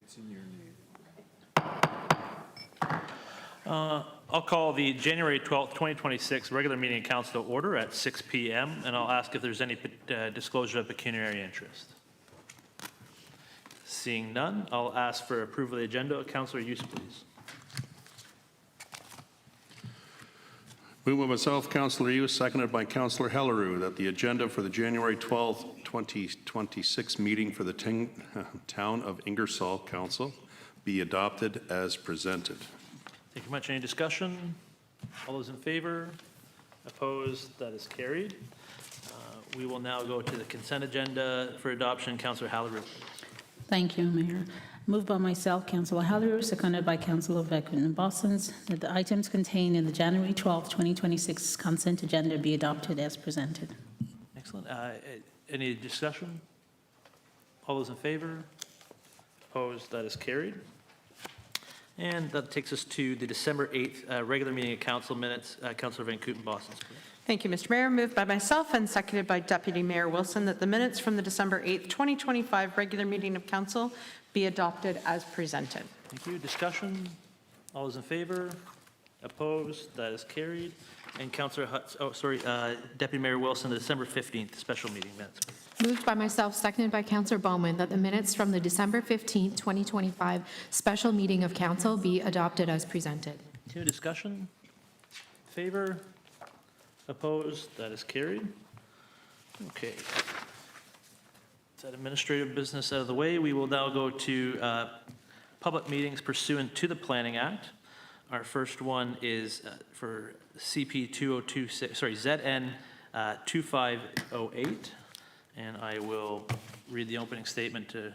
It's in your name. I'll call the January 12th, 2026 regular meeting of council to order at 6 p.m. and I'll ask if there's any disclosure of pecuniary interest. Seeing none, I'll ask for approval of the agenda. Councillor Hughes, please. Moved by myself, Councillor Hughes, seconded by Councillor Helleroo, that the agenda for the January 12th, 2026 meeting for the Town of Ingersoll Council be adopted as presented. Thank you much. Any discussion? All those in favor? Opposed? That is carried. We will now go to the consent agenda for adoption. Councillor Helleroo. Thank you, Mayor. Moved by myself, Councillor Helleroo, seconded by Councillor Pecuniary and Boston, that the items contained in the January 12, 2026 consent agenda be adopted as presented. Excellent. Any discussion? All those in favor? Opposed? That is carried. And that takes us to the December 8th regular meeting of council minutes. Councillor Van Kooten, Boston. Thank you, Mr. Mayor. Moved by myself and seconded by Deputy Mayor Wilson that the minutes from the December 8th, 2025 regular meeting of council be adopted as presented. Thank you. Discussion? All those in favor? Opposed? That is carried. And Councillor Deputy Mayor Wilson, the December 15th special meeting minutes. Moved by myself, seconded by Councillor Bowman, that the minutes from the December 15th, 2025 special meeting of council be adopted as presented. Continue discussion? Favor? Opposed? That is carried. Okay. That administrative business out of the way, we will now go to public meetings pursuant to the Planning Act. Our first one is for CP 2026, ZN 2508. And I will read the opening statement to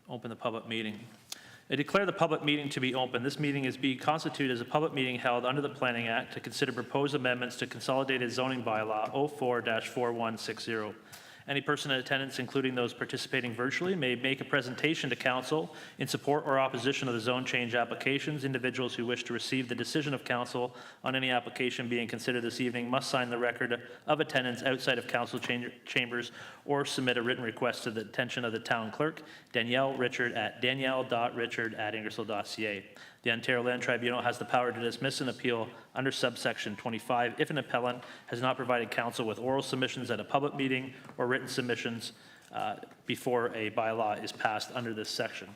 open the public meeting. I declare the public meeting to be open. This meeting is being constituted as a public meeting held under the Planning Act to consider proposed amendments to Consolidated Zoning Bylaw 04-4160. Any person in attendance, including those participating virtually, may make a presentation to council in support or opposition of the zone change applications. Individuals who wish to receive the decision of council on any application being considered this evening must sign the record of attendance outside of council chambers or submit a written request to the attention of the town clerk, Danielle Richard at danielle.richard@ingersoll.ca. The Ontario Land Tribunal has the power to dismiss an appeal under subsection 25 if an appellant has not provided council with oral submissions at a public meeting or written submissions before a bylaw is passed under this section.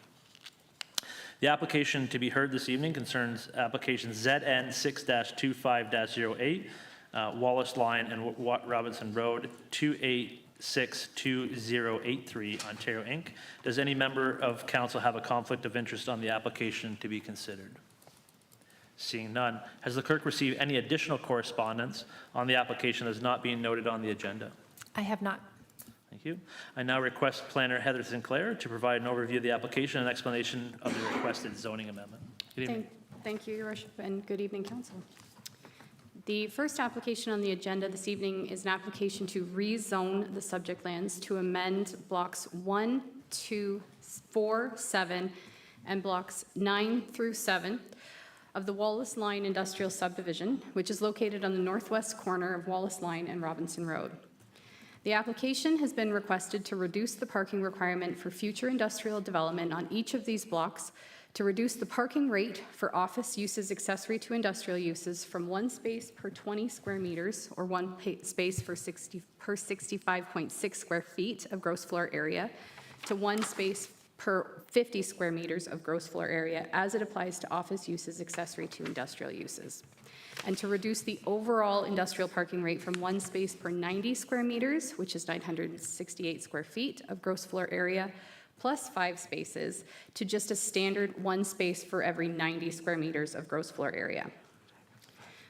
The application to be heard this evening concerns application ZN 6-25-08, Wallace Line and Robinson Road, 2862083, Ontario, Inc. Does any member of council have a conflict of interest on the application to be considered? Seeing none, has the clerk received any additional correspondence on the application that is not being noted on the agenda? I have not. Thank you. I now request Planner Heather Sinclair to provide an overview of the application and explanation of the requested zoning amendment. Good evening. Thank you, Your Worship, and good evening, Council. The first application on the agenda this evening is an application to rezone the subject lands to amend blocks 1, 2, 4, 7, and blocks 9 through 7 of the Wallace Line Industrial Subdivision, which is located on the northwest corner of Wallace Line and Robinson Road. The application has been requested to reduce the parking requirement for future industrial development on each of these blocks, to reduce the parking rate for office uses accessory to industrial uses from 1 space per 20 square meters or 1 space per 65.6 square feet of gross floor area to 1 space per 50 square meters of gross floor area as it applies to office uses accessory to industrial uses, and to reduce the overall industrial parking rate from 1 space per 90 square meters, which is 968 square feet of gross floor area, plus 5 spaces, to just a standard 1 space for every 90 square meters of gross floor area.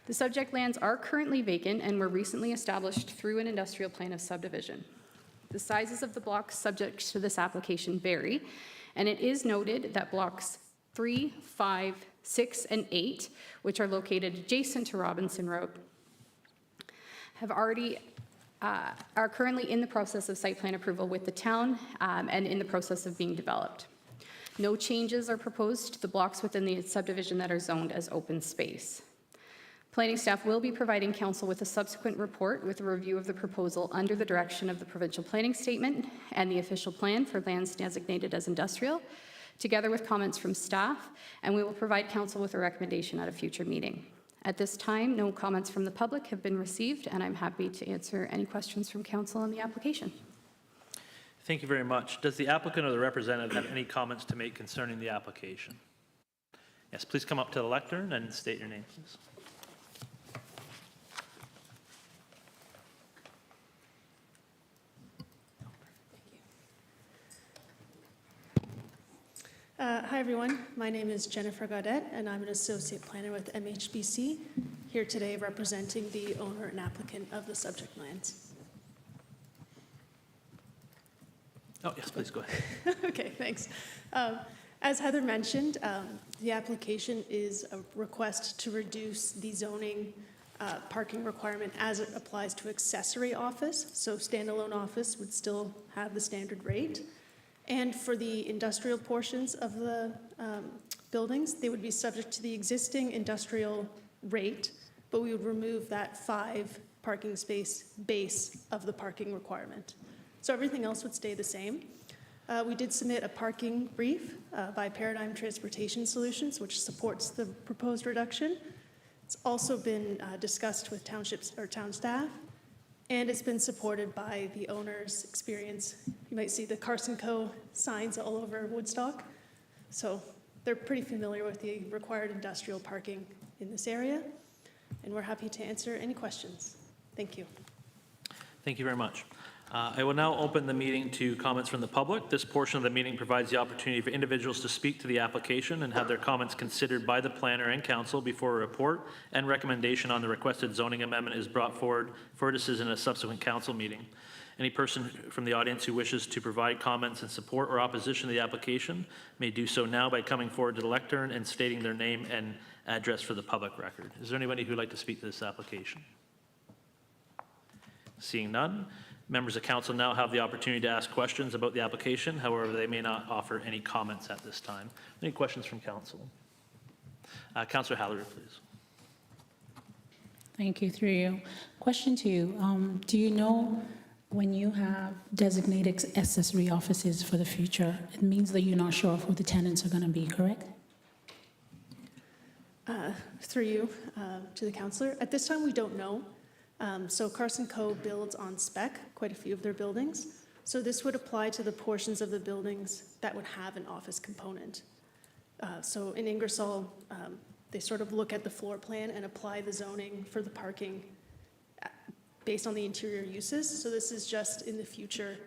The subject lands are currently vacant and were recently established through an industrial plan of subdivision. The sizes of the blocks subject to this application vary, and it is noted that blocks 3, 5, 6, and 8, which are located adjacent to Robinson Road, are currently in the process of site plan approval with the town and in the process of being developed. No changes are proposed to the blocks within the subdivision that are zoned as open space. Planning staff will be providing council with a subsequent report with a review of the proposal under the direction of the provincial planning statement and the official plan for lands designated as industrial together with comments from staff, and we will provide council with a recommendation at a future meeting. At this time, no comments from the public have been received, and I'm happy to answer any questions from council on the application. Thank you very much. Does the applicant or the representative have any comments to make concerning the application? Yes, please come up to the lectern and state your name, please. Hi, everyone. My name is Jennifer Gaudet, and I'm an associate planner with MHBC, here today representing the owner and applicant of the subject lands. Oh, yes, please go ahead. Okay, thanks. As Heather mentioned, the application is a request to reduce the zoning parking requirement as it applies to accessory office. So standalone office would still have the standard rate. And for the industrial portions of the buildings, they would be subject to the existing industrial rate, but we would remove that 5 parking space base of the parking requirement. So everything else would stay the same. We did submit a parking brief by Paradigm Transportation Solutions, which supports the proposed reduction. It's also been discussed with townships or town staff, and it's been supported by the owner's experience. You might see the Carson Co. signs all over Woodstock. So they're pretty familiar with the required industrial parking in this area, and we're happy to answer any questions. Thank you. Thank you very much. I will now open the meeting to comments from the public. This portion of the meeting provides the opportunity for individuals to speak to the application and have their comments considered by the planner and council before a report and recommendation on the requested zoning amendment is brought forward for a decision at a subsequent council meeting. Any person from the audience who wishes to provide comments in support or opposition to the application may do so now by coming forward to the lectern and stating their name and address for the public record. Is there anybody who would like to speak to this application? Seeing none, members of council now have the opportunity to ask questions about the application. However, they may not offer any comments at this time. Any questions from council? Councillor Hallery, please. Thank you, through you. Question to you. Do you know when you have designated accessory offices for the future, it means that you're not sure of who the tenants are going to be, correct? Through you to the councillor. At this time, we don't know. So Carson Co. builds on spec quite a few of their buildings. So this would apply to the portions of the buildings that would have an office component. So in Ingersoll, they sort of look at the floor plan and apply the zoning for the parking based on the interior uses. So this is just in the future,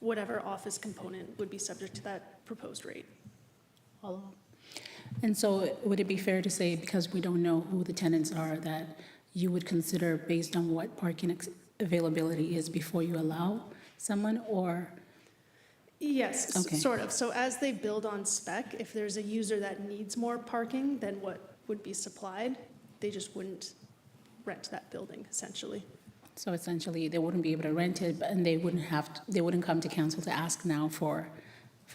whatever office component would be subject to that proposed rate. Follow up. And so would it be fair to say, because we don't know who the tenants are, that you would consider based on what parking availability is before you allow someone, or? Yes, Okay. sort of. So as they build on spec, if there's a user that needs more parking than what would be supplied, they just wouldn't rent that building, essentially. So essentially, they wouldn't be able to rent it, and they wouldn't come to council to ask now for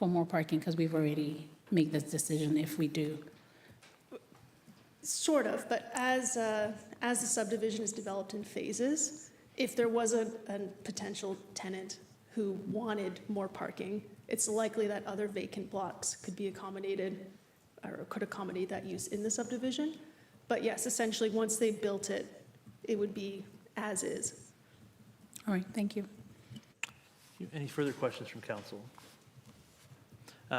more parking, because we've already made this decision if we do. Sort of, but as the subdivision is developed in phases, if there was a potential tenant who wanted more parking, it's likely that other vacant blocks could be accommodated or could accommodate that use in the subdivision. But yes, essentially, once they built it, it would be as is. All right, thank you. Any further questions from council?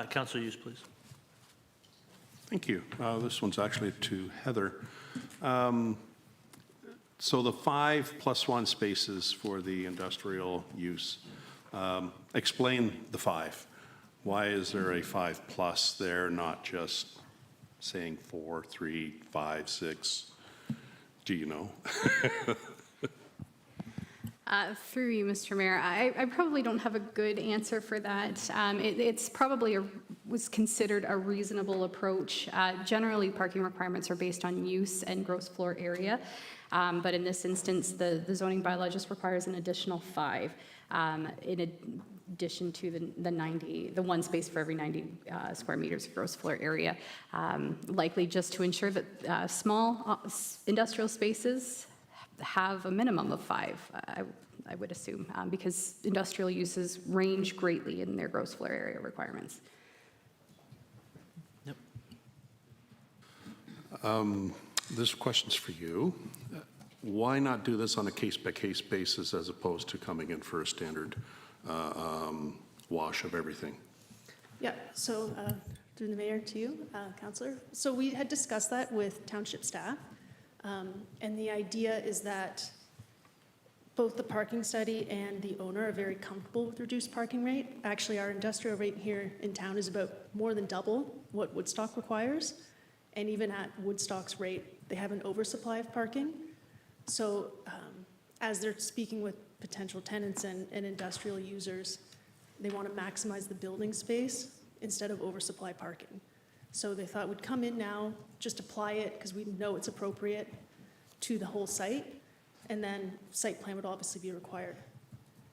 Councillor Hughes, please. Thank you. This one's actually to Heather. So the 5+1 spaces for the industrial use, explain the 5. Why is there a 5+ there, not just saying 4, 3, 5, 6? Do you know? Through you, Mr. Mayor, I probably don't have a good answer for that. It's probably was considered a reasonable approach. Generally, parking requirements are based on use and gross floor area, but in this instance, the zoning bylaw just requires an additional 5 in addition to the one space for every 90 square meters of gross floor area, likely just to ensure that small industrial spaces have a minimum of 5, I would assume, because industrial uses range greatly in their gross floor area requirements. This question's for you. Why not do this on a case-by-case basis as opposed to coming in for a standard wash of everything? Yeah, so through the mayor to you, Councillor. So we had discussed that with township staff, and the idea is that both the parking study and the owner are very comfortable with reduced parking rate. Actually, our industrial rate here in town is about more than double what Woodstock requires, and even at Woodstock's rate, they have an oversupply of parking. So as they're speaking with potential tenants and industrial users, they want to maximize the building space instead of oversupply parking. So they thought we'd come in now, just apply it, because we know it's appropriate, to the whole site, and then site plan would obviously be required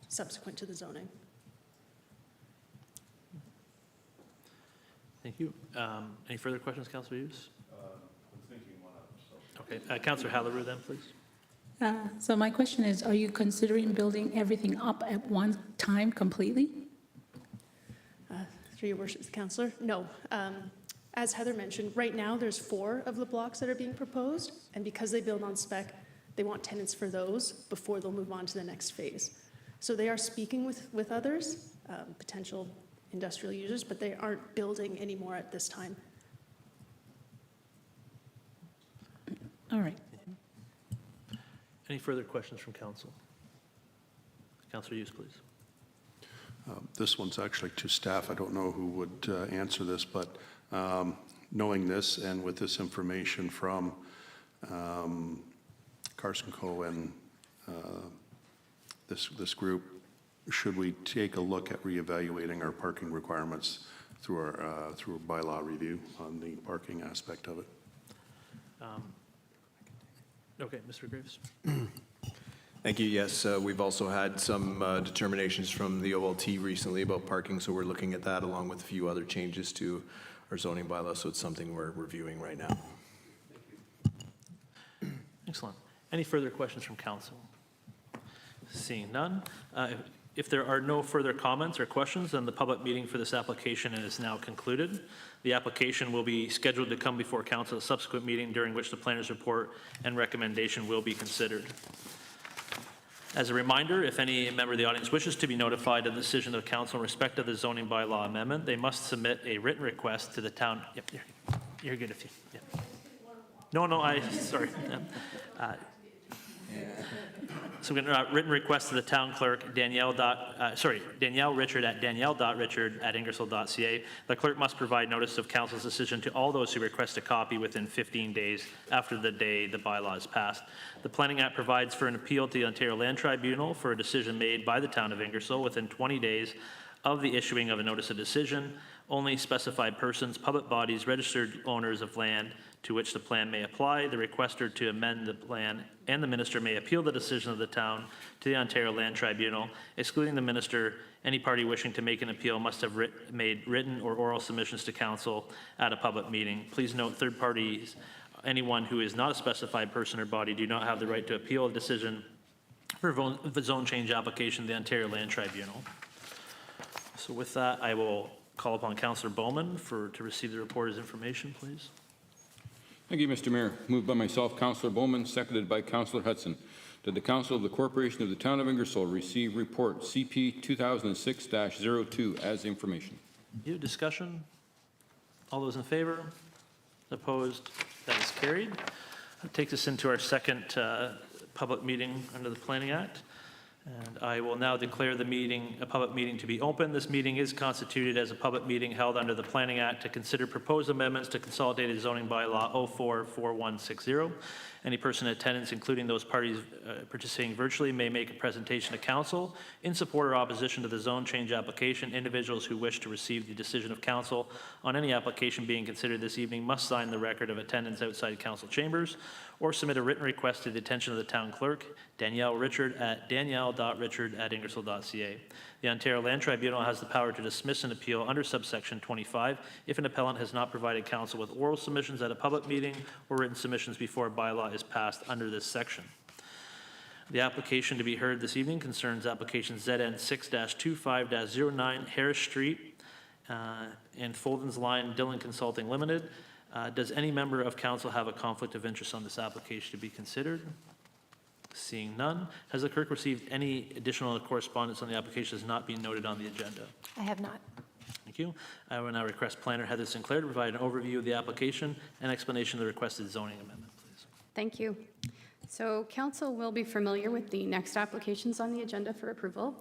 subsequent to the zoning. Thank you. Any further questions, Councillor Hughes? Okay, Councillor Hallerud then, please. So my question is, are you considering building everything up at one time completely? Through your worship, Councillor? No. As Heather mentioned, right now there's 4 of the blocks that are being proposed, and because they build on spec, they want tenants for those before they'll move on to the next phase. So they are speaking with others, potential industrial users, but they aren't building anymore at this time. All right. Any further questions from council? Councillor Hughes, please. This one's actually to staff. I don't know who would answer this, but knowing this and with this information from Carson Co. and this group, should we take a look at reevaluating our parking requirements through our bylaw review on the parking aspect of it? Okay, Mr. Graves. Thank you. Yes, we've also had some determinations from the OLT recently about parking, so we're looking at that along with a few other changes to our zoning bylaw, so it's something we're reviewing right now. Excellent. Any further questions from council? Seeing none. If there are no further comments or questions, then the public meeting for this application is now concluded. The application will be scheduled to come before council at a subsequent meeting during which the planner's report and recommendation will be considered. As a reminder, if any member of the audience wishes to be notified of the decision of council in respect of the zoning bylaw amendment, they must submit a written request to the town. Yep, you're good if you. Yep. No, sorry. So we're going to written request to the town clerk, Danielle Richard at danielle.richard@ingersoll.ca. The clerk must provide notice of council's decision to all those who request a copy within 15 days after the day the bylaw is passed. The Planning Act provides for an appeal to the Ontario Land Tribunal for a decision made by the town of Ingersoll within 20 days of the issuing of a notice of decision. Only specified persons, public bodies, registered owners of land to which the plan may apply, the requester to amend the plan, and the minister may appeal the decision of the town to the Ontario Land Tribunal. Excluding the minister, any party wishing to make an appeal must have made written or oral submissions to council at a public meeting. Please note, third parties, anyone who is not a specified person or body, do not have the right to appeal a decision for a zone change application to the Ontario Land Tribunal. So with that, I will call upon Councillor Bowman to receive the reporter's information, please. Thank you, Mr. Mayor. Moved by myself, Councillor Bowman, seconded by Councillor Hudson, that the Council of the Corporation of the Town of Ingersoll receive report CP 2006-02 as information. You discussion? All those in favor? Opposed? That is carried. That takes us into our second public meeting under the Planning Act. And I will now declare the meeting, a public meeting, to be open. This meeting is constituted as a public meeting held under the Planning Act to consider proposed amendments to Consolidated Zoning Bylaw 044160. Any person in attendance, including those parties participating virtually, may make a presentation to council in support or opposition to the zone change application. Individuals who wish to receive the decision of council on any application being considered this evening must sign the record of attendance outside council chambers or submit a written request to the attention of the town clerk, Danielle Richard at danielle.richard@ingersoll.ca. The Ontario Land Tribunal has the power to dismiss an appeal under subsection 25 if an appellant has not provided council with oral submissions at a public meeting or written submissions before a bylaw is passed under this section. The application to be heard this evening concerns application ZN 6-25-09 Harris Street and Foldens Line Dillon Consulting Limited. Does any member of council have a conflict of interest on this application to be considered? Seeing none, has the clerk received any additional correspondence on the application that has not been noted on the agenda? I have not. Thank you. I will now request Planner Heather Sinclair to provide an overview of the application and explanation of the requested zoning amendment, please. Thank you. So council will be familiar with the next applications on the agenda for approval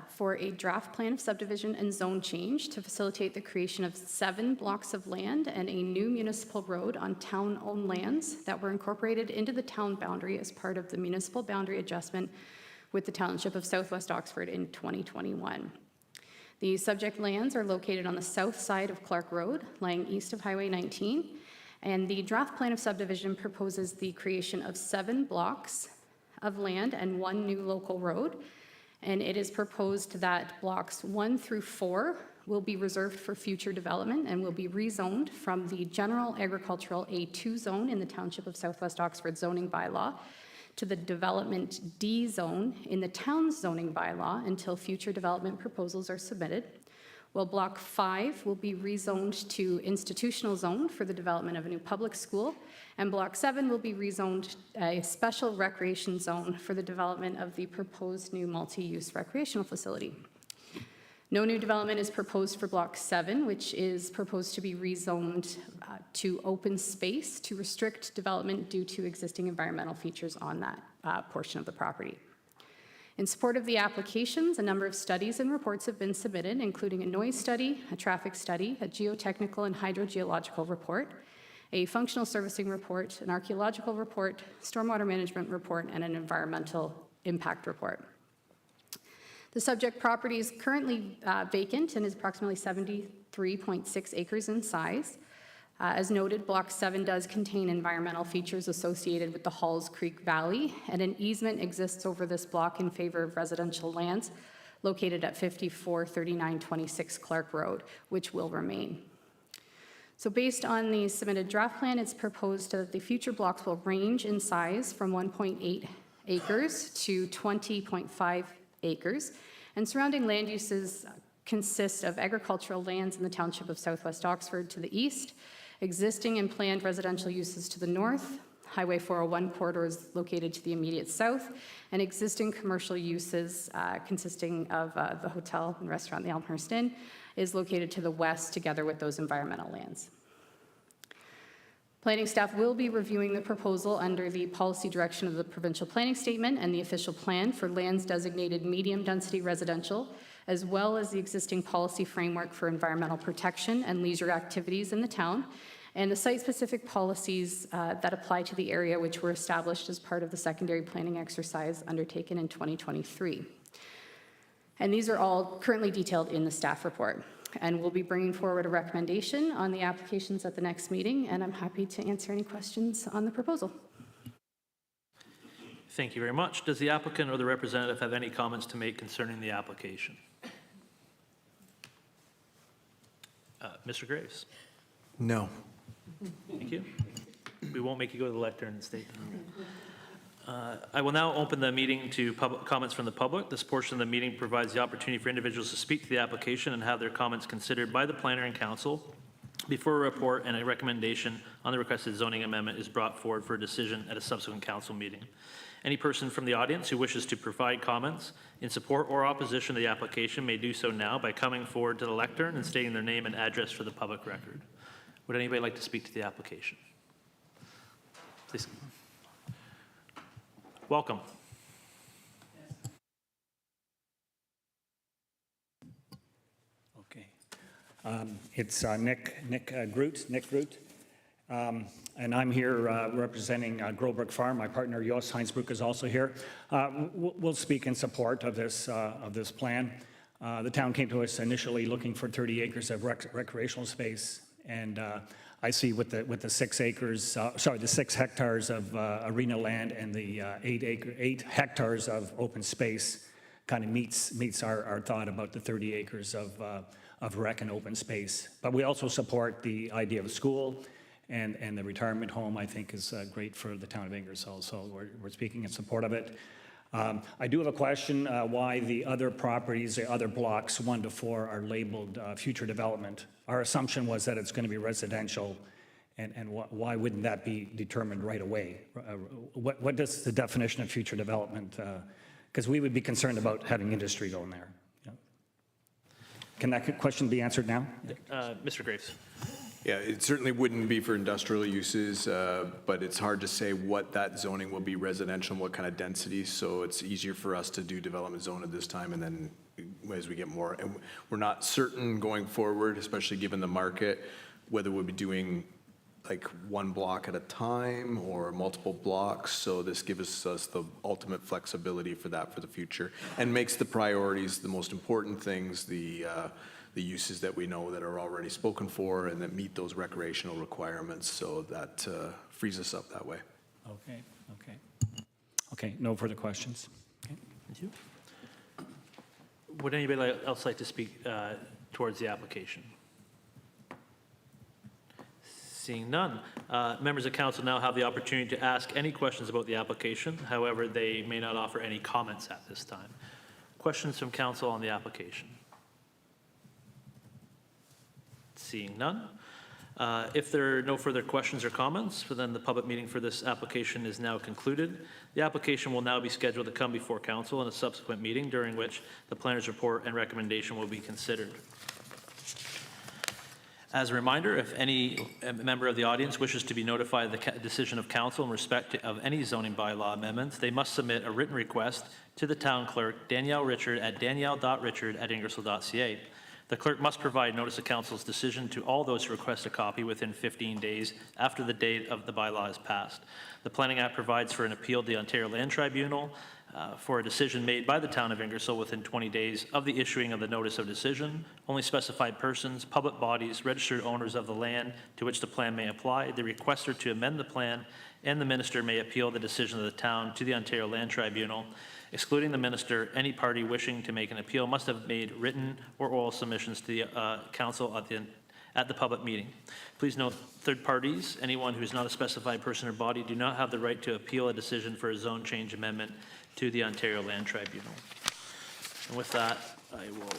for a draft plan of subdivision and zone change to facilitate the creation of 7 blocks of land and a new municipal road on town-owned lands that were incorporated into the town boundary as part of the municipal boundary adjustment with the Township of Southwest Oxford in 2021. The subject lands are located on the south side of Clark Road, lying east of Highway 19, and the draft plan of subdivision proposes the creation of 7 blocks of land and 1 new local road. And it is proposed that blocks 1 through 4 will be reserved for future development and will be rezoned from the general agricultural A2 zone in the Township of Southwest Oxford zoning bylaw to the development D zone in the town's zoning bylaw until future development proposals are submitted. While block 5 will be rezoned to institutional zone for the development of a new public school, and block 7 will be rezoned a special recreation zone for the development of the proposed new multi-use recreational facility. No new development is proposed for block 7, which is proposed to be rezoned to open space to restrict development due to existing environmental features on that portion of the property. In support of the applications, a number of studies and reports have been submitted, including a noise study, a traffic study, a geotechnical and hydrogeological report, a functional servicing report, an archaeological report, stormwater management report, and an environmental impact report. The subject property is currently vacant and is approximately 73.6 acres in size. As noted, Block 7 does contain environmental features associated with the Halls Creek Valley, and an easement exists over this block in favor of residential lands located at 543926 Clark Road, which will remain. So based on the submitted draft plan, it's proposed that the future blocks will range in size from 1.8 acres to 20.5 acres, and surrounding land uses consist of agricultural lands in the Township of Southwest Oxford to the east, existing and planned residential uses to the north, Highway 401 corridor is located to the immediate south, and existing commercial uses consisting of the hotel and restaurant, the Elmhurst Inn, is located to the west together with those environmental lands. Planning staff will be reviewing the proposal under the policy direction of the provincial planning statement and the official plan for lands designated medium density residential, as well as the existing policy framework for environmental protection and leisure activities in the town, and the site-specific policies that apply to the area, which were established as part of the secondary planning exercise undertaken in 2023. And these are all currently detailed in the staff report. And we'll be bringing forward a recommendation on the applications at the next meeting, and I'm happy to answer any questions on the proposal. Thank you very much. Does the applicant or the representative have any comments to make concerning the application? Mr. Graves? No. Thank you. We won't make you go to the lectern and stay. I will now open the meeting to public comments from the public. This portion of the meeting provides the opportunity for individuals to speak to the application and have their comments considered by the planner and council before a report and a recommendation on the requested zoning amendment is brought forward for a decision at a subsequent council meeting. Any person from the audience who wishes to provide comments in support or opposition to the application may do so now by coming forward to the lectern and stating their name and address for the public record. Would anybody like to speak to the application? Please. Welcome. Okay. It's Nick Groot, and I'm here representing Growbrook Farm. My partner Jos Heinsbroek is also here. We'll speak in support of this plan. The town came to us initially looking for 30 acres of recreational space, and I see with the 6 acres, the 6 hectares of arena land and the 8 hectares of open space kind of meets our thought about the 30 acres of rec and open space. But we also support the idea of a school, and the retirement home, I think, is great for the town of Ingersoll. So we're speaking in support of it. I do have a question why the other properties, the other blocks 1 to 4 are labeled future development. Our assumption was that it's going to be residential, And why wouldn't that be determined right away? What does the definition of future development, because we would be concerned about having industry going there. Yeah. Can that question be answered now? Mr. Graves. Yeah, it certainly wouldn't be for industrial uses, but it's hard to say what that zoning will be residential and what kind of density. So it's easier for us to do development zone at this time, and then as we get more, and we're not certain going forward, especially given the market, whether we'll be doing like one block at a time or multiple blocks. So this gives us the ultimate flexibility for that for the future, and makes the priorities the most important things, the uses that we know that are already spoken for and that meet those recreational requirements. So that frees us up that way. Okay, no further questions. Okay. Thank you. Would anybody else like to speak towards the application? Seeing none. Members of council now have the opportunity to ask any questions about the application. However, they may not offer any comments at this time. Questions from council on the application? Seeing none. If there are no further questions or comments, then the public meeting for this application is now concluded. The application will now be scheduled to come before council in a subsequent meeting, during which the planner's report and recommendation will be considered. As a reminder, if any member of the audience wishes to be notified of the decision of council in respect of any zoning bylaw amendments, they must submit a written request to the town clerk, Danielle Richard, at danielle.richard@ingersoll.ca. The clerk must provide notice of council's decision to all those who request a copy within 15 days after the date of the bylaw is passed. The Planning Act provides for an appeal to the Ontario Land Tribunal for a decision made by the town of Ingersoll within 20 days of the issuing of the notice of decision. Only specified persons, public bodies, registered owners of the land to which the plan may apply, the requester to amend the plan, and the minister may appeal the decision of the town to the Ontario Land Tribunal. Excluding the minister, any party wishing to make an appeal must have made written or oral submissions to the council at the public meeting. Please note, third parties, anyone who is not a specified person or body, do not have the right to appeal a decision for a zone change amendment to the Ontario Land Tribunal. And with that, I will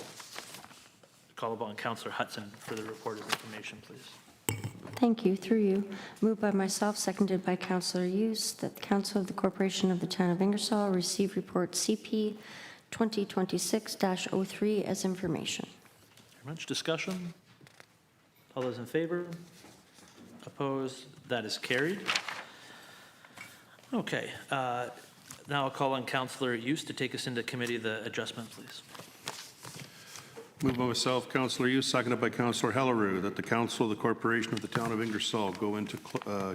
call upon Councillor Hudson for the report of information, please. Thank you. Through you. Moved by myself, seconded by Councillor Hughes, that the Council of the Corporation of the Town of Ingersoll receive report CP 2026-03 as information. Very much discussion. All those in favor? Opposed? That is carried. Okay. Now I'll call on Councillor Hughes to take us into committee of the adjustment, please. Moved by myself, Councillor Hughes, seconded by Councillor Hellerue, that the Council of the Corporation of the Town of Ingersoll go into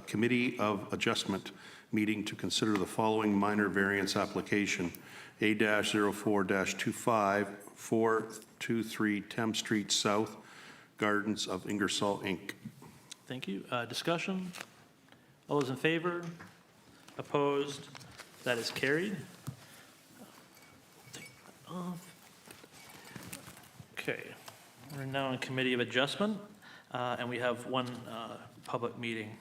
Committee of Adjustment meeting to consider the following minor variance application: A-04-25, 423 Thames Street South, Gardens of Ingersoll, Inc. Thank you. Discussion? All those in favor? Opposed? That is carried. Take that off. Okay, we're now in Committee of Adjustment, and we have one public meeting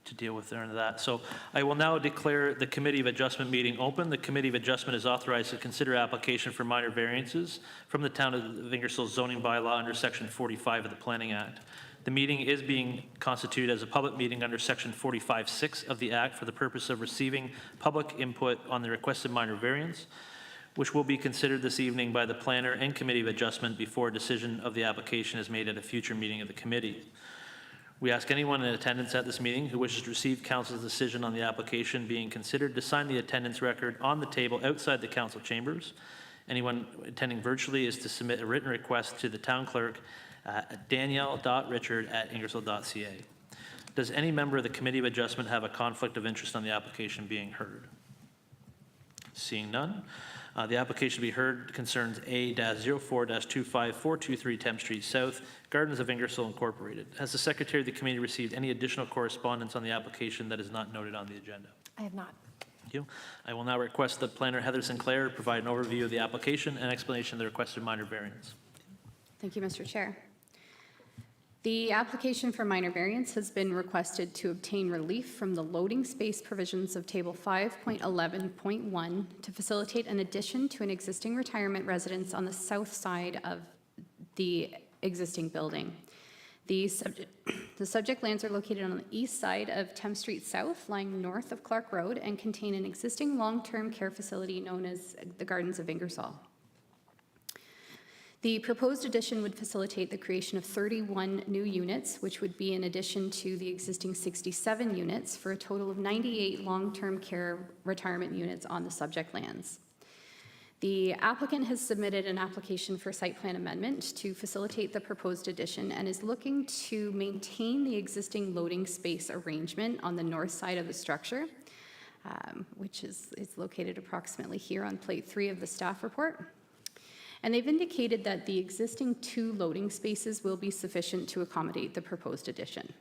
to deal with during that. So I will now declare the Committee of Adjustment meeting open. The Committee of Adjustment is authorized to consider application for minor variances from the Town of Ingersoll zoning bylaw under Section 45 of the Planning Act. The meeting is being constituted as a public meeting under Section 45(6) of the Act for the purpose of receiving public input on the requested minor variance, which will be considered this evening by the planner and Committee of Adjustment before a decision of the application is made at a future meeting of the committee. We ask anyone in attendance at this meeting who wishes to receive council's decision on the application being considered to sign the attendance record on the table outside the council chambers. Anyone attending virtually is to submit a written request to the town clerk at danielle.richard@ingersoll.ca. Does any member of the Committee of Adjustment have a conflict of interest on the application being heard? Seeing none. The application to be heard concerns A-04-25423 Thames Street South, Gardens of Ingersoll Incorporated. Has the Secretary of the Committee received any additional correspondence on the application that is not noted on the agenda? I have not. Thank you. I will now request that Planner Heather Sinclair provide an overview of the application and explanation of the requested minor variance. Thank you, Mr. Chair. The application for minor variance has been requested to obtain relief from the loading space provisions of Table 5.11.1 to facilitate an addition to an existing retirement residence on the south side of the existing building. The subject lands are located on the east side of Thames Street South, lying north of Clark Road, and contain an existing long-term care facility known as the Gardens of Ingersoll. The proposed addition would facilitate the creation of 31 new units, which would be in addition to the existing 67 units, for a total of 98 long-term care retirement units on the subject lands. The applicant has submitted an application for site plan amendment to facilitate the proposed addition and is looking to maintain the existing loading space arrangement on the north side of the structure, which is located approximately here on plate 3 of the staff report. And they've indicated that the existing 2 loading spaces will be sufficient to accommodate the proposed addition.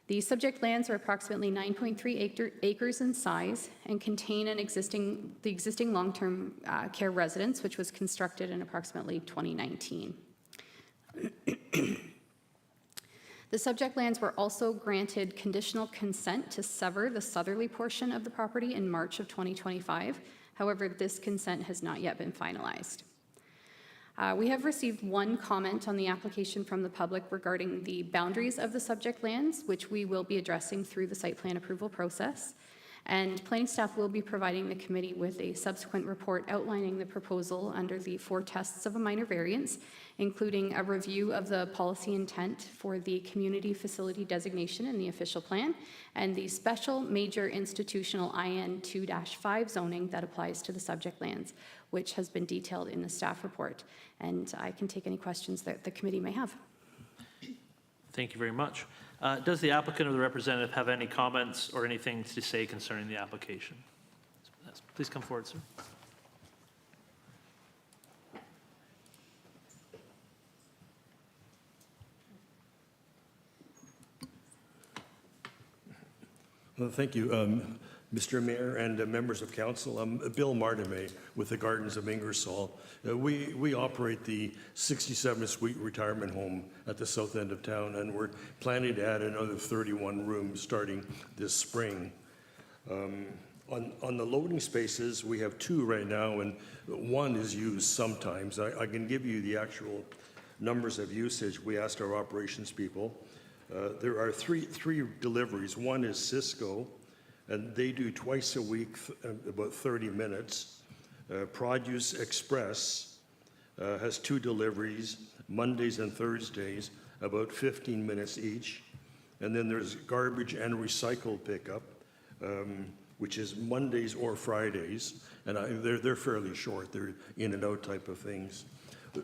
The subject lands are approximately 9.3 acres in size and contain the existing long-term care residence, which was constructed in approximately 2019. The subject lands were also granted conditional consent to sever the southerly portion of the property in March of 2025. However, this consent has not yet been finalized. We have received one comment on the application from the public regarding the boundaries of the subject lands, which we will be addressing through the site plan approval process. And planning staff will be providing the committee with a subsequent report outlining the proposal under the 4 tests of a minor variance, including a review of the policy intent for the community facility designation in the official plan, and the special major institutional IN 2-5 zoning that applies to the subject lands, which has been detailed in the staff report. And I can take any questions that the committee may have. Thank you very much. Does the applicant or the representative have any comments or anything to say concerning the application? Yes, please come forward, sir. Well, thank you, Mr. Mayor and members of council. I'm Bill Mardimae with the Gardens of Ingersoll. We operate the 67-suite retirement home at the south end of town, and we're planning to add another 31 rooms starting this spring. On the loading spaces, we have 2 right now, and 1 is used sometimes. I can give you the actual numbers of usage. We asked our operations people. There are three deliveries. One is Cisco, and they do twice a week, about 30 minutes. Produce Express has 2 deliveries, Mondays and Thursdays, about 15 minutes each. And then there's garbage and recycle pickup, which is Mondays or Fridays, and they're fairly short. They're in and out type of things.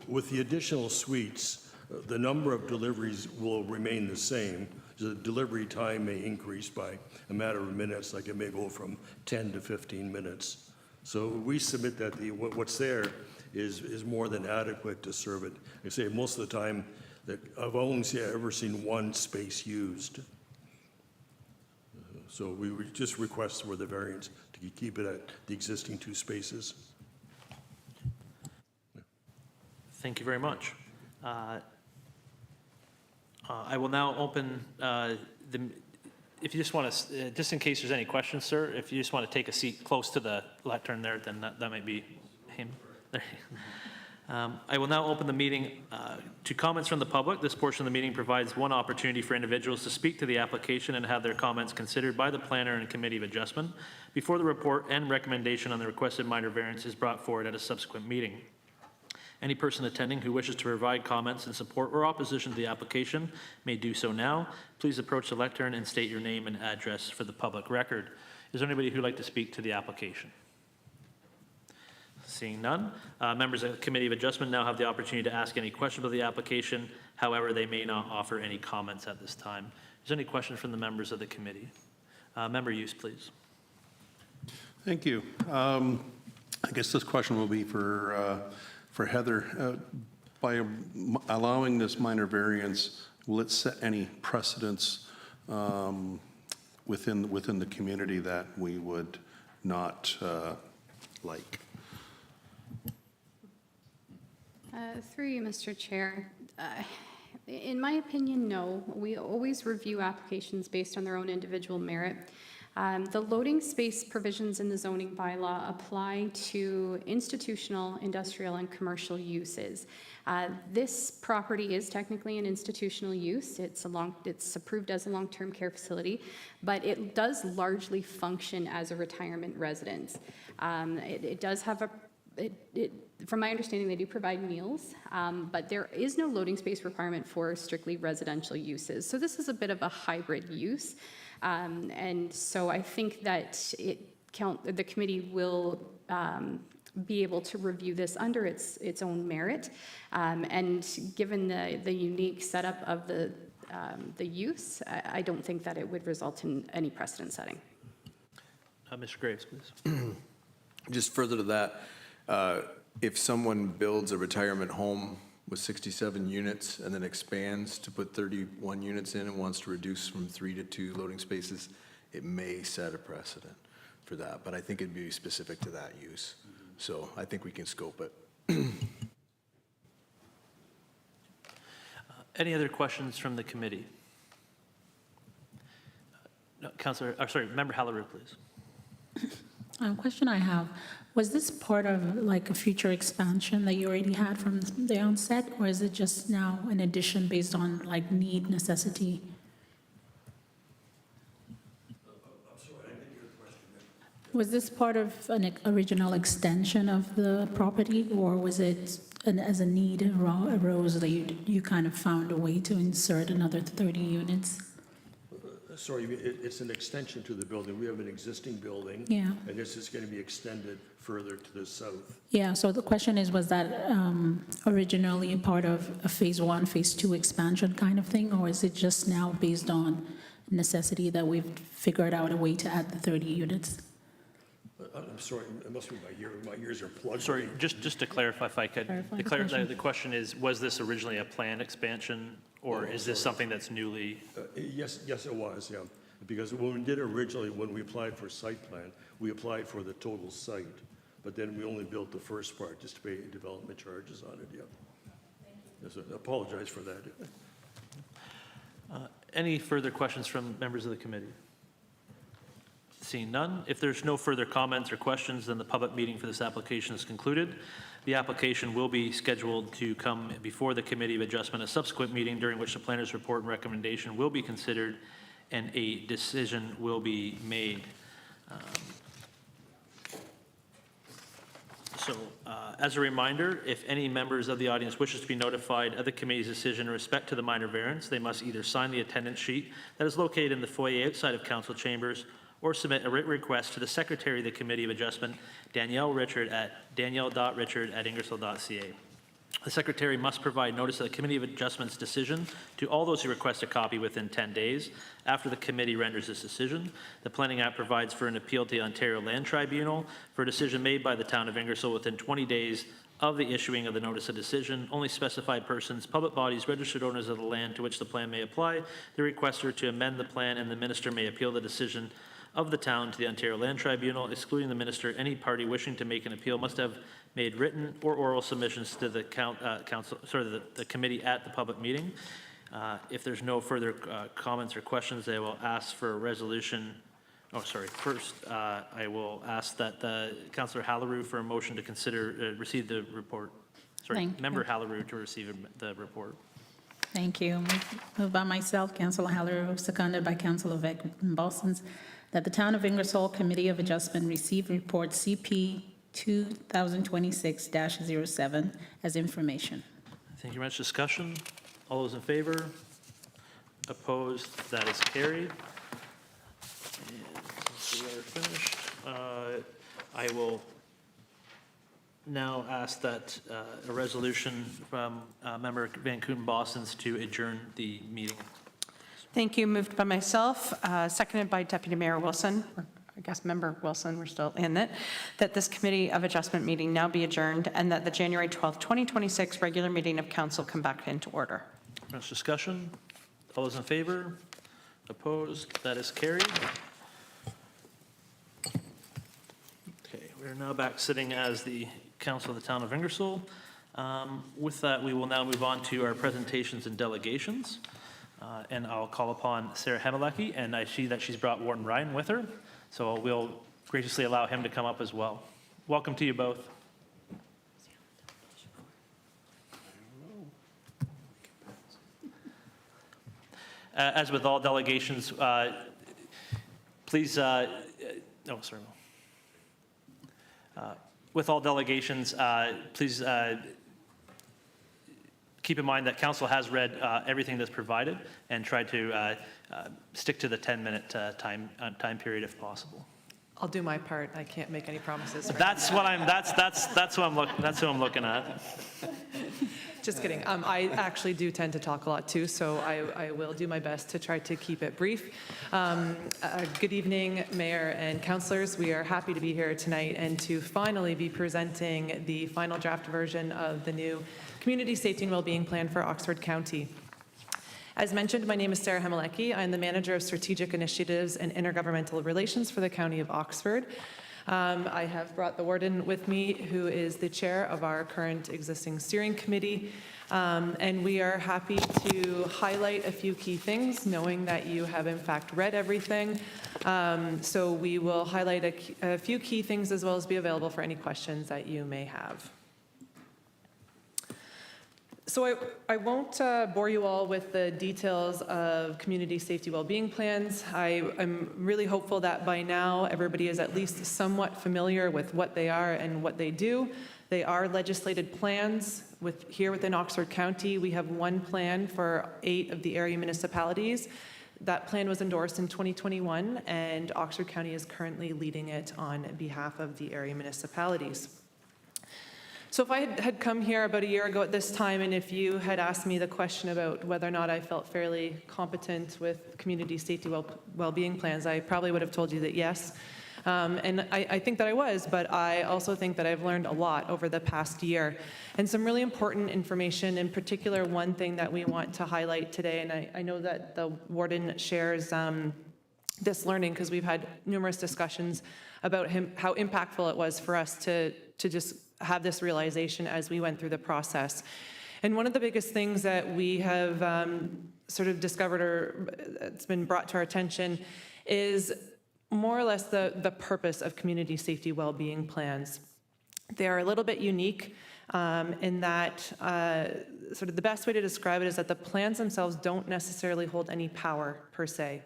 With the additional suites, the number of deliveries will remain the same. The delivery time may increase by a matter of minutes, like it may go from 10 to 15 minutes. So we submit that what's there is more than adequate to serve it. I say most of the time that I've only ever seen 1 space used. So we would just request for the variance to keep it at the existing 2 spaces. Thank you very much. I will now open if you just want to, just in case there's any questions, sir, if you just want to take a seat close to the lectern there, then that might be him. I will now open the meeting to comments from the public. This portion of the meeting provides one opportunity for individuals to speak to the application and have their comments considered by the planner and committee of adjustment before the report and recommendation on the requested minor variance is brought forward at a subsequent meeting. Any person attending who wishes to provide comments in support or opposition to the application may do so now. Please approach the lectern and state your name and address for the public record. Is there anybody who would like to speak to the application? Seeing none, members of the Committee of Adjustment now have the opportunity to ask any questions of the application. However, they may not offer any comments at this time. Is there any questions from the members of the committee? Member Hughes, please. Thank you. I guess this question will be for Heather. By allowing this minor variance, will it set any precedents within the community that we would not like? Through you, Mr. Chair. In my opinion, no. We always review applications based on their own individual merit. The loading space provisions in the zoning bylaw apply to institutional, industrial, and commercial uses. This property is technically an institutional use. It's approved as a long-term care facility, but it does largely function as a retirement residence. It does have from my understanding, they do provide meals, but there is no loading space requirement for strictly residential uses. So this is a bit of a hybrid use. And so I think that the committee will be able to review this under its own merit. And given the unique setup of the use, I don't think that it would result in any precedent setting. Mr. Graves, please. Just further to that, if someone builds a retirement home with 67 units and then expands to put 31 units in and wants to reduce from 3 to 2 loading spaces, it may set a precedent for that, but I think it'd be specific to that use. So I think we can scope it. Any other questions from the committee? No, Member Halleru, please. Question I have, was this part of like a future expansion that you already had from the onset, or is it just now an addition based on like need, necessity? Was this part of an original extension of the property, or was it as a need arose that you kind of found a way to insert another 30 units? Sorry, it's an extension to the building. We have an existing building. Yeah. And this is going to be extended further to the south. Yeah, so the question is, was that originally a part of a phase 1, phase 2 expansion kind of thing, or is it just now based on necessity that we've figured out a way to add the 30 units? I'm sorry, it must be my ears are plugged. Sorry, just to clarify if I could. The question is, was this originally a planned expansion, or is this something that's newly? Yes, it was, yeah. Because when we did originally, when we applied for site plan, we applied for the total site. But then we only built the first part just to pay development charges on it, yeah. Yes, I apologize for that. Any further questions from members of the committee? Seeing none, if there's no further comments or questions, then the public meeting for this application is concluded. The application will be scheduled to come before the Committee of Adjustment a subsequent meeting during which the planner's report and recommendation will be considered and a decision will be made. As a reminder, if any members of the audience wishes to be notified of the committee's decision in respect to the minor variance, they must either sign the attendance sheet that is located in the foyer outside of council chambers or submit a written request to the Secretary of the Committee of Adjustment, Danielle Richard, at danielle.richard@ingersoll.ca. The Secretary must provide notice of the Committee of Adjustment's decision to all those who request a copy within 10 days after the committee renders this decision. The Planning Act provides for an appeal to the Ontario Land Tribunal for a decision made by the Town of Ingersoll within 20 days of the issuing of the notice of decision. Only specified persons, public bodies, registered owners of the land to which the plan may apply, the requester to amend the plan, and the minister may appeal the decision of the town to the Ontario Land Tribunal. Excluding the minister, any party wishing to make an appeal must have made written or oral submissions to the the committee at the public meeting. If there's no further comments or questions, I will ask for a resolution. First, I will ask that Councillor Halleru for a motion to consider receive the report. Member Halleru to receive the report. Thank you. Moved by myself, Councillor Halleru, seconded by Councillor Bosens, that the Town of Ingersoll Committee of Adjustment receive report CP 2026-07 as information. Thank you very much. Discussion? All those in favor? Opposed? That is carried. And since we are finished, I will now ask that a resolution from Member Van Kooten-Bosens to adjourn the meeting. Thank you. Moved by myself, seconded by Deputy Mayor Wilson. I guess Member Wilson, we're still in it, that this Committee of Adjustment meeting now be adjourned and that the January 12th, 2026 regular meeting of Council come back into order. Much discussion? All those in favor? Opposed? That is carried. Okay, we are now back sitting as the Council of the Town of Ingersoll. With that, we will now move on to our presentations and delegations. And I'll call upon Sarah Hemelecki, and I see that she's brought Warden Ryan with her, so we'll graciously allow him to come up as well. Welcome to you both. As with all delegations, please, with all delegations, please keep in mind that council has read everything that's provided and try to stick to the 10-minute time period if possible. I'll do my part. I can't make any promises. That's what I'm. That's who I'm looking at. Just kidding. I actually do tend to talk a lot too, so I will do my best to try to keep it brief. Good evening, Mayor and councillors. We are happy to be here tonight and to finally be presenting the final draft version of the new Community Safety and Wellbeing Plan for Oxford County. As mentioned, my name is Sarah Hemelecki. I'm the Manager of Strategic Initiatives and Intergovernmental Relations for the County of Oxford. I have brought the warden with me, who is the chair of our current existing steering committee, and we are happy to highlight a few key things, knowing that you have in fact read everything. So we will highlight a few key things as well as be available for any questions that you may have. So I won't bore you all with the details of community safety well-being plans. I'm really hopeful that by now everybody is at least somewhat familiar with what they are and what they do. They are legislated plans. Here within Oxford County, we have one plan for 8 of the area municipalities. That plan was endorsed in 2021, and Oxford County is currently leading it on behalf of the area municipalities. So if I had come here about a year ago at this time, and if you had asked me the question about whether or not I felt fairly competent with community safety well-being plans, I probably would have told you that yes. And I think that I was, but I also think that I've learned a lot over the past year. And some really important information, in particular, one thing that we want to highlight today, and I know that the warden shares this learning because we've had numerous discussions about how impactful it was for us to just have this realization as we went through the process. And one of the biggest things that we have sort of discovered, or it's been brought to our attention, is more or less the purpose of community safety well-being plans. They are a little bit unique in that sort of the best way to describe it is that the plans themselves don't necessarily hold any power per se.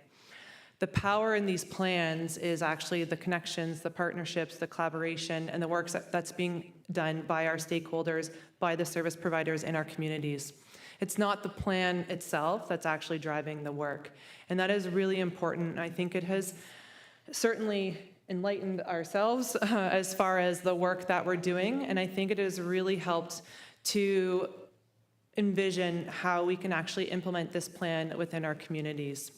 The power in these plans is actually the connections, the partnerships, the collaboration, and the work that's being done by our stakeholders, by the service providers in our communities. It's not the plan itself that's actually driving the work. And that is really important. I think it has certainly enlightened ourselves as far as the work that we're doing. And I think it has really helped to envision how we can actually implement this plan within our communities.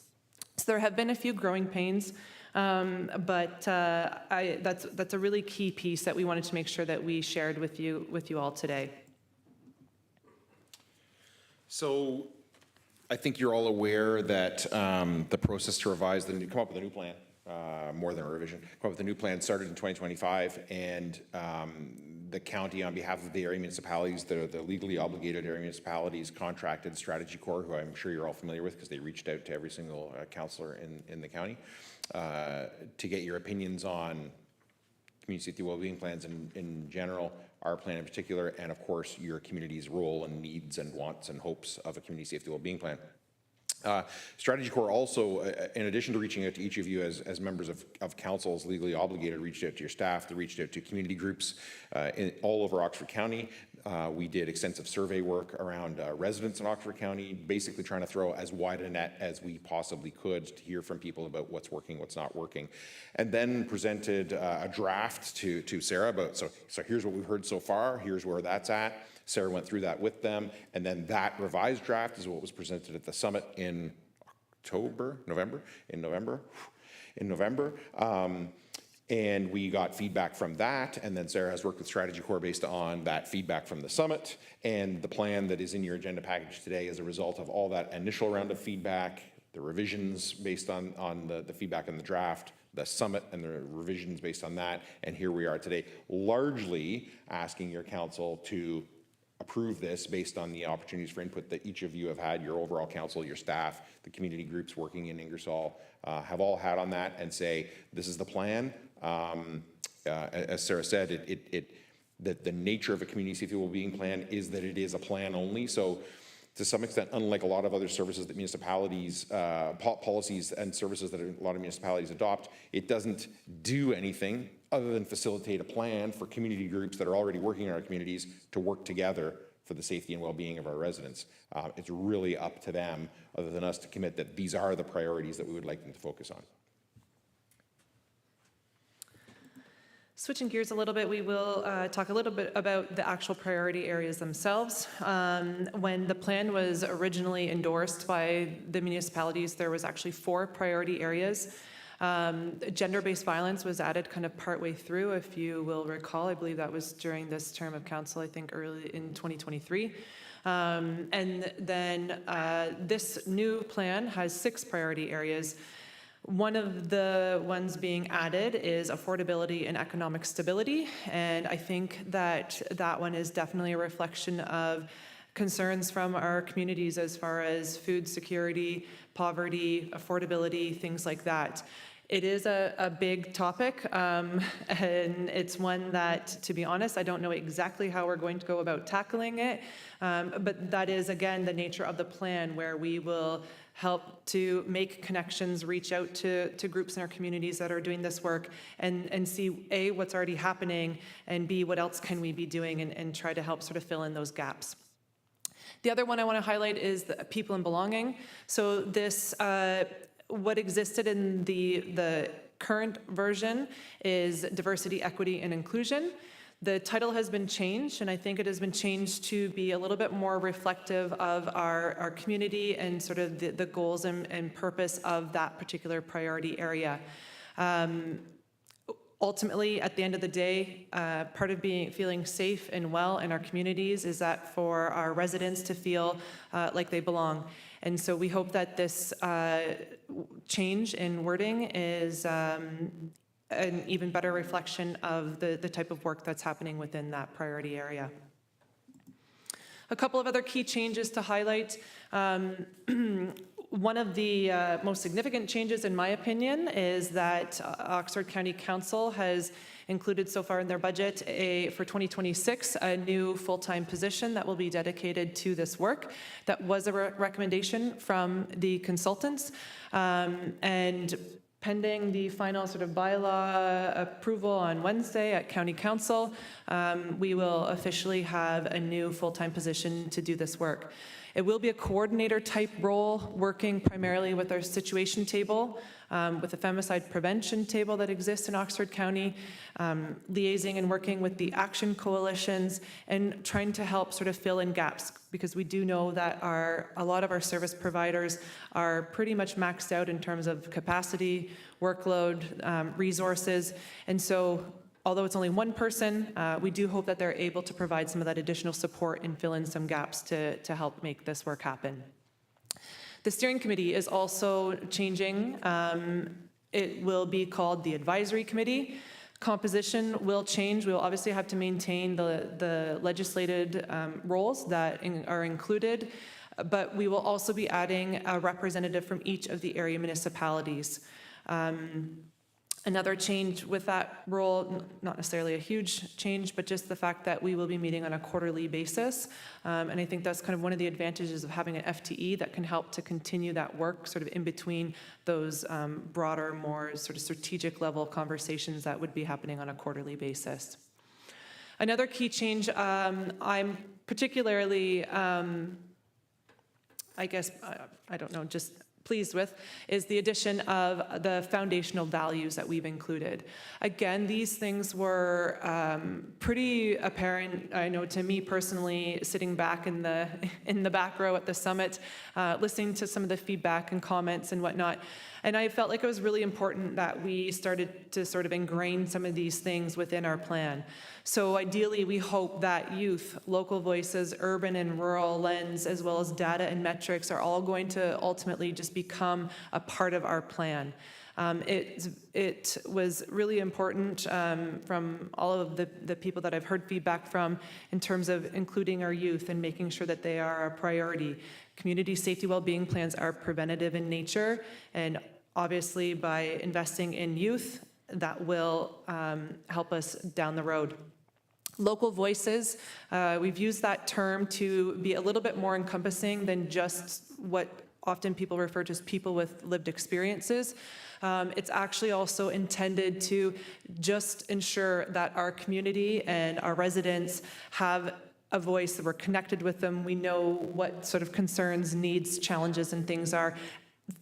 So there have been a few growing pains, but that's a really key piece that we wanted to make sure that we shared with you all today. So I think you're all aware that the process to revise come up with a new plan, more than a revision, come up with a new plan started in 2025, and the county, on behalf of the area municipalities, the legally obligated area municipalities, contracted Strategy Corps, who I'm sure you're all familiar with because they reached out to every single councillor in the county to get your opinions on community safety wellbeing plans in general, our plan in particular, and of course your community's role and needs and wants and hopes of a community safety wellbeing plan. Strategy Corps also, in addition to reaching out to each of you as members of council, is legally obligated, reached out to your staff, they reached out to community groups all over Oxford County. We did extensive survey work around residents in Oxford County, basically trying to throw as wide a net as we possibly could to hear from people about what's working, what's not working. And then presented a draft to Sarah about, so here's what we've heard so far, here's where that's at. Sarah went through that with them, and then that revised draft is what was presented at the summit in November. And we got feedback from that, and then Sarah has worked with Strategy Corps based on that feedback from the summit, and the plan that is in your agenda package today is a result of all that initial round of feedback, the revisions based on the feedback in the draft, the summit and the revisions based on that, and here we are today, largely asking your council to approve this based on the opportunities for input that each of you have had, your overall council, your staff, the community groups working in Ingersoll, have all had on that, and say, this is the plan. As Sarah said, the nature of a community safety well-being plan is that it is a plan only. So to some extent, unlike a lot of other services that municipalities, policies and services that a lot of municipalities adopt, it doesn't do anything other than facilitate a plan for community groups that are already working in our communities to work together for the safety and well-being of our residents. It's really up to them, other than us, to commit that these are the priorities that we would like them to focus on. Switching gears a little bit, we will talk a little bit about the actual priority areas themselves. When the plan was originally endorsed by the municipalities, there was actually 4 priority areas. Gender-based violence was added kind of partway through, if you will recall. I believe that was during this term of council, I think early in 2023. And then this new plan has 6 priority areas. One of the ones being added is affordability and economic stability, and I think that that one is definitely a reflection of concerns from our communities as far as food security, poverty, affordability, things like that. It is a big topic, and it's one that, to be honest, I don't know exactly how we're going to go about tackling it, but that is, again, the nature of the plan, where we will help to make connections, reach out to groups in our communities that are doing this work, and see, A, what's already happening, and B, what else can we be doing, and try to help sort of fill in those gaps. The other one I want to highlight is the people and belonging. So this, what existed in the current version is diversity, equity, and inclusion. The title has been changed, and I think it has been changed to be a little bit more reflective of our community and sort of the goals and purpose of that particular priority area. Ultimately, at the end of the day, part of feeling safe and well in our communities is that for our residents to feel like they belong. And so we hope that this change in wording is an even better reflection of the type of work that's happening within that priority area. A couple of other key changes to highlight. One of the most significant changes, in my opinion, is that Oxford County Council has included so far in their budget for 2026 a new full-time position that will be dedicated to this work. That was a recommendation from the consultants, and pending the final sort of bylaw approval on Wednesday at County Council, we will officially have a new full-time position to do this work. It will be a coordinator type role, working primarily with our situation table, with the femicide prevention table that exists in Oxford County, liaising and working with the action coalitions, and trying to help sort of fill in gaps, because we do know that a lot of our service providers are pretty much maxed out in terms of capacity, workload, resources, and so although it's only one person, we do hope that they're able to provide some of that additional support and fill in some gaps to help make this work happen. The steering committee is also changing. It will be called the advisory committee. Composition will change. We will obviously have to maintain the legislated roles that are included, but we will also be adding a representative from each of the area municipalities. Another change with that role, not necessarily a huge change, but just the fact that we will be meeting on a quarterly basis. And I think that's kind of one of the advantages of having an FTE that can help to continue that work sort of in between those broader, more sort of strategic level conversations that would be happening on a quarterly basis. Another key change I'm particularly, I guess, I don't know, just pleased with, is the addition of the foundational values that we've included. Again, these things were pretty apparent, I know, to me personally, sitting back in the back row at the summit, listening to some of the feedback and comments and whatnot. And I felt like it was really important that we started to sort of ingrain some of these things within our plan. So ideally, we hope that youth, local voices, urban and rural lens, as well as data and metrics are all going to ultimately just become a part of our plan. It was really important from all of the people that I've heard feedback from in terms of including our youth and making sure that they are a priority. Community safety well-being plans are preventative in nature, and obviously by investing in youth, that will help us down the road. Local voices, we've used that term to be a little bit more encompassing than just what often people refer to as people with lived experiences. It's actually also intended to just ensure that our community and our residents have a voice, that we're connected with them. We know what sort of concerns, needs, challenges, and things are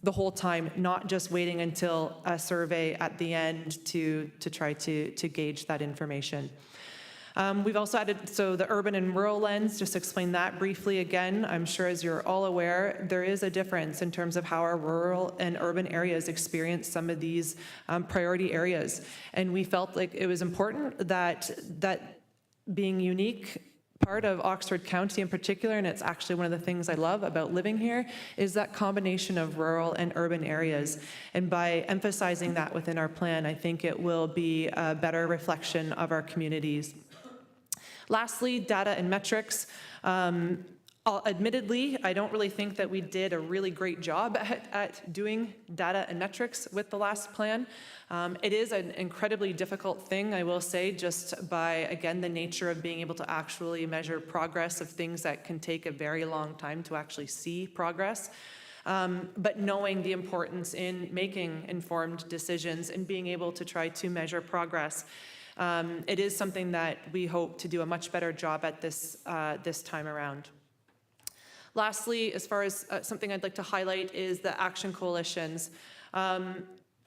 the whole time, not just waiting until a survey at the end to try to gauge that information. We've also added, so the urban and rural lens, just explain that briefly again. I'm sure as you're all aware, there is a difference in terms of how our rural and urban areas experience some of these priority areas. And we felt like it was important that being unique part of Oxford County in particular, and it's actually one of the things I love about living here, is that combination of rural and urban areas. And by emphasizing that within our plan, I think it will be a better reflection of our communities. Lastly, data and metrics. Admittedly, I don't really think that we did a really great job at doing data and metrics with the last plan. It is an incredibly difficult thing, I will say, just by, again, the nature of being able to actually measure progress of things that can take a very long time to actually see progress. But knowing the importance in making informed decisions and being able to try to measure progress. It is something that we hope to do a much better job at this time around. Lastly, as far as something I'd like to highlight is the action coalitions.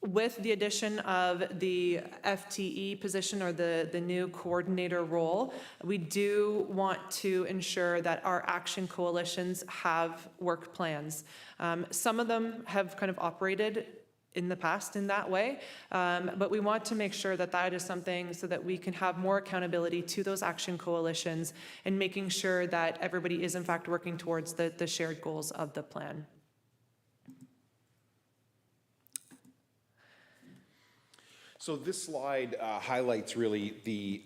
With the addition of the FTE position, or the new coordinator role, we do want to ensure that our action coalitions have work plans. Some of them have kind of operated in the past in that way, but we want to make sure that that is something so that we can have more accountability to those action coalitions and making sure that everybody is in fact working towards the shared goals of the plan. So this slide highlights really the,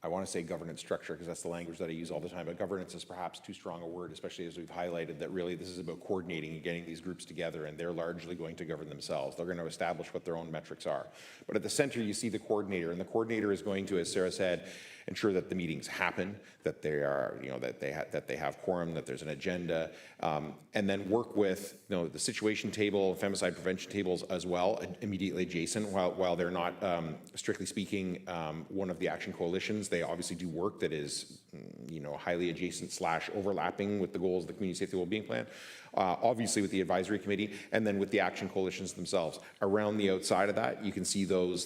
I want to say governance structure because that's the language that I use all the time, but governance is perhaps too strong a word, especially as we've highlighted that really this is about coordinating and getting these groups together, and they're largely going to govern themselves. They're going to establish what their own metrics are. But at the center, you see the coordinator, and the coordinator is going to, as Sarah said, ensure that the meetings happen, that they are, that they have quorum, that there's an agenda, and then work with, the situation table, femicide prevention tables as well, immediately adjacent. While they're not, strictly speaking, one of the action coalitions, they obviously do work that is, highly adjacent / overlapping with the goals of the Community Safety Wellbeing Plan. Obviously with the advisory committee, and then with the action coalitions themselves. Around the outside of that, you can see those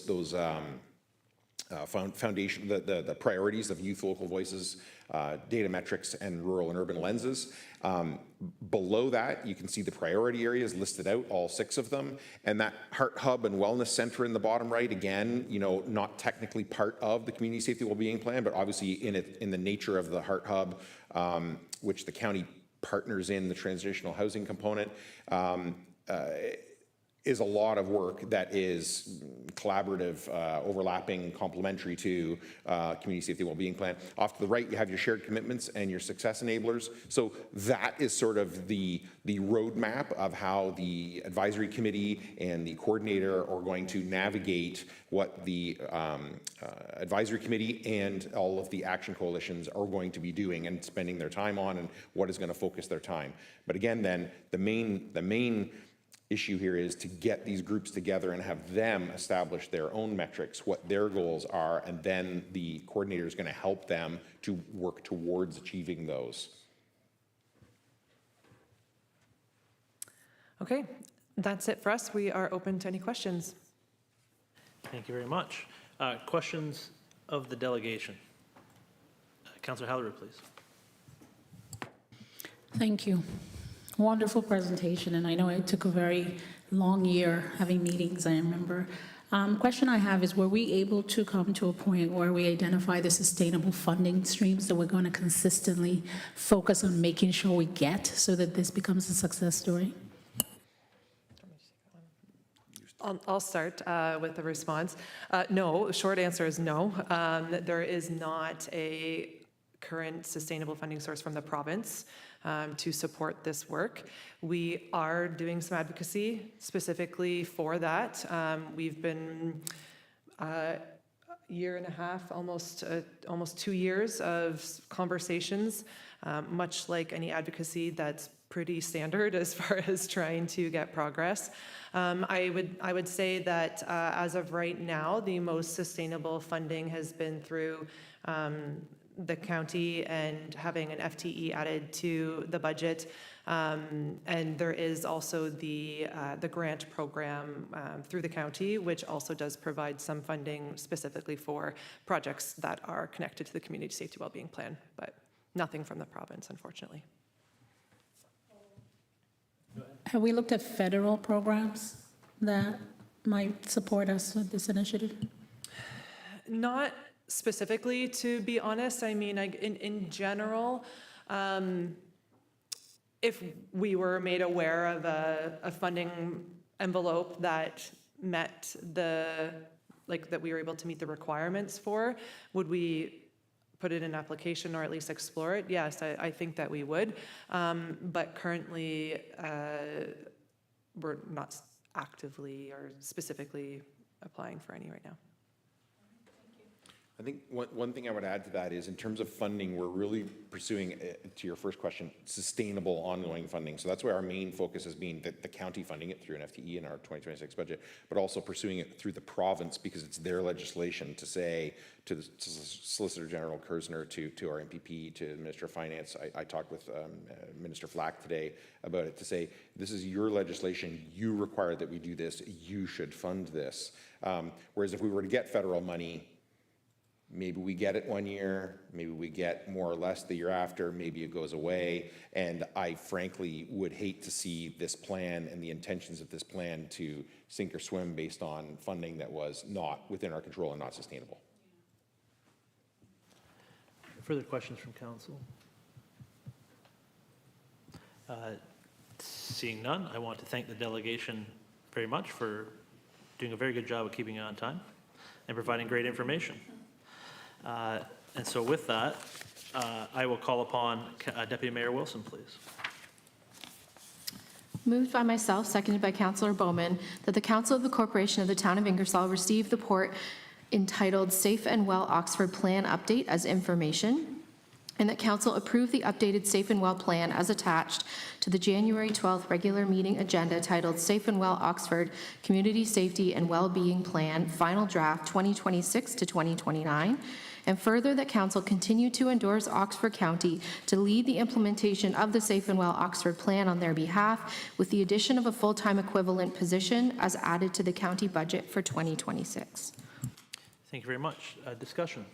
foundation, the priorities of youth, local voices, data metrics, and rural and urban lenses. Below that, you can see the priority areas listed out, all 6 of them, and that Heart Hub and Wellness Center in the bottom right, again, not technically part of the Community Safety Wellbeing Plan, but obviously in the nature of the Heart Hub, which the county partners in the transitional housing component, is a lot of work that is collaborative, overlapping, complementary to Community Safety Wellbeing Plan. Off to the right, you have your shared commitments and your success enablers. So that is sort of the roadmap of how the advisory committee and the coordinator are going to navigate what the advisory committee and all of the action coalitions are going to be doing and spending their time on, and what is going to focus their time. But again, then the main issue here is to get these groups together and have them establish their own metrics, what their goals are, and then the coordinator is going to help them to work towards achieving those. Okay, that's it for us. We are open to any questions. Thank you very much. Questions of the delegation? Councillor Halleru, please. Thank you. Wonderful presentation, and I know it took a very long year having meetings, I remember. Question I have is, were we able to come to a point where we identify the sustainable funding streams that we're going to consistently focus on making sure we get so that this becomes a success story? I'll start with the response. No, the short answer is no. There is not a current sustainable funding source from the province to support this work. We are doing some advocacy specifically for that. We've been year and a half, almost 2 years of conversations, much like any advocacy that's pretty standard as far as trying to get progress. I would say that as of right now, the most sustainable funding has been through the county and having an FTE added to the budget. And there is also the grant program through the county, which also does provide some funding specifically for projects that are connected to the Community Safety Wellbeing Plan, but nothing from the province, unfortunately. Have we looked at federal programs that might support us with this initiative? Not specifically, to be honest. I mean, in general, if we were made aware of a funding envelope that met that we were able to meet the requirements for, would we put it in application or at least explore it? Yes, I think that we would. But currently, we're not actively or specifically applying for any right now. I think one thing I would add to that is in terms of funding, we're really pursuing, to your first question, sustainable ongoing funding. So that's why our main focus has been the county funding it through an FTE in our 2026 budget, but also pursuing it through the province because it's their legislation to say to the Solicitor General Kersner, to our MPP, to the Minister of Finance. I talked with Minister Flack today about it to say, this is your legislation, you require that we do this, you should fund this. Whereas if we were to get federal money, maybe we get it 1 year, maybe we get more or less the year after, maybe it goes away. And I frankly would hate to see this plan and the intentions of this plan to sink or swim based on funding that was not within our control and not sustainable. Further questions from council? Seeing none, I want to thank the delegation very much for doing a very good job of keeping it on time and providing great information. And so with that, I will call upon Deputy Mayor Wilson, please. Moved by myself, seconded by Councillor Bowman, that the Council of the Corporation of the Town of Ingersoll receive the report entitled Safe and Well Oxford Plan Update as information, and that Council approve the updated Safe and Well Plan as attached to the January 12th regular meeting agenda titled Safe and Well Oxford Community Safety and Wellbeing Plan, Final Draft 2026 to 2029, and further that Council continue to endorse Oxford County to lead the implementation of the Safe and Well Oxford Plan on their behalf with the addition of a full-time equivalent position as added to the county budget for 2026. Thank you very much. Discussion.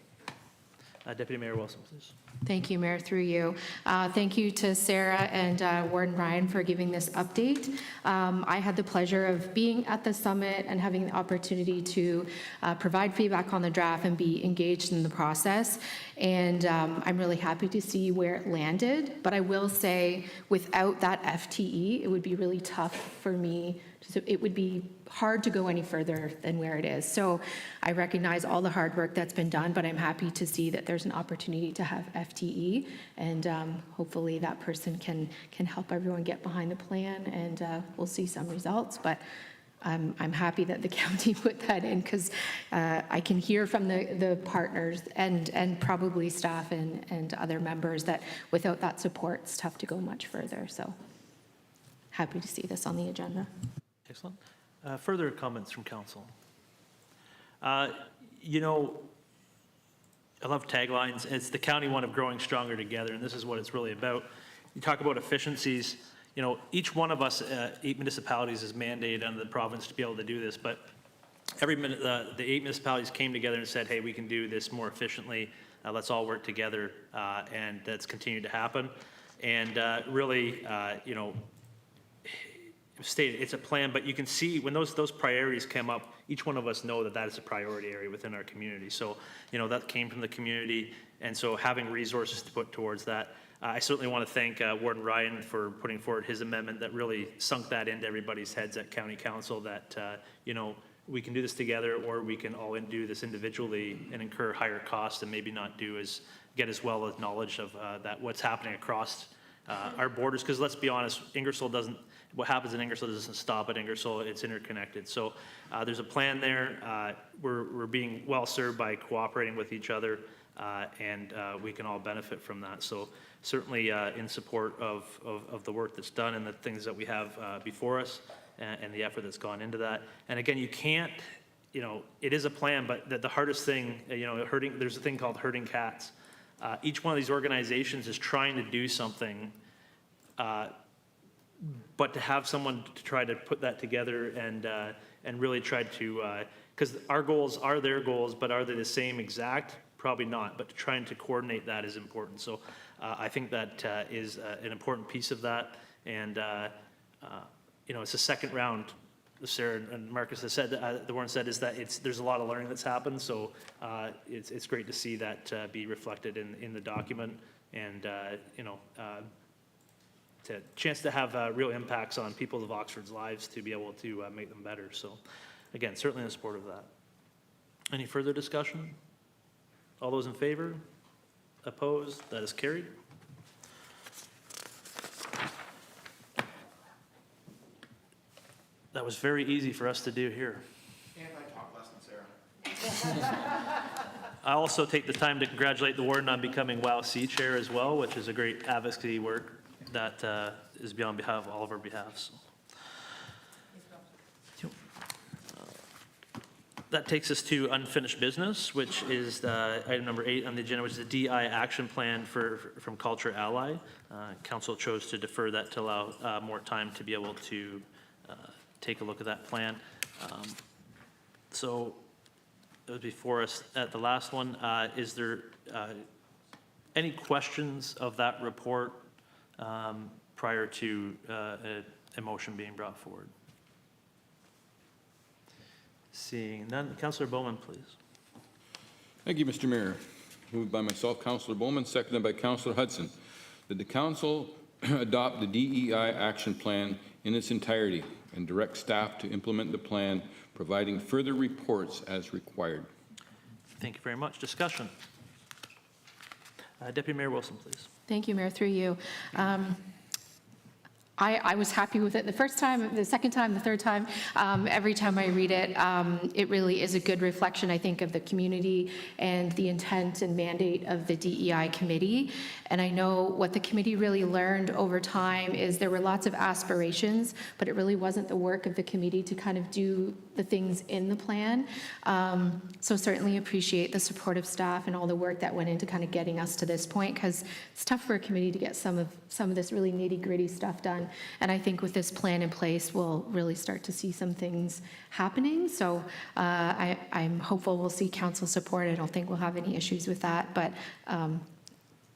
Deputy Mayor Wilson, please. Thank you, Mayor, through you. Thank you to Sarah and Warden Ryan for giving this update. I had the pleasure of being at the summit and having the opportunity to provide feedback on the draft and be engaged in the process. And I'm really happy to see where it landed. But I will say, without that FTE, it would be really tough for me. It would be hard to go any further than where it is. So I recognize all the hard work that's been done, but I'm happy to see that there's an opportunity to have FTE, and hopefully that person can help everyone get behind the plan, and we'll see some results. But I'm happy that the county put that in, because I can hear from the partners and probably staff and other members that without that support, it's tough to go much further. So happy to see this on the agenda. Excellent. Further comments from council? You know, I love taglines. It's the county one of growing stronger together, and this is what it's really about. You talk about efficiencies. You know, each one of us, 8 municipalities, is mandated under the province to be able to do this, but every minute the 8 municipalities came together and said, hey, we can do this more efficiently. Let's all work together, and that's continued to happen. And really, you know, stated it's a plan, but you can see when those priorities come up, each one of us know that that is a priority area within our community. So, you know, that came from the community, and so having resources to put towards that. I certainly want to thank Warden Ryan for putting forward his amendment that really sunk that into everybody's heads at County Council that, we can do this together, or we can all do this individually and incur higher costs and maybe not get as well as knowledge of that what's happening across our borders. Because let's be honest, what happens in Ingersoll doesn't stop at Ingersoll, it's interconnected. So there's a plan there. We're being well served by cooperating with each other, and we can all benefit from that. So certainly in support of the work that's done and the things that we have before us, and the effort that's gone into that. And again, you can't, it is a plan, but the hardest thing, there's a thing called herding cats. Each one of these organizations is trying to do something, but to have someone to try to put that together and really try to, because our goals are their goals, but are they the same exact? Probably not, but trying to coordinate that is important. So I think that is an important piece of that. And it's a second round, Sarah and Marcus has said, the Warren said, is that there's a lot of learning that's happened. So it's great to see that be reflected in the document, and to chance to have real impacts on people of Oxford's lives to be able to make them better. So again, certainly in support of that. Any further discussion? All those in favor? Opposed? That is carried. That was very easy for us to do here. And I talk less than Sarah. I also take the time to congratulate the warden on becoming WOW-C chair as well, which is a great advocacy work that is on behalf of all of our behalfs. That takes us to unfinished business, which is item number 8 on the agenda, which is the DEI Action Plan from CultureAlly. Council chose to defer that to allow more time to be able to take a look at that plan. So it was before us at the last one. Is there any questions of that report prior to a motion being brought forward? Seeing none, Councillor Bowman, please. Thank you, Mr. Mayor. Moved by myself, Councillor Bowman, seconded by Councillor Hudson, that the council adopt the DEI Action Plan in its entirety and direct staff to implement the plan, providing further reports as required. Thank you very much. Discussion. Deputy Mayor Wilson, please. Thank you, Mayor, through you. I was happy with it the first time, the second time, the third time. Every time I read it, it really is a good reflection, I think, of the community and the intent and mandate of the DEI committee. And I know what the committee really learned over time is there were lots of aspirations, but it really wasn't the work of the committee to kind of do the things in the plan. So certainly appreciate the support of staff and all the work that went into kind of getting us to this point, because it's tough for a committee to get some of this really nitty-gritty stuff done. And I think with this plan in place, we'll really start to see some things happening. So I'm hopeful we'll see council support. I don't think we'll have any issues with that. But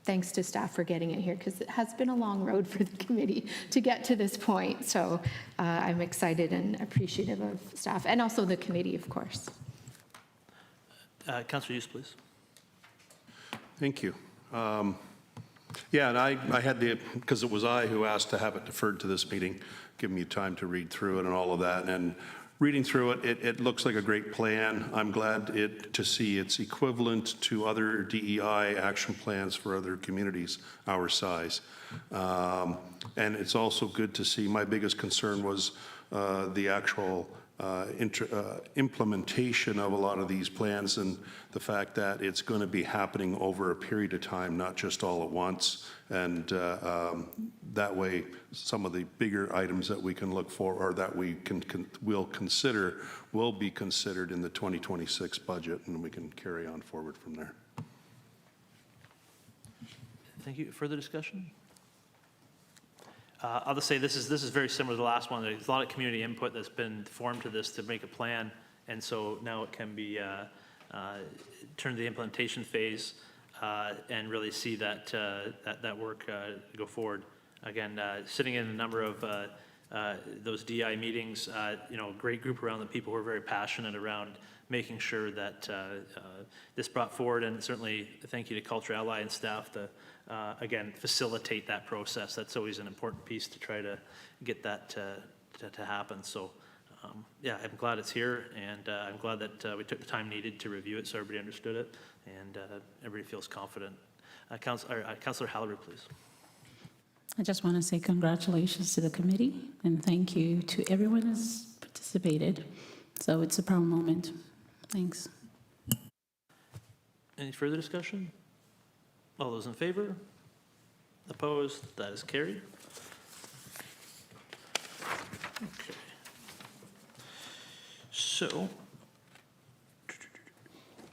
thanks to staff for getting it here, because it has been a long road for the committee to get to this point. So I'm excited and appreciative of staff and also the committee, of course. Councillor Hughes, please. Thank you. Yeah, and I had because it was I who asked to have it deferred to this meeting, giving me time to read through it and all of that. And reading through it, it looks like a great plan. I'm glad to see it's equivalent to other DEI action plans for other communities our size. And it's also good to see, my biggest concern was the actual implementation of a lot of these plans, and the fact that it's going to be happening over a period of time, not just all at once. And that way, some of the bigger items that we can look for, or that we will be considered in the 2026 budget, and we can carry on forward from there. Thank you. Further discussion? I'll just say this is very similar to the last one. There's a lot of community input that's been formed to this to make a plan, and so now it can be turned to the implementation phase and really see that that work go forward. Again, sitting in a number of those DI meetings, great group around the people who are very passionate around making sure that this brought forward, and certainly thank you to CultureAlly and staff to, again, facilitate that process. That's always an important piece to try to get that to happen. So, yeah, I'm glad it's here, and I'm glad that we took the time needed to review it so everybody understood it, and everybody feels confident. Councillor Halleru, please. I just want to say congratulations to the committee and thank you to everyone who's participated. So it's a proud moment. Thanks. Any further discussion? All those in favor? Opposed? That is carried. Okay.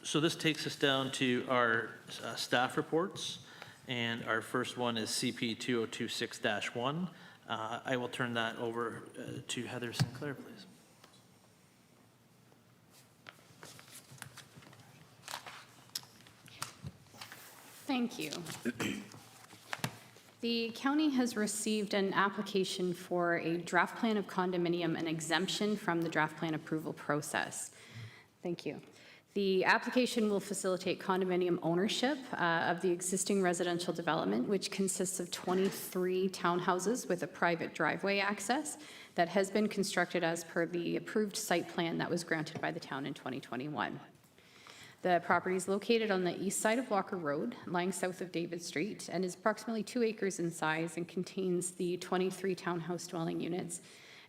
So this takes us down to our staff reports, and our first one is CP 2026-1. I will turn that over to Heather Sinclair, please. Thank you. The county has received an application for a draft plan of condominium and exemption from the draft plan approval process. Thank you. The application will facilitate condominium ownership of the existing residential development, which consists of 23 townhouses with a private driveway access that has been constructed as per the approved site plan that was granted by the town in 2021. The property is located on the east side of Walker Road, lying south of David Street, and is approximately 2 acres in size and contains the 23 townhouse dwelling units.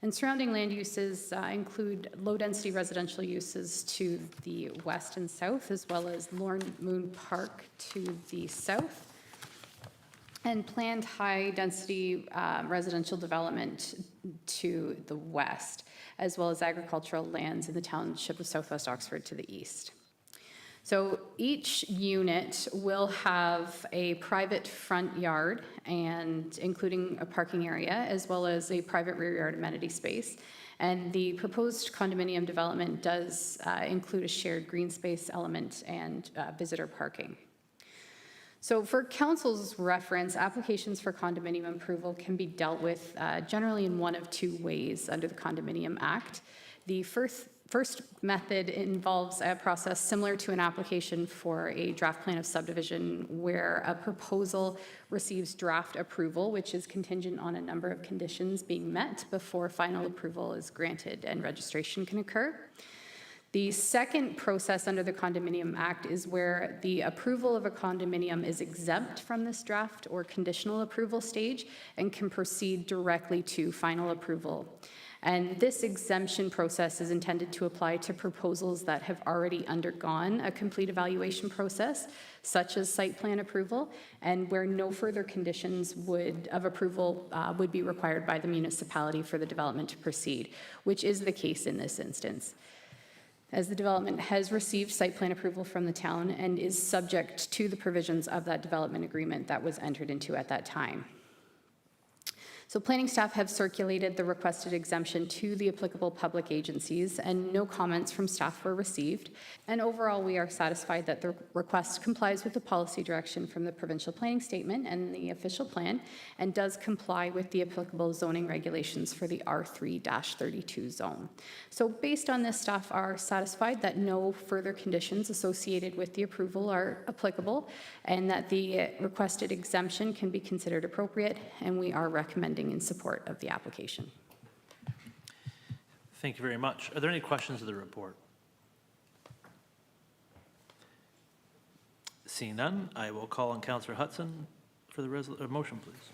And surrounding land uses include low-density residential uses to the west and south, as well as Lorne Moon Park to the south, and planned high-density residential development to the west, as well as agricultural lands in the township of Southwest Oxford to the east. So each unit will have a private front yard, and including a parking area, as well as a private rear yard amenity space. And the proposed condominium development does include a shared green space element and visitor parking. So for council's reference, applications for condominium approval can be dealt with generally in one of two ways under the Condominium Act. The first method involves a process similar to an application for a draft plan of subdivision, where a proposal receives draft approval, which is contingent on a number of conditions being met before final approval is granted and registration can occur. The second process under the Condominium Act is where the approval of a condominium is exempt from this draft or conditional approval stage and can proceed directly to final approval. And this exemption process is intended to apply to proposals that have already undergone a complete evaluation process, such as site plan approval, and where no further conditions of approval would be required by the municipality for the development to proceed, which is the case in this instance, as the development has received site plan approval from the town and is subject to the provisions of that development agreement that was entered into at that time. So planning staff have circulated the requested exemption to the applicable public agencies, and no comments from staff were received. And overall, we are satisfied that the request complies with the policy direction from the provincial planning statement and the official plan, and does comply with the applicable zoning regulations for the R3-32 zone. So based on this, staff are satisfied that no further conditions associated with the approval are applicable, and that the requested exemption can be considered appropriate, and we are recommending in support of the application. Thank you very much. Are there any questions of the report? Seeing none, I will call on Councillor Hudson for the motion, please.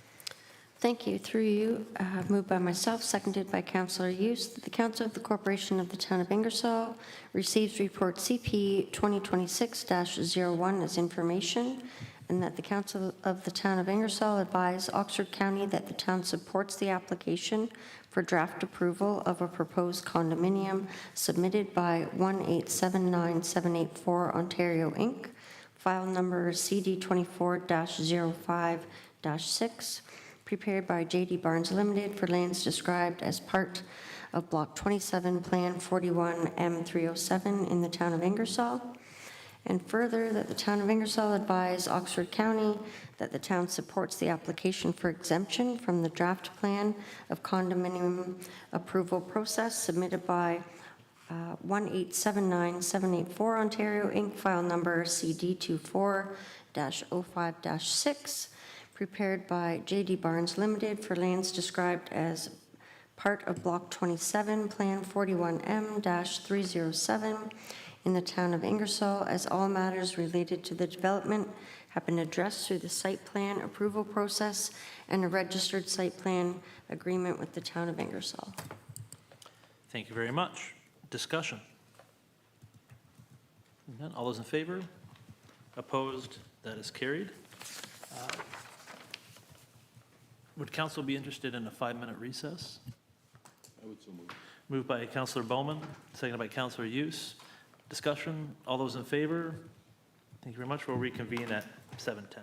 Thank you. Through you, moved by myself, seconded by Councillor Hughes, that the Council of the Corporation of the Town of Ingersoll receives report CP 2026-01 as information, and that the Council of the Town of Ingersoll advise Oxford County that the town supports the application for draft approval of a proposed condominium submitted by 1879784 Ontario Inc., file number CD 24-05-6, prepared by J.D. Barnes Limited for lands described as part of Block 27, Plan 41M307 in the Town of Ingersoll. And further, that the Town of Ingersoll advise Oxford County that the town supports the application for exemption from the draft plan of condominium approval process submitted by 1879784 Ontario Inc., file number CD24-05-6, prepared by J.D. Barnes Limited for lands described as part of Block 27, Plan 41M-307 in the town of Ingersoll, as all matters related to the development have been addressed through the site plan approval process and a registered site plan agreement with the town of Ingersoll. Thank you very much. Discussion? None. All those in favor? Opposed? That is carried. Would council be interested in a 5-minute recess? I would so move. Moved by Councillor Bowman, seconded by Councillor Hughes. Discussion? All those in favor? Thank you very much. We'll reconvene at 7:10.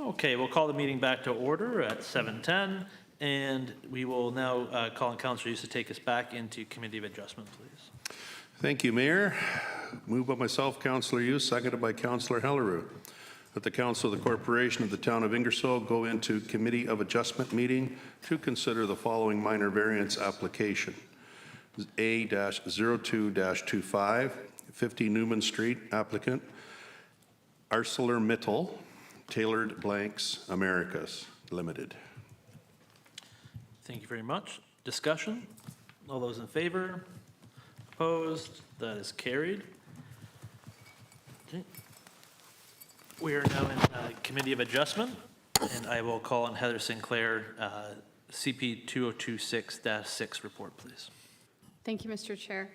Okay, we'll call the meeting back to order at 7:10, and we will now call on Councillor Hughes to take us back into Committee of Adjustment, please. Thank you, Mayor. Moved by myself, Councillor Hughes, seconded by Councillor Helleroo, that the Council of the Corporation of the Town of Ingersoll go into Committee of Adjustment meeting to consider the following minor variance application. A-02-25, 50 Newman Street, applicant ArcelorMittal, Tailored Blanks Americas Limited. Thank you very much. Discussion? All those in favor? Opposed? That is carried. Okay. We are now in Committee of Adjustment, and I will call on Heather Sinclair, CP 2026-6 report, please. Thank you, Mr. Chair.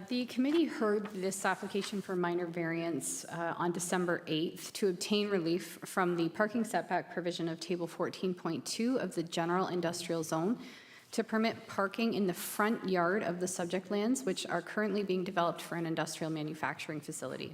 The committee heard this application for minor variance on December 8th to obtain relief from the parking setback provision of Table 14.2 of the General Industrial Zone to permit parking in the front yard of the subject lands, which are currently being developed for an industrial manufacturing facility.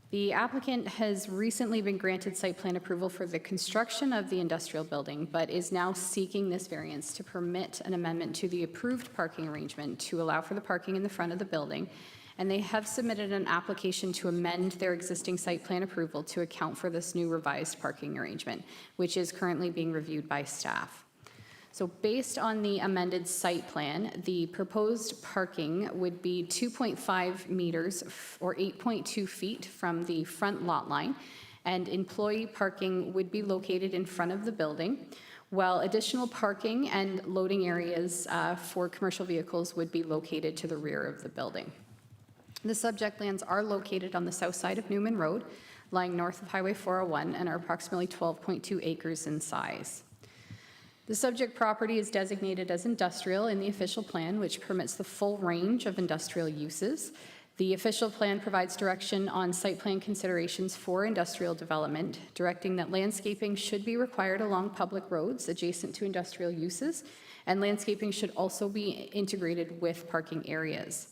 The applicant has recently been granted site plan approval for the construction of the industrial building, but is now seeking this variance to permit an amendment to the approved parking arrangement to allow for the parking in the front of the building. And they have submitted an application to amend their existing site plan approval to account for this new revised parking arrangement, which is currently being reviewed by staff. So based on the amended site plan, the proposed parking would be 2.5 meters or 8.2 feet from the front lot line, and employee parking would be located in front of the building, while additional parking and loading areas for commercial vehicles would be located to the rear of the building. The subject lands are located on the south side of Newman Road, lying north of Highway 401, and are approximately 12.2 acres in size. The subject property is designated as industrial in the official plan, which permits the full range of industrial uses. The official plan provides direction on site plan considerations for industrial development, directing that landscaping should be required along public roads adjacent to industrial uses, and landscaping should also be integrated with parking areas.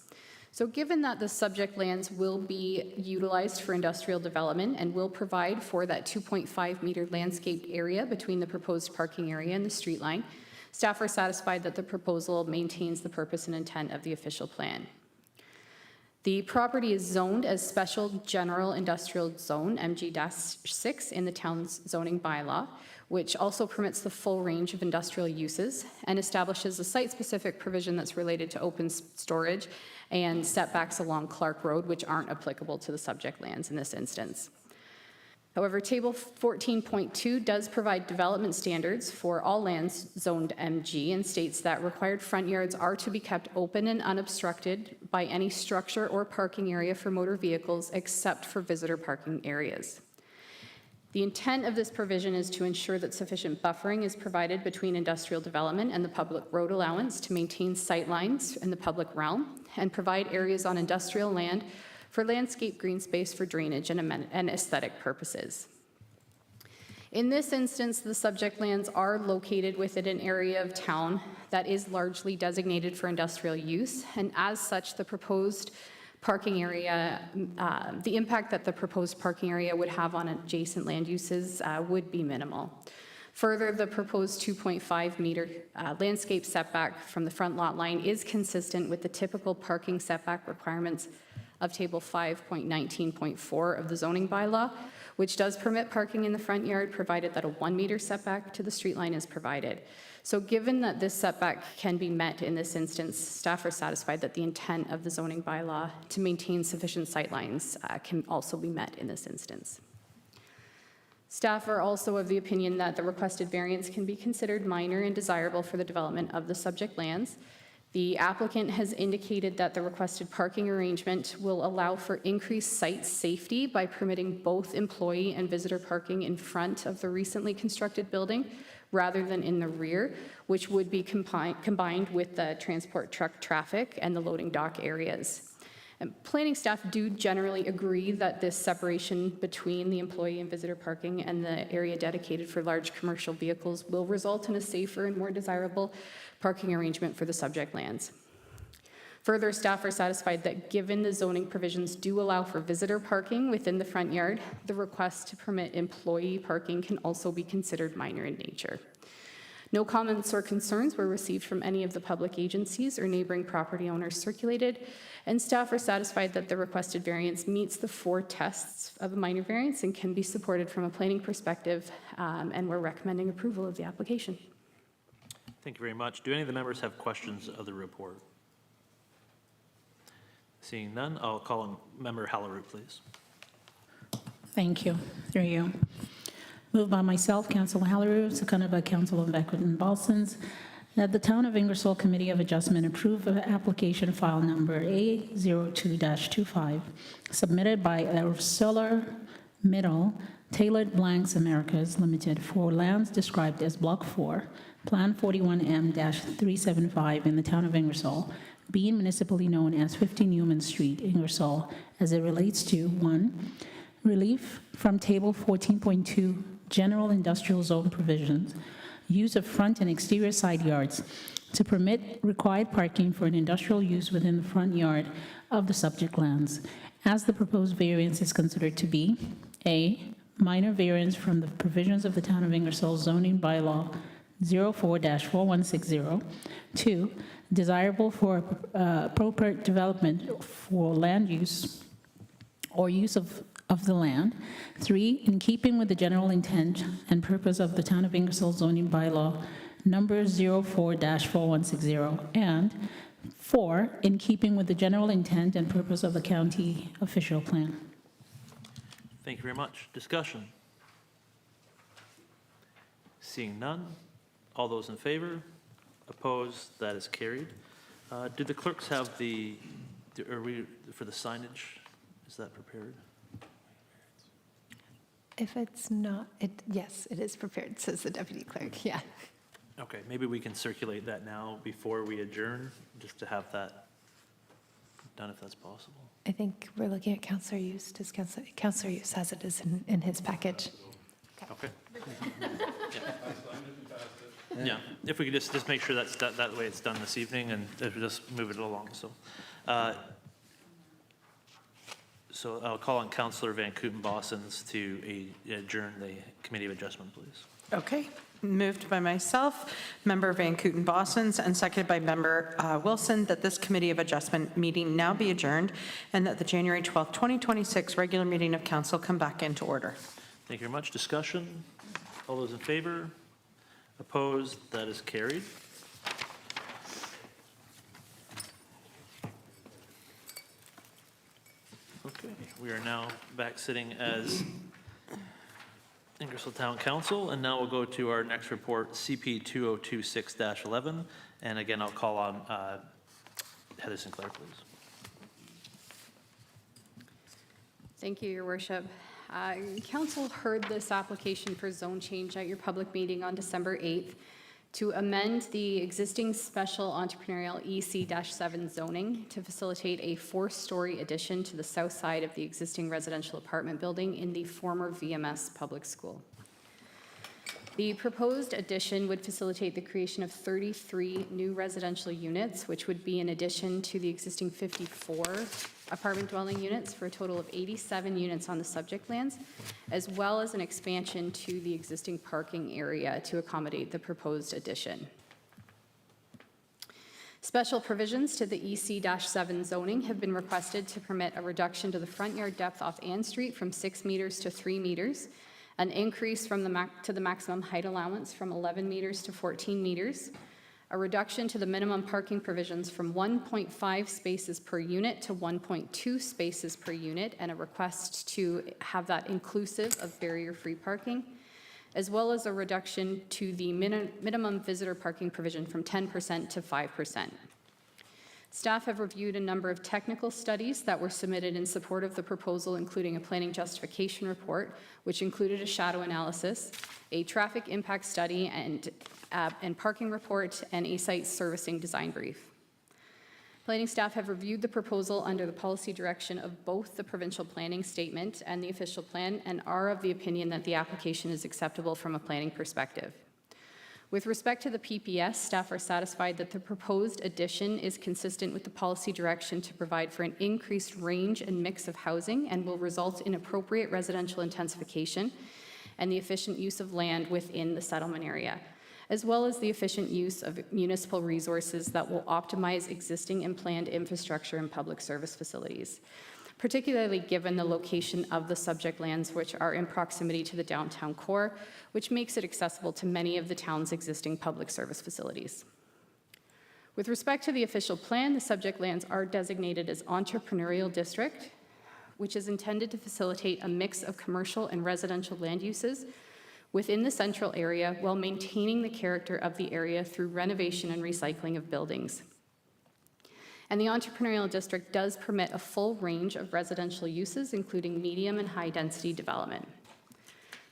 So given that the subject lands will be utilized for industrial development and will provide for that 2.5 meter landscaped area between the proposed parking area and the street line, staff are satisfied that the proposal maintains the purpose and intent of the official plan. The property is zoned as Special General Industrial Zone, MG-6, in the town's zoning bylaw, which also permits the full range of industrial uses and establishes a site-specific provision that's related to open storage and setbacks along Clark Road, which aren't applicable to the subject lands in this instance. However, Table 14.2 does provide development standards for all lands zoned MG and states that required front yards are to be kept open and unobstructed by any structure or parking area for motor vehicles except for visitor parking areas. The intent of this provision is to ensure that sufficient buffering is provided between industrial development and the public road allowance to maintain sight lines in the public realm and provide areas on industrial land for landscape green space for drainage and aesthetic purposes. In this instance, the subject lands are located within an area of town that is largely designated for industrial use, and as such, the proposed parking area, the impact that the proposed parking area would have on adjacent land uses would be minimal. Further, the proposed 2.5 meter landscape setback from the front lot line is consistent with the typical parking setback requirements of Table 5.19.4 of the zoning bylaw, which does permit parking in the front yard provided that a 1 meter setback to the street line is provided. So given that this setback can be met in this instance, staff are satisfied that the intent of the zoning bylaw to maintain sufficient sightlines can also be met in this instance. Staff are also of the opinion that the requested variance can be considered minor and desirable for the development of the subject lands. The applicant has indicated that the requested parking arrangement will allow for increased site safety by permitting both employee and visitor parking in front of the recently constructed building rather than in the rear, which would be combined with the transport truck traffic and the loading dock areas. And planning staff do generally agree that this separation between the employee and visitor parking and the area dedicated for large commercial vehicles will result in a safer and more desirable parking arrangement for the subject lands. Further, staff are satisfied that given the zoning provisions do allow for visitor parking within the front yard, the request to permit employee parking can also be considered minor in nature. No comments or concerns were received from any of the public agencies or neighboring property owners circulated, and staff are satisfied that the requested variance meets the 4 tests of a minor variance and can be supported from a planning perspective, and we're recommending approval of the application. Thank you very much. Do any of the members have questions of the report? Seeing none, I'll call on Member Halleroot, please. Thank you. Through you. Moved by myself, Councilor Halleroot, seconded by Councilor Backward-Balsons, that the Town of Ingersoll Committee of Adjustment approve of application file number A02-25, submitted by Ursula Middle, Tailored Blanks Americas Limited, for lands described as Block 4, Plan 41M-375 in the Town of Ingersoll, being municipally known as 50 Newman Street, Ingersoll, as it relates to 1. Relief from Table 14.2, General Industrial Zone Provisions, use of front and exterior side yards to permit required parking for an industrial use within the front yard of the subject lands, as the proposed variance is considered to be A, minor variance from the provisions of the Town of Ingersoll zoning bylaw 04-4160, 2, desirable for appropriate development for land use or use of the land. 3, in keeping with the general intent and purpose of the Town of Ingersoll zoning bylaw number 04-4160, and 4, in keeping with the general intent and purpose of the county official plan. Thank you very much. Discussion? Seeing none, all those in favor? Opposed? That is carried. Do the clerks have for the signage, is that prepared? If it's not, yes, it is prepared, says the deputy clerk, yeah. Okay, maybe we can circulate that now before we adjourn, just to have that done if that's possible. I think we're looking at Councillor Hughes. Does Councillor Hughes has it as in his package? Okay. Yeah, if we could just make sure that way it's done this evening, and if we just move it along, so. So I'll call on Councillor Van Kooten-Bossens to adjourn the Committee of Adjustment, please. Okay. Moved by myself, Member Van Kooten-Bossens, and seconded by Member Wilson, that this Committee of Adjustment meeting now be adjourned and that the January 12th, 2026 regular meeting of Council come back into order. Thank you very much. Discussion? All those in favor? Opposed? That is carried. Okay, we are now back sitting as Ingersoll Town Council, and now we'll go to our next report, CP 2026-11. And again, I'll call on Heather Sinclair, please. Thank you, Your Worship. Council heard this application for zone change at your public meeting on December 8th to amend the existing special entrepreneurial EC-7 zoning to facilitate a 4-story addition to the south side of the existing residential apartment building in the former VMS public school. The proposed addition would facilitate the creation of 33 new residential units, which would be in addition to the existing 54 apartment dwelling units, for a total of 87 units on the subject lands, as well as an expansion to the existing parking area to accommodate the proposed addition. Special provisions to the EC-7 zoning have been requested to permit a reduction to the front yard depth off Ann Street from 6 meters to 3 meters, an increase from to the maximum height allowance from 11 meters to 14 meters, a reduction to the minimum parking provisions from 1.5 spaces per unit to 1.2 spaces per unit, and a request to have that inclusive of barrier-free parking, as well as a reduction to the minimum visitor parking provision from 10% to 5%. Staff have reviewed a number of technical studies that were submitted in support of the proposal, including a planning justification report, which included a shadow analysis, a traffic impact study, and parking report, and a site servicing design brief. Planning staff have reviewed the proposal under the policy direction of both the provincial planning statement and the official plan, and are of the opinion that the application is acceptable from a planning perspective. With respect to the PPS, staff are satisfied that the proposed addition is consistent with the policy direction to provide for an increased range and mix of housing and will result in appropriate residential intensification and the efficient use of land within the settlement area, as well as the efficient use of municipal resources that will optimize existing and planned infrastructure and public service facilities, particularly given the location of the subject lands, which are in proximity to the downtown core, which makes it accessible to many of the town's existing public service facilities. With respect to the official plan, the subject lands are designated as entrepreneurial district, which is intended to facilitate a mix of commercial and residential land uses within the central area while maintaining the character of the area through renovation and recycling of buildings. And the entrepreneurial district does permit a full range of residential uses, including medium and high-density development.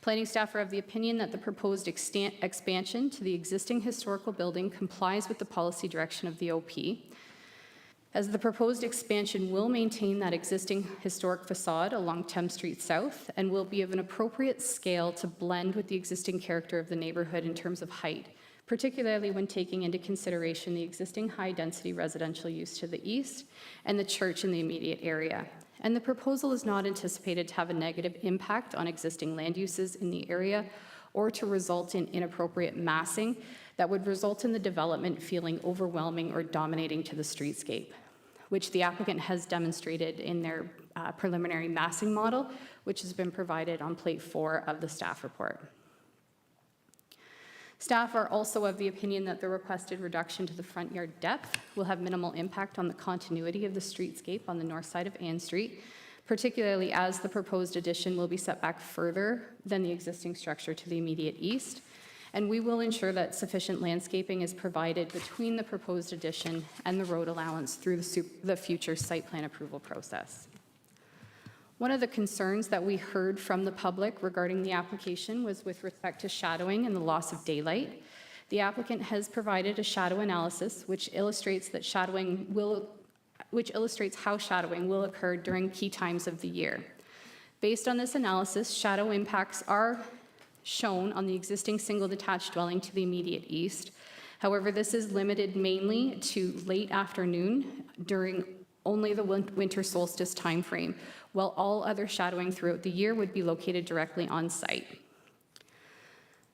Planning staff are of the opinion that the proposed expansion to the existing historical building complies with the policy direction of the OP, as the proposed expansion will maintain that existing historic facade along Thames Street South and will be of an appropriate scale to blend with the existing character of the neighborhood in terms of height, particularly when taking into consideration the existing high-density residential use to the east and the church in the immediate area. And the proposal is not anticipated to have a negative impact on existing land uses in the area or to result in inappropriate massing that would result in the development feeling overwhelming or dominating to the streetscape, which the applicant has demonstrated in their preliminary massing model, which has been provided on plate 4 of the staff report. Staff are also of the opinion that the requested reduction to the front yard depth will have minimal impact on the continuity of the streetscape on the north side of Ann Street, particularly as the proposed addition will be set back further than the existing structure to the immediate east. And we will ensure that sufficient landscaping is provided between the proposed addition and the road allowance through the future site plan approval process. One of the concerns that we heard from the public regarding the application was with respect to shadowing and the loss of daylight. The applicant has provided a shadow analysis which illustrates how shadowing will occur during key times of the year. Based on this analysis, shadow impacts are shown on the existing single detached dwelling to the immediate east. However, this is limited mainly to late afternoon during only the winter solstice timeframe, while all other shadowing throughout the year would be located directly on site.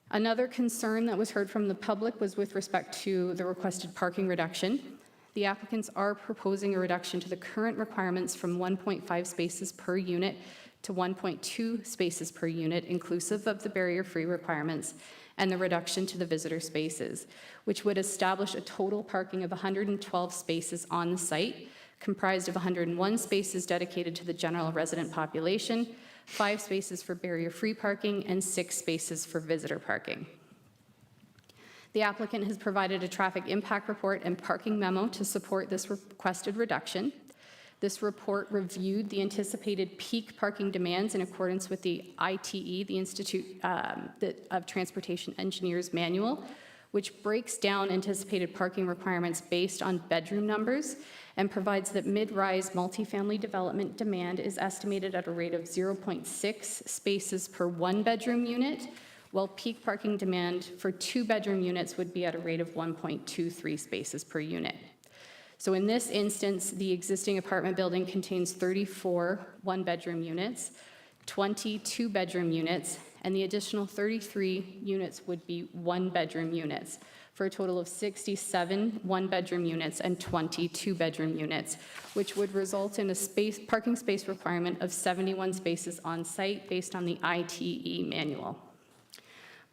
Another concern that was heard from the public was with respect to the requested parking reduction. The applicants are proposing a reduction to the current requirements from 1.5 spaces per unit to 1.2 spaces per unit, inclusive of the barrier-free requirements, and the reduction to the visitor spaces, which would establish a total parking of 112 spaces on the site, comprised of 101 spaces dedicated to the general resident population, 5 spaces for barrier-free parking, and 6 spaces for visitor parking. The applicant has provided a traffic impact report and parking memo to support this requested reduction. This report reviewed the anticipated peak parking demands in accordance with the ITE, the Institute of Transportation Engineers Manual, which breaks down anticipated parking requirements based on bedroom numbers and provides that mid-rise multifamily development demand is estimated at a rate of 0.6 spaces per one-bedroom unit, while peak parking demand for two-bedroom units would be at a rate of 1.23 spaces per unit. So in this instance, the existing apartment building contains 34 one-bedroom units, 20 two-bedroom units, and the additional 33 units would be one-bedroom units, for a total of 67 one-bedroom units and 20 two-bedroom units, which would result in a parking space requirement of 71 spaces on site based on the ITE manual.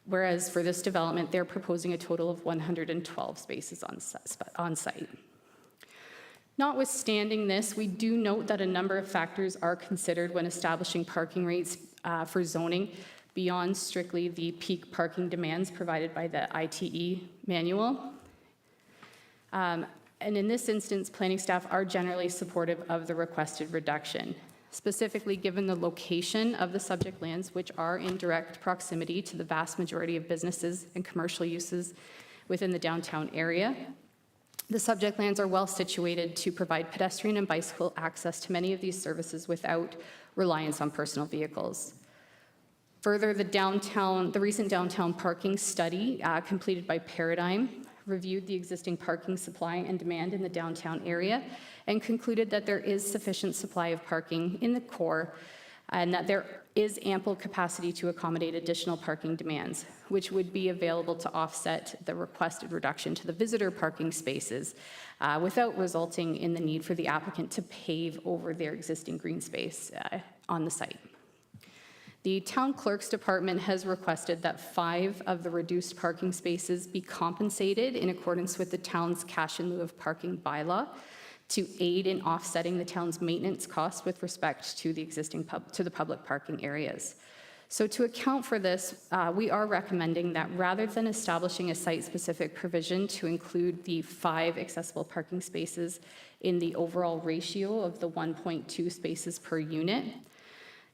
Whereas for this development, they're proposing a total of 112 spaces on site. Notwithstanding this, we do note that a number of factors are considered when establishing parking rates for zoning beyond strictly the peak parking demands provided by the ITE manual. And in this instance, planning staff are generally supportive of the requested reduction, specifically given the location of the subject lands, which are in direct proximity to the vast majority of businesses and commercial uses within the downtown area. The subject lands are well situated to provide pedestrian and bicycle access to many of these services without reliance on personal vehicles. Further, the recent downtown parking study completed by Paradigm reviewed the existing parking supply and demand in the downtown area and concluded that there is sufficient supply of parking in the core and that there is ample capacity to accommodate additional parking demands, which would be available to offset the requested reduction to the visitor parking spaces without resulting in the need for the applicant to pave over their existing green space on the site. The town clerk's department has requested that 5 of the reduced parking spaces be compensated in accordance with the town's cash in lieu of parking bylaw to aid in offsetting the town's maintenance costs with respect to the existing public parking areas. So to account for this, we are recommending that rather than establishing a site-specific provision to include the 5 accessible parking spaces in the overall ratio of the 1.2 spaces per unit,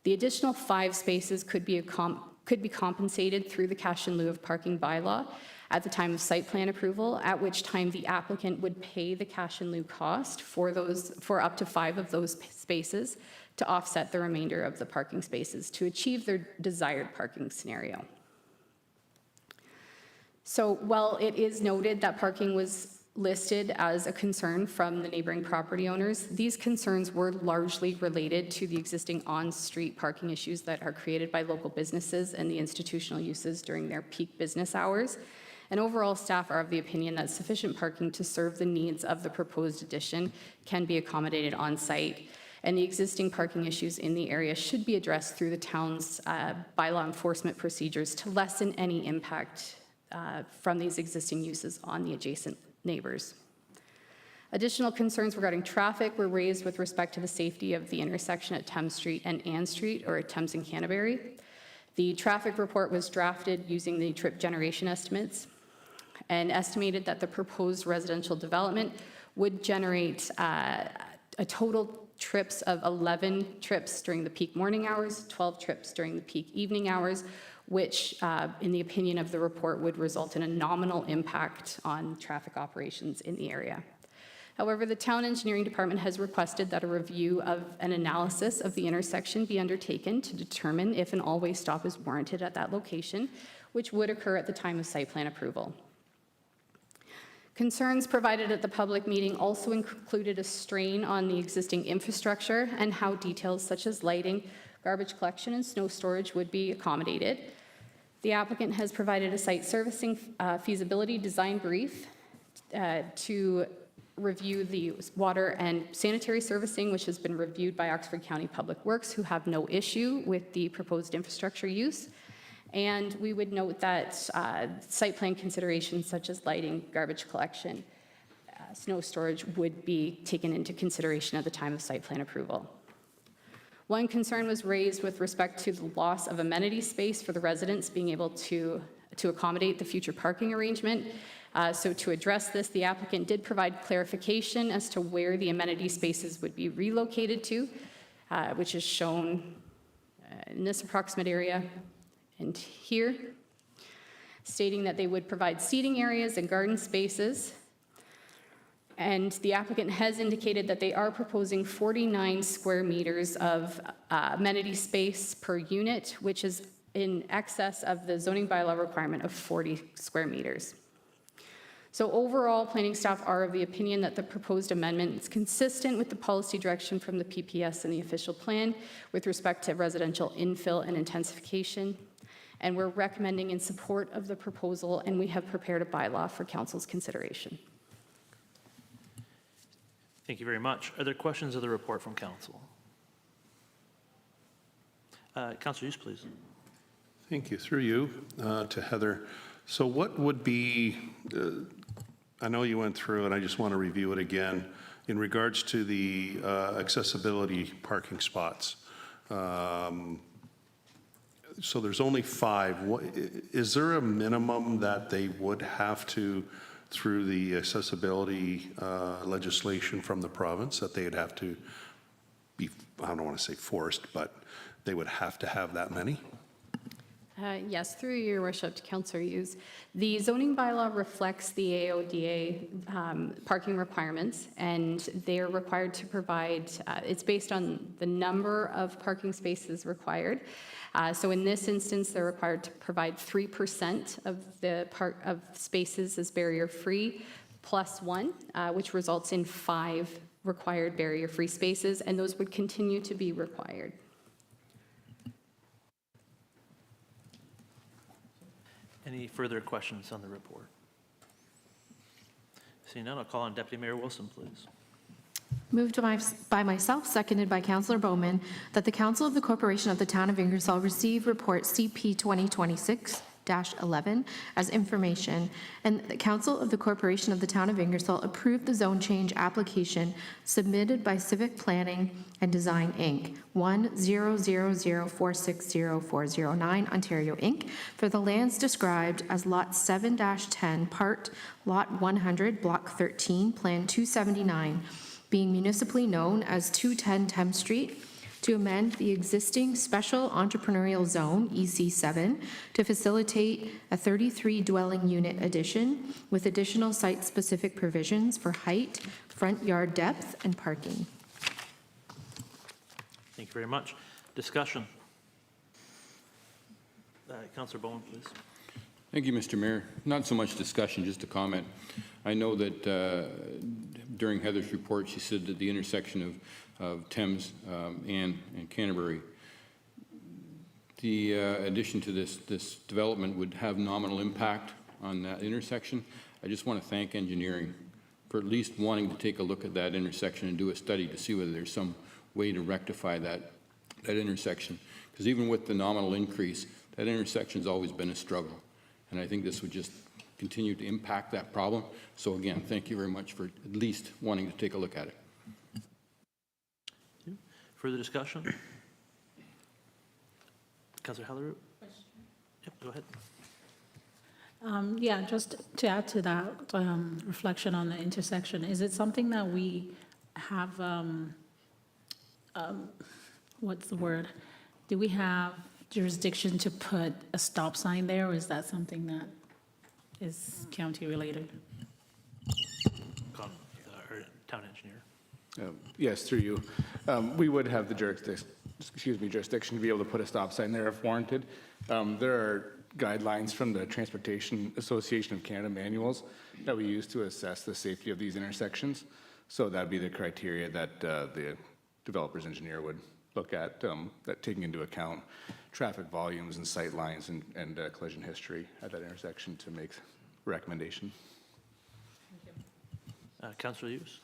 the additional 5 spaces could be compensated through the cash in lieu of parking bylaw at the time of site plan approval, at which time the applicant would pay the cash in lieu cost for up to 5 of those spaces to offset the remainder of the parking spaces to achieve their desired parking scenario. So while it is noted that parking was listed as a concern from the neighboring property owners, these concerns were largely related to the existing on-street parking issues that are created by local businesses and the institutional uses during their peak business hours. And overall, staff are of the opinion that sufficient parking to serve the needs of the proposed addition can be accommodated on site, and the existing parking issues in the area should be addressed through the town's bylaw enforcement procedures to lessen any impact from these existing uses on the adjacent neighbors. Additional concerns regarding traffic were raised with respect to the safety of the intersection at Thames Street and Ann Street, or at Thames and Canterbury. The traffic report was drafted using the trip generation estimates and estimated that the proposed residential development would generate a total trips of 11 trips during the peak morning hours, 12 trips during the peak evening hours, which, in the opinion of the report, would result in a nominal impact on traffic operations in the area. However, the town engineering department has requested that a review of an analysis of the intersection be undertaken to determine if an all-way stop is warranted at that location, which would occur at the time of site plan approval. Concerns provided at the public meeting also included a strain on the existing infrastructure and how details such as lighting, garbage collection, and snow storage would be accommodated. The applicant has provided a site servicing feasibility design brief to review the water and sanitary servicing, which has been reviewed by Oxford County Public Works, who have no issue with the proposed infrastructure use. And we would note that site plan considerations such as lighting, garbage collection, snow storage would be taken into consideration at the time of site plan approval. One concern was raised with respect to the loss of amenity space for the residents being able to accommodate the future parking arrangement. So to address this, the applicant did provide clarification as to where the amenity spaces would be relocated to, which is shown in this approximate area and here, stating that they would provide seating areas and garden spaces. And the applicant has indicated that they are proposing 49 square meters of amenity space per unit, which is in excess of the zoning bylaw requirement of 40 square meters. So overall, planning staff are of the opinion that the proposed amendment is consistent with the policy direction from the PPS and the official plan with respect to residential infill and intensification. And we're recommending in support of the proposal, and we have prepared a bylaw for council's consideration. Thank you very much. Are there questions of the report from council? Councilor Hughes, please. Thank you. Through you to Heather. So what would be, I know you went through and I just want to review it again, in regards to the accessibility parking spots. So there's only 5. Is there a minimum that they would have to, through the accessibility legislation from the province, that they'd have to be, I don't want to say forced, but they would have to have that many? Yes, through your worship to Councillor Hughes. The zoning bylaw reflects the AODA parking requirements, and they're required to provide, it's based on the number of parking spaces required. So in this instance, they're required to provide 3% of the of spaces as barrier-free plus one, which results in 5 required barrier-free spaces, and those would continue to be required. Any further questions on the report? Seeing none, I'll call on Deputy Mayor Wilson, please. Moved by myself, seconded by Councillor Bowman, that the Council of the Corporation of the Town of Ingersoll receive report CP 2026-11 as information, and the Council of the Corporation of the Town of Ingersoll approve the zone change application submitted by Civic Planning and Design, Inc., 1000460-409 Ontario, Inc., for the lands described as Lot 7-10, Part Lot 100, Block 13, Plan 279, being municipally known as 210 Thames Street, to amend the existing Special Entrepreneurial Zone, EC7, to facilitate a 33 dwelling unit addition with additional site-specific provisions for height, front yard depth, and parking. Thank you very much. Discussion. Councillor Bowen, please. Thank you, Mr. Mayor. Not so much discussion, just a comment. I know that during Heather's report, she said that the intersection of Thames and Canterbury, the addition to this development would have nominal impact on that intersection. I just want to thank engineering for at least wanting to take a look at that intersection and do a study to see whether there's some way to rectify that intersection. Because even with the nominal increase, that intersection's always been a struggle. And I think this would just continue to impact that problem. So again, thank you very much for at least wanting to take a look at it. Further discussion? Councillor Hallerow? Yep, go ahead. Yeah, just to add to that reflection on the intersection, is it something that we have, what's the word? Do we have jurisdiction to put a stop sign there, or is that something that is county related? Town engineer. Yes, through you. We would have the jurisdiction to be able to put a stop sign there if warranted. There are guidelines from the Transportation Association of Canada manuals that we use to assess the safety of these intersections. So that'd be the criteria that the developer's engineer would look at, that taking into account traffic volumes and sight lines and collision history at that intersection to make a recommendation. Councillor Hughes?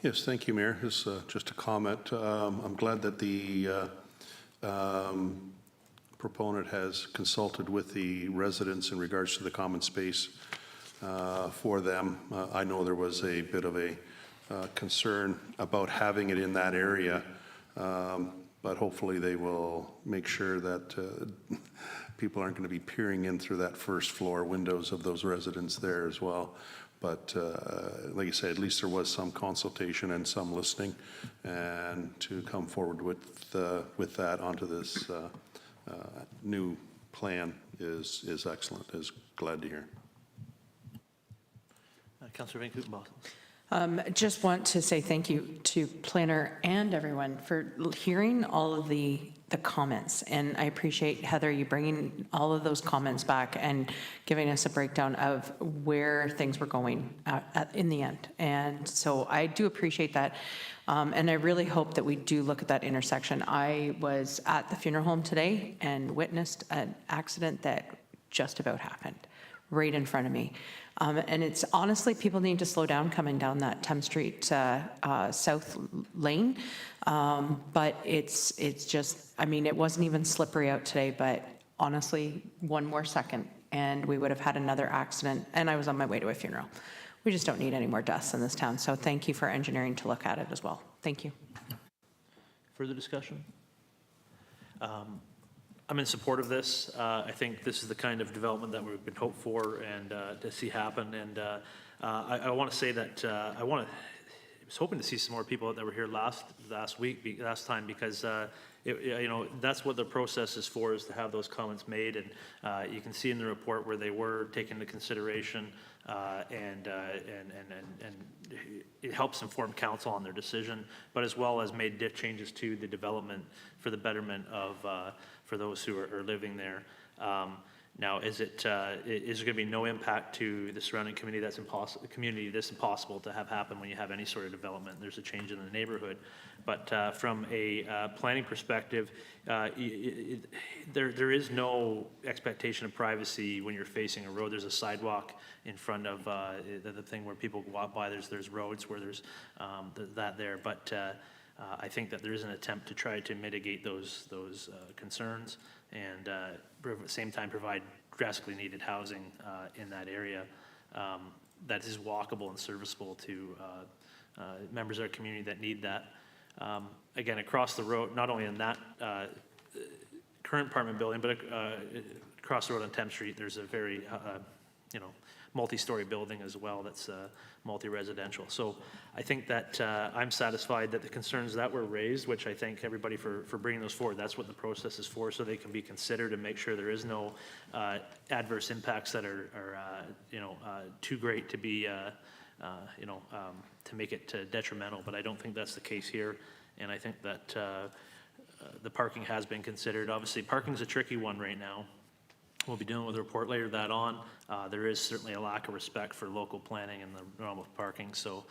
Yes, thank you, Mayor. This is just a comment. I'm glad that the proponent has consulted with the residents in regards to the common space for them. I know there was a bit of a concern about having it in that area, but hopefully they will make sure that people aren't going to be peering in through that first floor windows of those residents there as well. But like I said, at least there was some consultation and some listening, and to come forward with that onto this new plan is excellent. Is glad to hear. Councillor Van Kootenbos. Just want to say thank you to planner and everyone for hearing all of the comments. And I appreciate, Heather, you bringing all of those comments back and giving us a breakdown of where things were going in the end. And so I do appreciate that. And I really hope that we do look at that intersection. I was at the funeral home today and witnessed an accident that just about happened right in front of me. And it's honestly, people need to slow down coming down that Thames Street south lane. But it's just, I mean, it wasn't even slippery out today, but honestly, one more second and we would have had another accident. And I was on my way to a funeral. We just don't need any more deaths in this town. So thank you for engineering to look at it as well. Thank you. Further discussion? I'm in support of this. I think this is the kind of development that we've been hoped for and to see happen. And I want to say that I want to was hoping to see some more people that were here last time, because that's what the process is for, is to have those comments made. And you can see in the report where they were taken into consideration, and it helps inform council on their decision, but as well as made changes to the development for the betterment of, for those who are living there. Now, is there going to be no impact to the surrounding community? That's impossible to have happen when you have any sort of development. There's a change in the neighborhood. But from a planning perspective, there is no expectation of privacy when you're facing a road. There's a sidewalk in front of the thing where people walk by. There's roads where there's that there. But I think that there is an attempt to try to mitigate those concerns, and at the same time provide drastically needed housing in that area that is walkable and serviceable to members of our community that need that. Again, across the road, not only in that current apartment building, but across the road on Thames Street, there's a very multi-story building as well that's multi-residential. So I think that I'm satisfied that the concerns that were raised, which I thank everybody for bringing those forward, that's what the process is for, so they can be considered and make sure there is no adverse impacts that are too great to be, to make it detrimental. But I don't think that's the case here. And I think that the parking has been considered. Obviously, parking's a tricky one right now. We'll be dealing with a report later that on. There is certainly a lack of respect for local planning and the realm of parking, so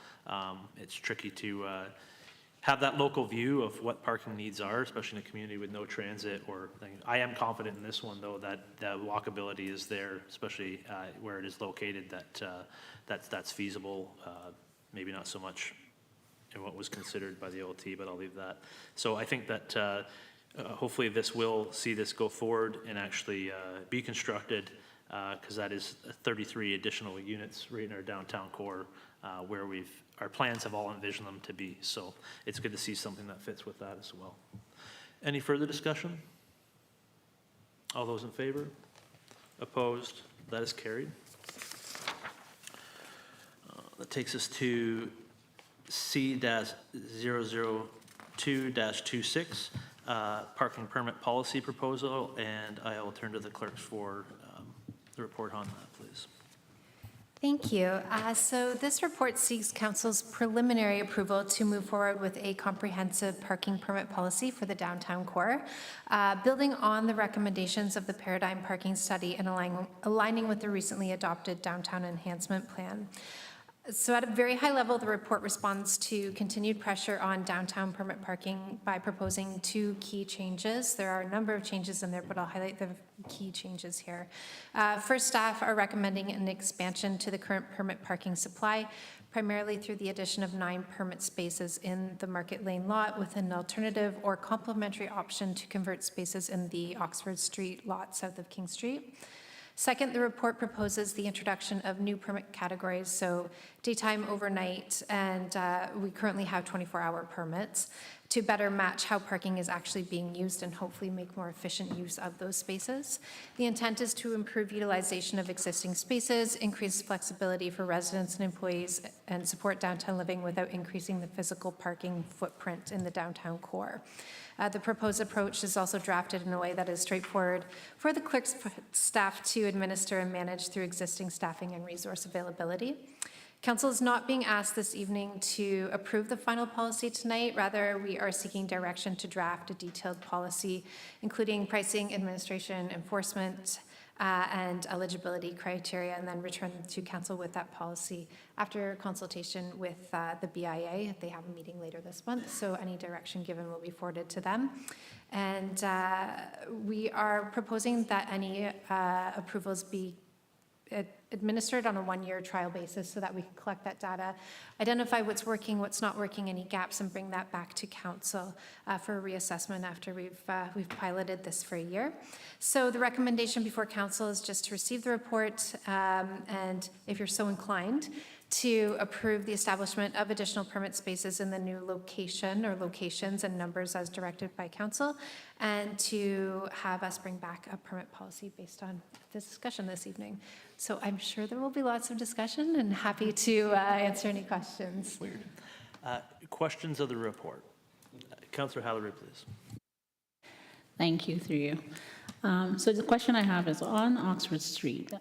it's tricky to have that local view of what parking needs are, especially in a community with no transit or thing. I am confident in this one, though, that walkability is there, especially where it is located, that's feasible. Maybe not so much in what was considered by the OLT, but I'll leave that. So I think that hopefully this will see this go forward and actually be constructed, because that is 33 additional units right in our downtown core, where our plans have all envisioned them to be. So it's good to see something that fits with that as well. Any further discussion? All those in favor? Opposed? That is carried. That takes us to C-002-26. Parking permit policy proposal, and I will turn to the clerks for the report on that, please. Thank you. So this report seeks council's preliminary approval to move forward with a comprehensive parking permit policy for the downtown core, building on the recommendations of the Paradigm Parking Study and aligning with the recently adopted Downtown Enhancement Plan. So at a very high level, the report responds to continued pressure on downtown permit parking by proposing 2 key changes. There are a number of changes in there, but I'll highlight the key changes here. First, staff are recommending an expansion to the current permit parking supply, primarily through the addition of 9 permit spaces in the Market Lane lot with an alternative or complementary option to convert spaces in the Oxford Street lot south of King Street. Second, the report proposes the introduction of new permit categories, so daytime, overnight, and we currently have 24-hour permits, to better match how parking is actually being used and hopefully make more efficient use of those spaces. The intent is to improve utilization of existing spaces, increase flexibility for residents and employees, and support downtown living without increasing the physical parking footprint in the downtown core. The proposed approach is also drafted in a way that is straightforward for the clerk's staff to administer and manage through existing staffing and resource availability. Council is not being asked this evening to approve the final policy tonight. Rather, we are seeking direction to draft a detailed policy, including pricing, administration, enforcement, and eligibility criteria, and then return to council with that policy after consultation with the BIA. They have a meeting later this month, so any direction given will be forwarded to them. And we are proposing that any approvals be administered on a 1-year trial basis so that we can collect that data, identify what's working, what's not working, any gaps, and bring that back to council for a reassessment after we've piloted this for a year. So the recommendation before council is just to receive the report, and if you're so inclined, to approve the establishment of additional permit spaces in the new location or locations and numbers as directed by council, and to have us bring back a permit policy based on this discussion this evening. So I'm sure there will be lots of discussion and happy to answer any questions. Weird. Questions of the report? Councillor Hallery, please. Thank you, through you. So the question I have is on Oxford Street,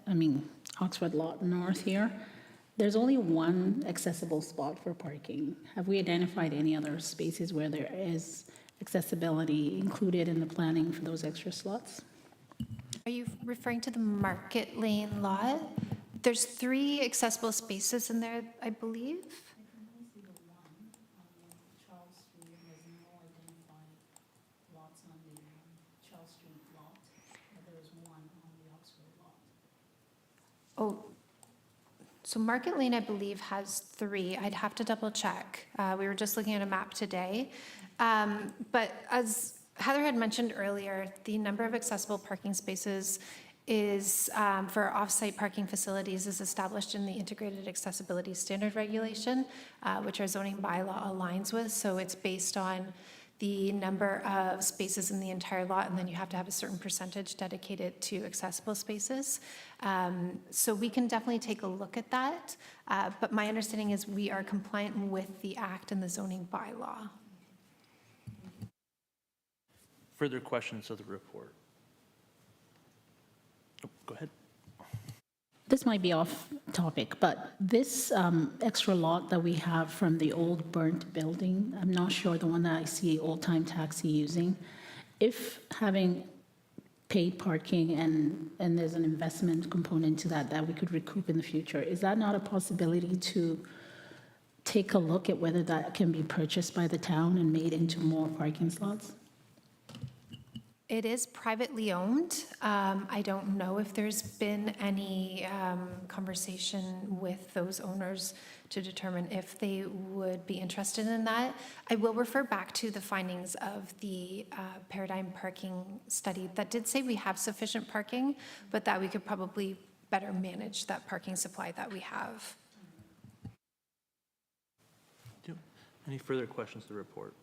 Oxford Lot North here, there's only one accessible spot for parking. Have we identified any other spaces where there is accessibility included in the planning for those extra slots? Are you referring to the Market Lane lot? There's 3 accessible spaces in there, I believe. Oh, so Market Lane, I believe, has 3. I'd have to double check. We were just looking at a map today. But as Heather had mentioned earlier, the number of accessible parking spaces is, for off-site parking facilities, is established in the Integrated Accessibility Standard Regulation, which our zoning bylaw aligns with. So it's based on the number of spaces in the entire lot, and then you have to have a certain percentage dedicated to accessible spaces. So we can definitely take a look at that, but my understanding is we are compliant with the Act and the zoning bylaw. Further questions of the report? Oh, go ahead. This might be off topic, but this extra lot that we have from the old burnt building, I'm not sure, the one that I see Old Time Taxi using, if having paid parking and there's an investment component to that we could recoup in the future, is that not a possibility to take a look at whether that can be purchased by the town and made into more parking slots? It is privately owned. I don't know if there's been any conversation with those owners to determine if they would be interested in that. I will refer back to the findings of the paradigm parking study that did say we have sufficient parking, but that we could probably better manage that parking supply that we have. Any further questions of the report?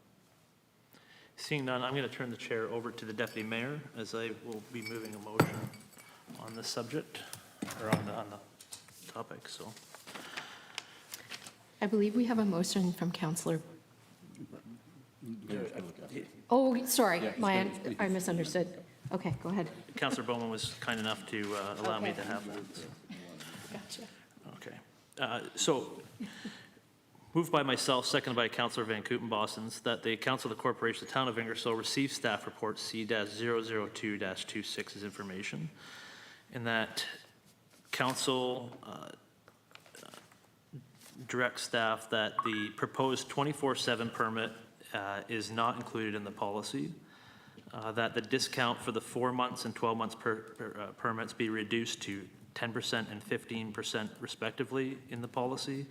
Seeing none, I'm going to turn the chair over to the Deputy Mayor as I will be moving a motion on the subject, or on the topic, so. I believe we have a motion from Councillor. Oh, sorry, I misunderstood. Okay, go ahead. Councillor Bowman was kind enough to allow me to have that. So. Gotcha. Okay. So, moved by myself, seconded by Councillor Van Kootenbosens, that the Council of the Corporation of the Town of Ingersoll receive staff report C-002-26 as information, and that Council directs staff that the proposed 24/7 permit is not included in the policy, that the discount for the 4 months and 12 months permits be reduced to 10% and 15% respectively in the policy,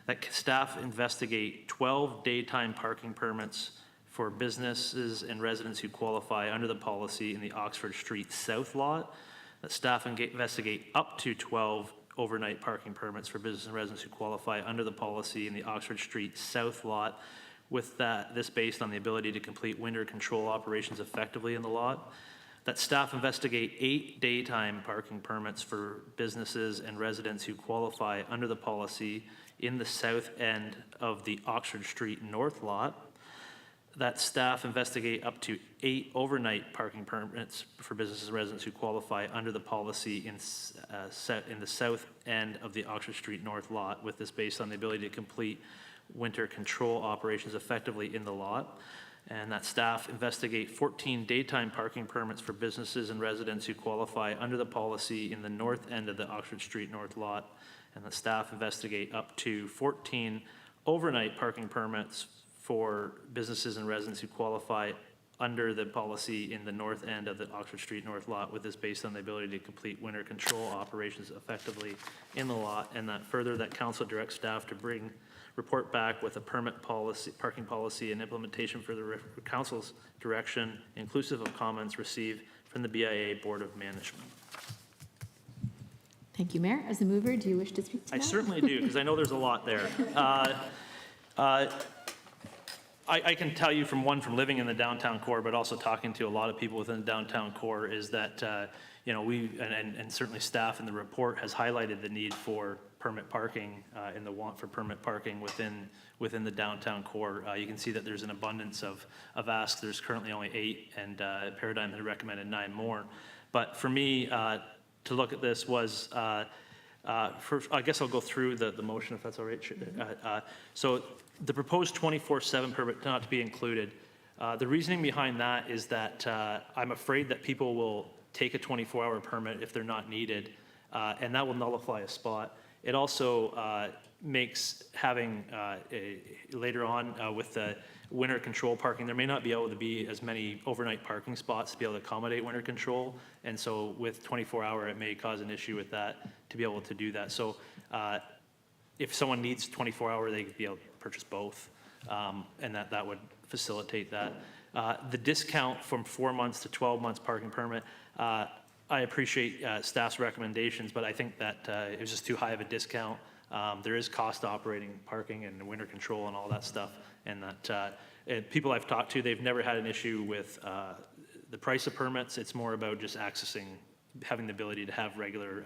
that staff investigate 12 daytime parking permits for businesses and residents who qualify under the policy in the Oxford Street South lot, that staff investigate up to 12 overnight parking permits for business and residents who qualify under the policy in the Oxford Street South lot, with this based on the ability to complete winter control operations effectively in the lot, that staff investigate 8 daytime parking permits for businesses and residents who qualify under the policy in the south end of the Oxford Street North lot, that staff investigate up to 8 overnight parking permits for businesses and residents who qualify under the policy in the south end of the Oxford Street North lot, with this based on the ability to complete winter control operations effectively in the lot, and that staff investigate 14 daytime parking permits for businesses and residents who qualify under the policy in the north end of the Oxford Street North lot, and the staff investigate up to 14 overnight parking permits for businesses and residents who qualify under the policy in the north end of the Oxford Street North lot, with this based on the ability to complete winter control operations effectively in the lot, and that further that council directs staff to report back with a permit policy, parking policy and implementation for the council's direction, inclusive of comments received from the BIA Board of Management. Thank you, Mayor. As the mover, do you wish to speak to that? I certainly do, because I know there's a lot there. I can tell you from living in the downtown core, but also talking to a lot of people within the downtown core, is that we, and certainly staff in the report has highlighted the need for permit parking and the want for permit parking within the downtown core. You can see that there's an abundance of asks. There's currently only 8, and Paradigm had recommended 9 more. But for me, to look at this was, first, I guess I'll go through the motion if that's all right. So the proposed 24/7 permit not to be included. The reasoning behind that is that I'm afraid that people will take a 24-hour permit if they're not needed, and that will nullify a spot. It also makes having later on with the winter control parking, there may not be able to be as many overnight parking spots to be able to accommodate winter control, and so with 24-hour, it may cause an issue with that to be able to do that. So if someone needs 24-hour, they could be able to purchase both, and that would facilitate that. The discount from 4 months to 12 months parking permit, I appreciate staff's recommendations, but I think that it was just too high of a discount. There is cost to operating parking and winter control and all that stuff, and that people I've talked to, they've never had an issue with the price of permits. It's more about just having the ability to have regular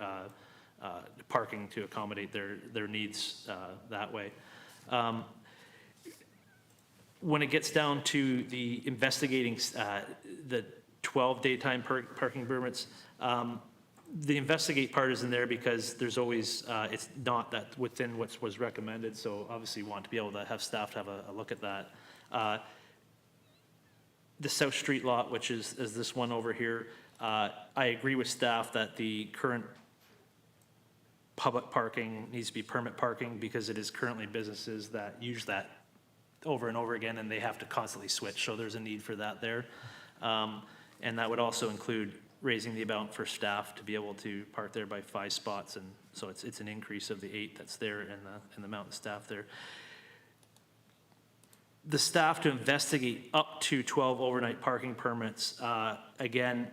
parking to accommodate their needs that way. When it gets down to the investigating the 12 daytime parking permits, the investigate part is in there because there's always, it's not that within what was recommended, so obviously we want to be able to have staff to have a look at that. The South Street lot, which is this one over here, I agree with staff that the current public parking needs to be permit parking because it is currently businesses that use that over and over again, and they have to constantly switch, so there's a need for that there. And that would also include raising the amount for staff to be able to park there by 5 spots, and so it's an increase of the 8 that's there and the amount of staff there. The staff to investigate up to 12 overnight parking permits, again,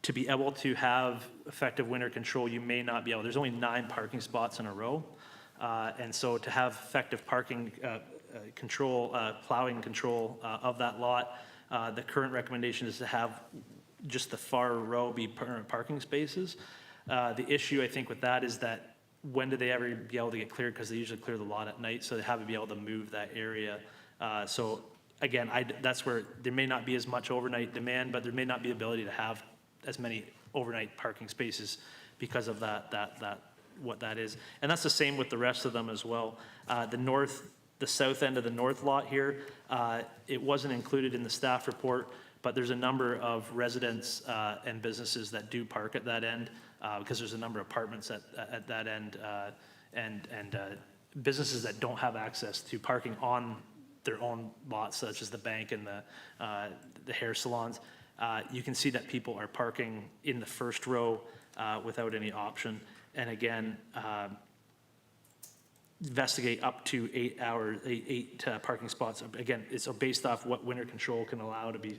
to be able to have effective winter control, you may not be able, there's only 9 parking spots in a row, and so to have effective parking control, plowing control of that lot, the current recommendation is to have just the far row be permanent parking spaces. The issue I think with that is that when do they ever be able to get cleared, because they usually clear the lot at night, so they have to be able to move that area. So again, that's where there may not be as much overnight demand, but there may not be ability to have as many overnight parking spaces because of what that is. And that's the same with the rest of them as well. The south end of the north lot here, it wasn't included in the staff report, but there's a number of residents and businesses that do park at that end because there's a number of apartments at that end and businesses that don't have access to parking on their own lots, such as the bank and the hair salons. You can see that people are parking in the first row without any option. And again, investigate up to 8 hours, eight parking spots. Again, it's based off what winter control can allow to be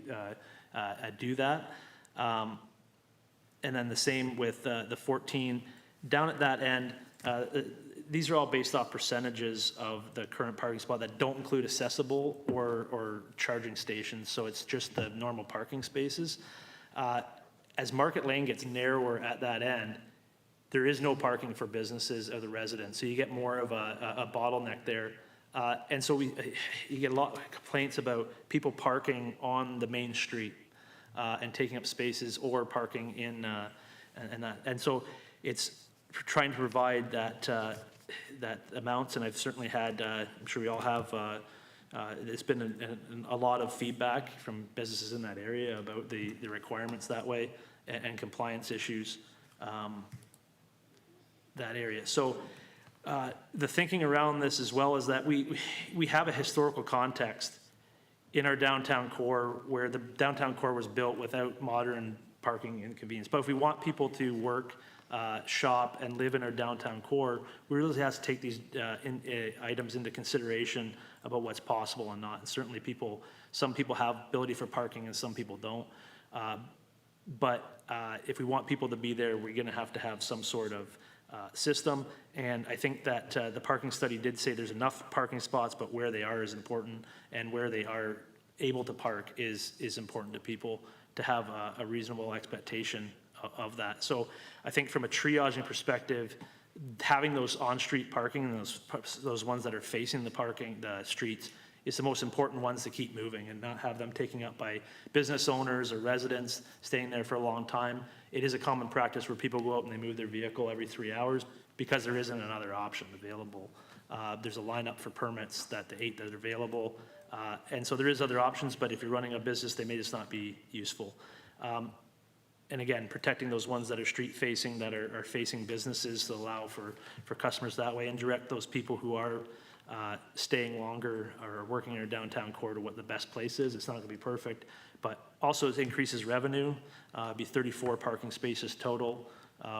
do that. And then the same with the 14 down at that end. These are all based off percentages of the current parking spot that don't include accessible or charging stations. So it's just the normal parking spaces. As Market Lane gets narrower at that end, there is no parking for businesses or the residents, so you get more of a bottleneck there. And so you get a lot of complaints about people parking on the main street and taking up spaces or parking in that. And so it's trying to provide that amounts, and I've certainly had, I'm sure we all have, it's been a lot of feedback from businesses in that area about the requirements that way and compliance issues. That area. So the thinking around this as well is that we have a historical context in our downtown core where the downtown core was built without modern parking and convenience. But if we want people to work, shop, and live in our downtown core, we really have to take these items into consideration about what's possible and not. And certainly some people have ability for parking and some people don't. But if we want people to be there, we're going to have some sort of system, and I think that the parking study did say there's enough parking spots, but where they are is important, and where they are able to park is important to people to have a reasonable expectation of that. So I think from a triaging perspective, having those on-street parking and those ones that are facing the streets is the most important ones to keep moving and not have them taken up by business owners or residents staying there for a long time. It is a common practice where people go out and they move their vehicle every 3 hours because there isn't another option available. There's a lineup for permits the 8 that are available. And so there is other options, but if you're running a business, they may just not be useful. And again, protecting those ones that are street facing, that are facing businesses to allow for customers that way, and direct those people who are staying longer or working in our downtown core to what the best place is. It's not gonna be perfect, but also it increases revenue, be 34 parking spaces total,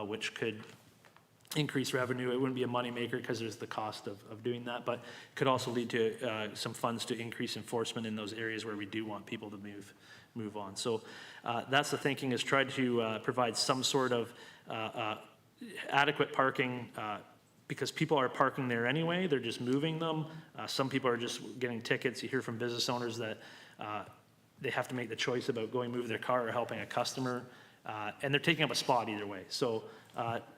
which could increase revenue. It wouldn't be a moneymaker because there's the cost of doing that, but could also lead to some funds to increase enforcement in those areas where we do want people to move on. So that's the thinking, is try to provide some sort of adequate parking because people are parking there anyway. They're just moving them. Some people are just getting tickets. You hear from business owners that they have to make the choice about going move their car or helping a customer, and they're taking up a spot either way. So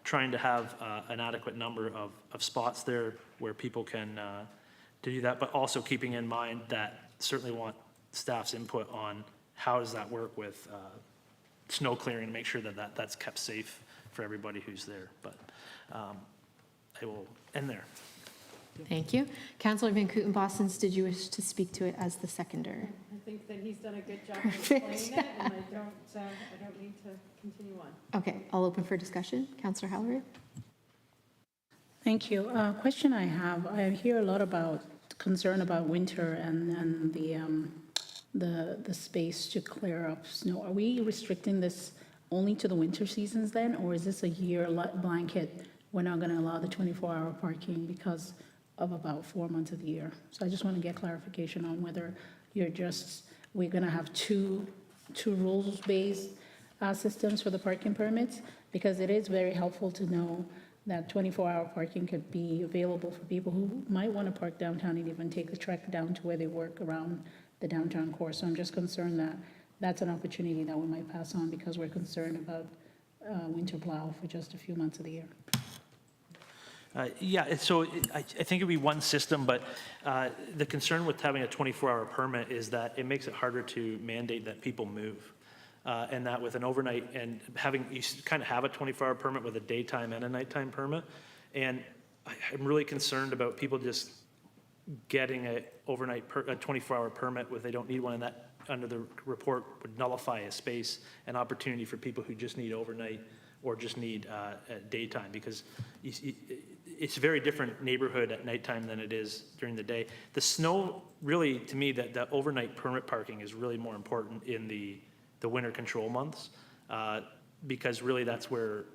trying to have an adequate number of spots there where people can to do that, but also keeping in mind that certainly want staff's input on how does that work with snow clearing, and make sure that that's kept safe for everybody who's there. But I will end there. Thank you. Councillor Van Kooten-Bosens, did you wish to speak to it as the seconder? I think that he's done a good job of explaining it, and I don't need to continue on. Okay, I'll open for discussion. Councillor Hallery? Thank you. Question I have, I hear a lot about concern about winter and the space to clear up snow. Are we restricting this only to the winter seasons then, or is this a year blanket? We're not going to allow the 24-hour parking because of about 4 months of the year. So I just want to get clarification on whether we're going to have two rules-based systems for the parking permits, because it is very helpful to know that 24-hour parking could be available for people who might want to park downtown and even take the trek down to where they work around the downtown core. So I'm just concerned that that's an opportunity that we might pass on because we're concerned about winter plow for just a few months of the year. I think it'd be one system, but the concern with having a 24-hour permit is that it makes it harder to mandate that people move. And that with an overnight and you kind of have a 24-hour permit with a daytime and a nighttime permit. And I'm really concerned about people just getting a 24-hour permit where they don't need one, and that under the report would nullify a space, an opportunity for people who just need overnight or just need daytime, because it's a very different neighborhood at nighttime than it is during the day. The snow, really, to me, that the overnight permit parking is really more important in the winter control months, because really that's where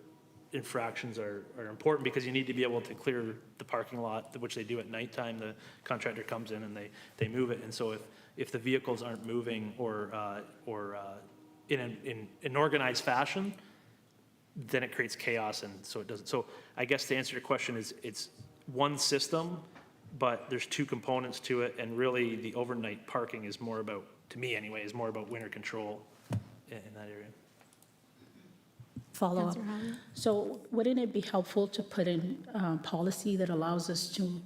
infractions are important, because you need to be able to clear the parking lot, which they do at nighttime. The contractor comes in and they move it. And so if the vehicles aren't moving or in an organized fashion, then it creates chaos, and so it doesn't. So I guess to answer your question is it's one system, but there's two components to it, and really the overnight parking is more about, to me anyway, is more about winter control in that area. Follow-up. So wouldn't it be helpful to put in policy that allows us to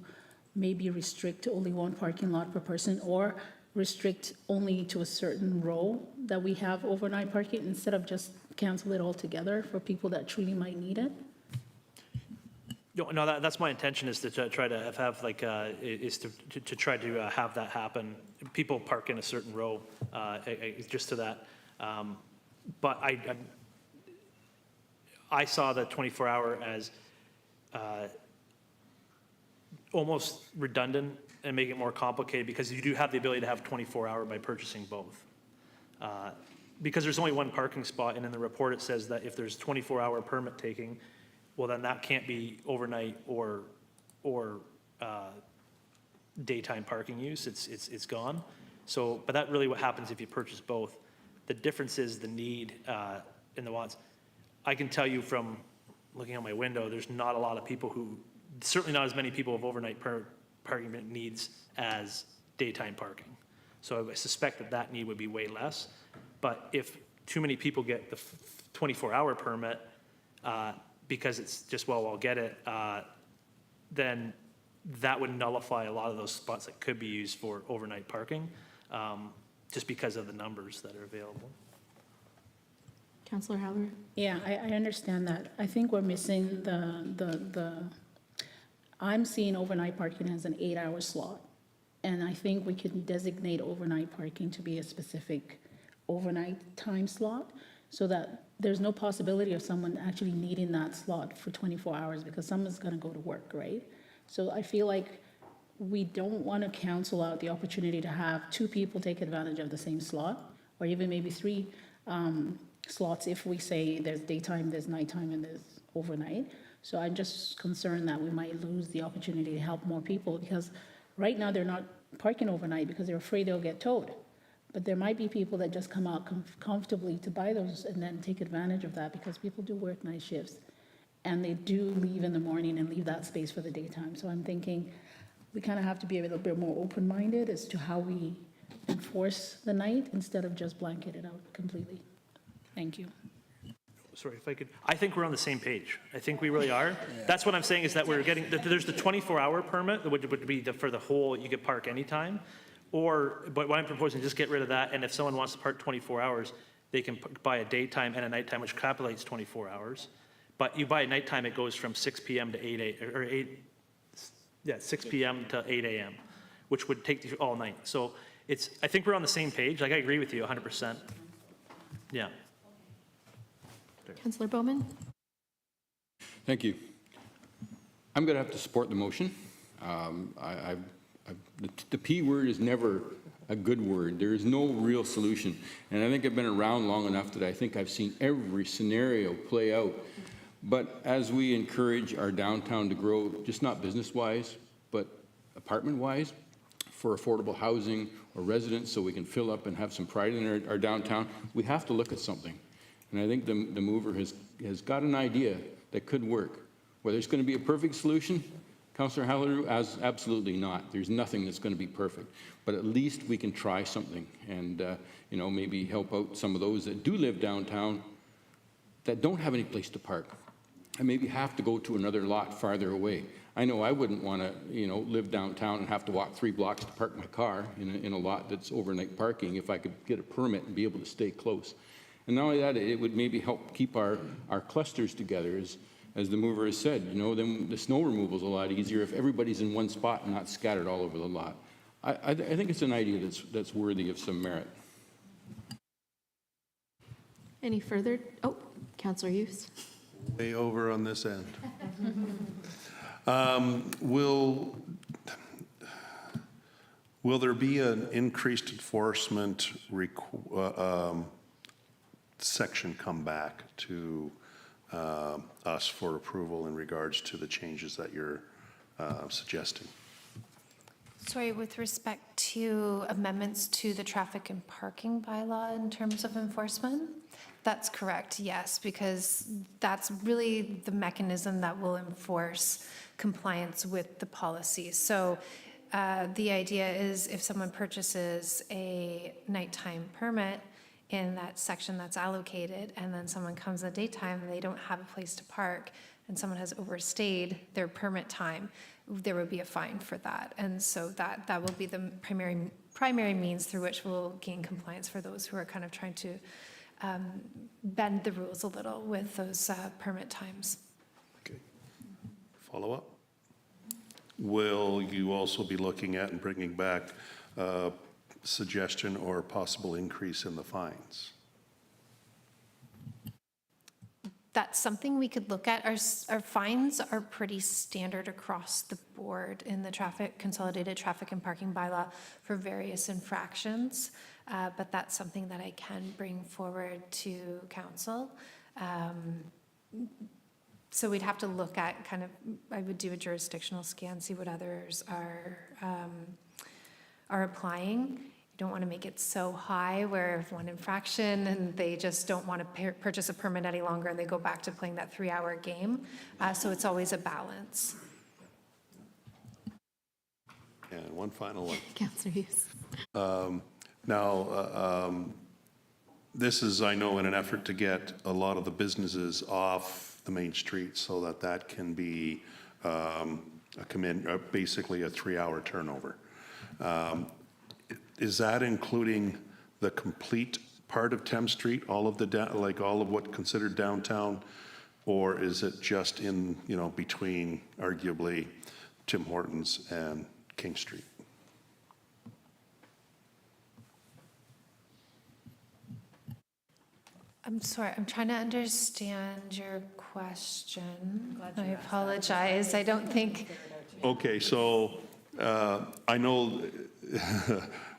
maybe restrict to only one parking lot per person, or restrict only to a certain row that we have overnight parking, instead of just cancel it altogether for people that truly might need it? No, that's my intention, is to try to have like, is to try to have that happen. People park in a certain row, just to that. But I saw the 24-hour as almost redundant and make it more complicated, because you do have the ability to have 24-hour by purchasing both. Because there's only one parking spot, and in the report it says that if there's 24-hour permit taking, well, then that can't be overnight or daytime parking use. It's gone. So, but that really what happens if you purchase both. The difference is the need and the wants. I can tell you from looking out my window, there's not a lot of people who, certainly not as many people with overnight parking needs as daytime parking. So I suspect that need would be way less. But if too many people get the 24-hour permit, because it's just, well, I'll get it, then that would nullify a lot of those spots that could be used for overnight parking, just because of the numbers that are available. Councillor Howard? Yeah, I understand that. I think we're missing I'm seeing overnight parking as an 8-hour slot. And I think we can designate overnight parking to be a specific overnight time slot so that there's no possibility of someone actually needing that slot for 24 hours because someone's going to go to work, right? So I feel like we don't want to cancel out the opportunity to have 2 people take advantage of the same slot, or even maybe 3 slots if we say there's daytime, there's nighttime, and there's overnight. So I'm just concerned that we might lose the opportunity to help more people because right now they're not parking overnight because they're afraid they'll get towed. But there might be people that just come out comfortably to buy those and then take advantage of that because people do work night shifts and they do leave in the morning and leave that space for the daytime. So I'm thinking we kind of have to be a little bit more open-minded as to how we enforce the night instead of just blanket it out completely. Thank you. Sorry, if I could, I think we're on the same page. I think we really are. That's what I'm saying is that we're getting, there's the 24-hour permit, which would be for the whole, you could park anytime. But what I'm proposing, just get rid of that, and if someone wants to park 24 hours, they can buy a daytime and a nighttime, which capitulates 24 hours. But you buy a nighttime, it goes from 6 p.m. to 6 p.m. to 8 a.m., which would take you all night. So I think we're on the same page. Like, I agree with you 100%. Yeah. Councillor Bowman? Thank you. I'm going to have to support the motion. The P word is never a good word. There is no real solution. And I think I've been around long enough that I think I've seen every scenario play out. But as we encourage our downtown to grow, just not business-wise, but apartment-wise, for affordable housing or residents so we can fill up and have some pride in our downtown, we have to look at something. And I think the mover has got an idea that could work. Whether it's going to be a perfect solution, Councillor Halleru, absolutely not. There's nothing that's going to be perfect. But at least we can try something and maybe help out some of those that do live downtown that don't have any place to park and maybe have to go to another lot farther away. I know I wouldn't want to, live downtown and have to walk 3 blocks to park my car in a lot that's overnight parking if I could get a permit and be able to stay close. And not only that, it would maybe help keep our clusters together, as the mover has said. Then the snow removal is a lot easier if everybody's in one spot and not scattered all over the lot. I think it's an idea that's worthy of some merit. Any further? Oh, Councillor Hughes. Way over on this end. Will there be an increased enforcement section come back to us for approval in regards to the changes that you're suggesting? Sorry, with respect to amendments to the traffic and parking bylaw in terms of enforcement? That's correct, yes, because that's really the mechanism that will enforce compliance with the policy. So the idea is if someone purchases a nighttime permit in that section that's allocated, and then someone comes in the daytime and they don't have a place to park, and someone has overstayed their permit time, there would be a fine for that. And so that will be the primary means through which we'll gain compliance for those who are kind of trying to bend the rules a little with those permit times. Okay. Follow up? Will you also be looking at and bringing back suggestion or possible increase in the fines? That's something we could look at. Our fines are pretty standard across the board in the consolidated traffic and parking bylaw for various infractions, but that's something that I can bring forward to council. So we'd have to look at I would do a jurisdictional scan, see what others are applying. You don't want to make it so high where if one infraction and they just don't want to purchase a permit any longer and they go back to playing that 3-hour game. So it's always a balance. And one final one. Councillor Hughes. Now, this is, I know, in an effort to get a lot of the businesses off the main street so that that can be basically a 3-hour turnover. Is that including the complete part of Thames Street, all of all of what considered downtown, or is it just in, between arguably Tim Hortons and King Street? I'm sorry, I'm trying to understand your question. I apologize. I don't think. Okay, so I know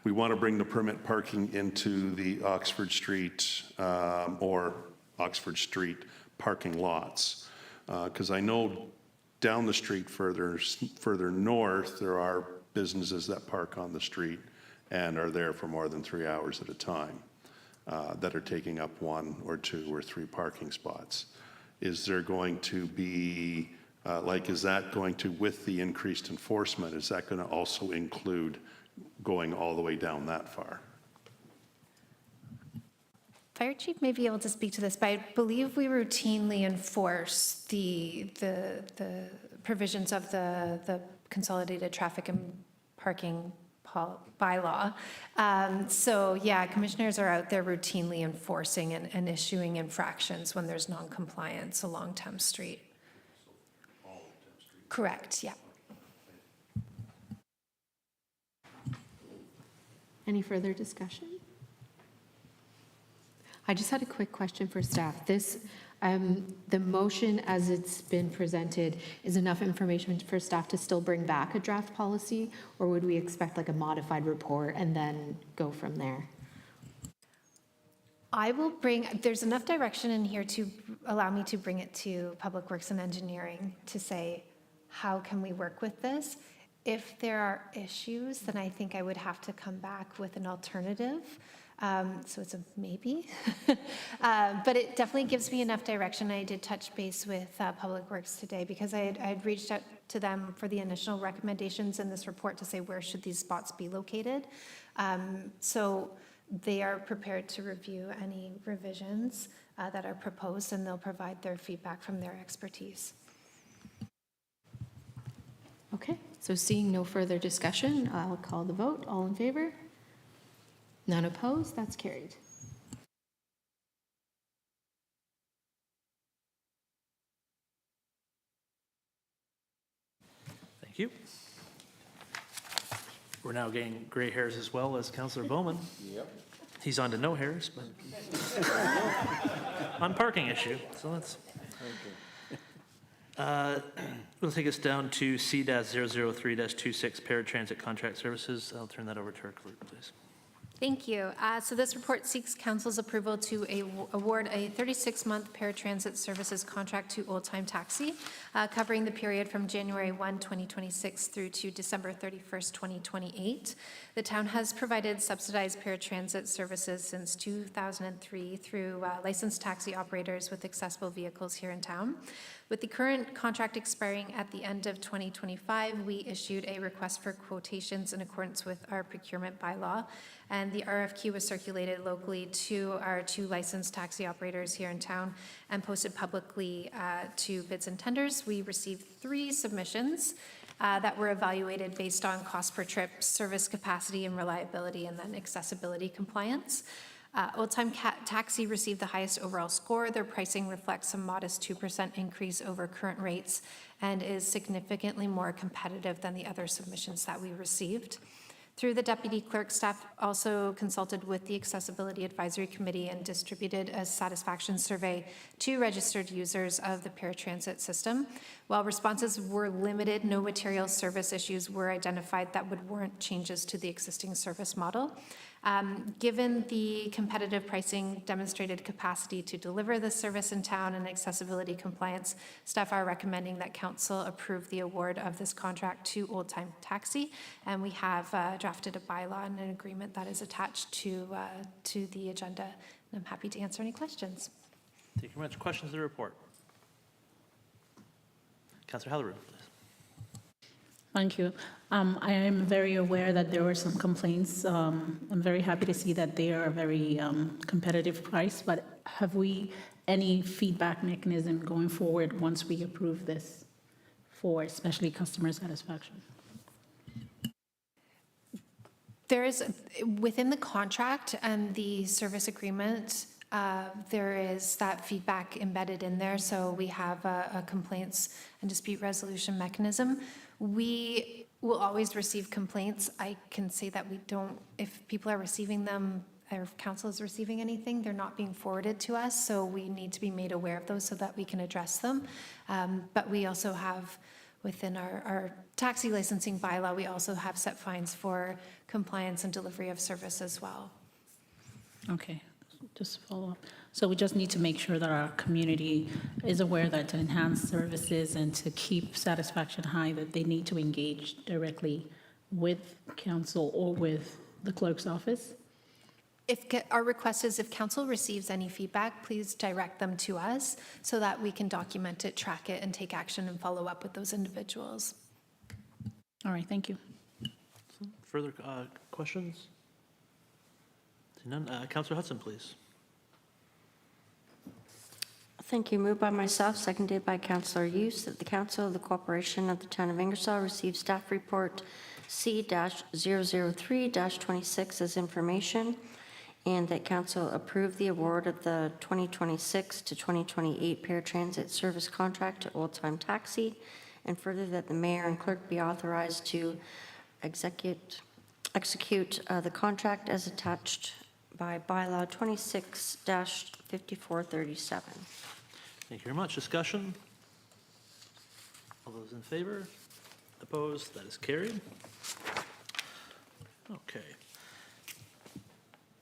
we want to bring the permit parking into the Oxford Street or Oxford Street parking lots, because I know down the street further north, there are businesses that park on the street and are there for more than 3 hours at a time that are taking up 1 or 2 or 3 parking spots. Is there going to be, is that going to, with the increased enforcement, is that going to also include going all the way down that far? Fire chief may be able to speak to this, but I believe we routinely enforce the provisions of the consolidated traffic and parking bylaw. So yeah, commissioners are out there routinely enforcing and issuing infractions when there's non-compliance along Thames Street. Correct, yeah. Any further discussion? I just had a quick question for staff. The motion as it's been presented is enough information for staff to still bring back a draft policy, or would we expect like a modified report and then go from there? There's enough direction in here to allow me to bring it to Public Works and Engineering to say, how can we work with this? If there are issues, then I think I would have to come back with an alternative. So it's a maybe. But it definitely gives me enough direction. I did touch base with Public Works today because I had reached out to them for the initial recommendations in this report to say where should these spots be located. So they are prepared to review any revisions that are proposed, and they'll provide their feedback from their expertise. Okay, so seeing no further discussion, I'll call the vote. All in favor? None opposed? That's carried. Thank you. We're now getting gray hairs as well as Councillor Bowman. Yep. He's on to no hairs, but on parking issue. So let's. We'll take us down to C-003-26 paratransit contract services. I'll turn that over to our clerk, please. Thank you. So this report seeks council's approval to award a 36-month paratransit services contract to Old Time Taxi, covering the period from January 1, 2026 through to December 31st, 2028. The town has provided subsidized paratransit services since 2003 through licensed taxi operators with accessible vehicles here in town. With the current contract expiring at the end of 2025, we issued a request for quotations in accordance with our procurement bylaw, and the RFQ was circulated locally to our 2 licensed taxi operators here in town and posted publicly to bids and tenders. We received 3 submissions that were evaluated based on cost per trip, service capacity and reliability, and then accessibility compliance. Old Time Taxi received the highest overall score. Their pricing reflects a modest 2% increase over current rates and is significantly more competitive than the other submissions that we received. Through the deputy clerk, staff also consulted with the Accessibility Advisory Committee and distributed a satisfaction survey to registered users of the paratransit system. While responses were limited, no material service issues were identified that would warrant changes to the existing service model. Given the competitive pricing, demonstrated capacity to deliver the service in town, and accessibility compliance, staff are recommending that council approve the award of this contract to Old Time Taxi, and we have drafted a bylaw and an agreement that is attached to the agenda. And I'm happy to answer any questions. Thank you very much. Questions of the report? Councillor Hallerow, please. Thank you. I am very aware that there were some complaints. I'm very happy to see that they are a very competitive price, but have we any feedback mechanism going forward once we approve this for especially customer satisfaction? There is, within the contract and the service agreement, there is that feedback embedded in there. So we have a complaints and dispute resolution mechanism. We will always receive complaints. I can say that we don't, if people are receiving them, or if council is receiving anything, they're not being forwarded to us. So we need to be made aware of those so that we can address them. But we also have, within our taxi licensing bylaw, we also have set fines for compliance and delivery of service as well. Okay, just follow up. So we just need to make sure that our community is aware that to enhance services and to keep satisfaction high, that they need to engage directly with council or with the clerk's office? Our request is if council receives any feedback, please direct them to us so that we can document it, track it, and take action and follow up with those individuals. All right, thank you. Further questions? See none. Councillor Hudson, please. Thank you. Moved by myself, seconded by Councillor Hughes, that the Council of the Corporation of the Town of Ingersoll receive staff report C-003-26 as information, and that Council approve the award of the 2026 to 2028 paratransit service contract to Old Time Taxi, and further that the mayor and clerk be authorized to execute the contract as attached by bylaw 26-5437. Thank you very much. Discussion? All those in favor? Opposed? That is carried. Okay.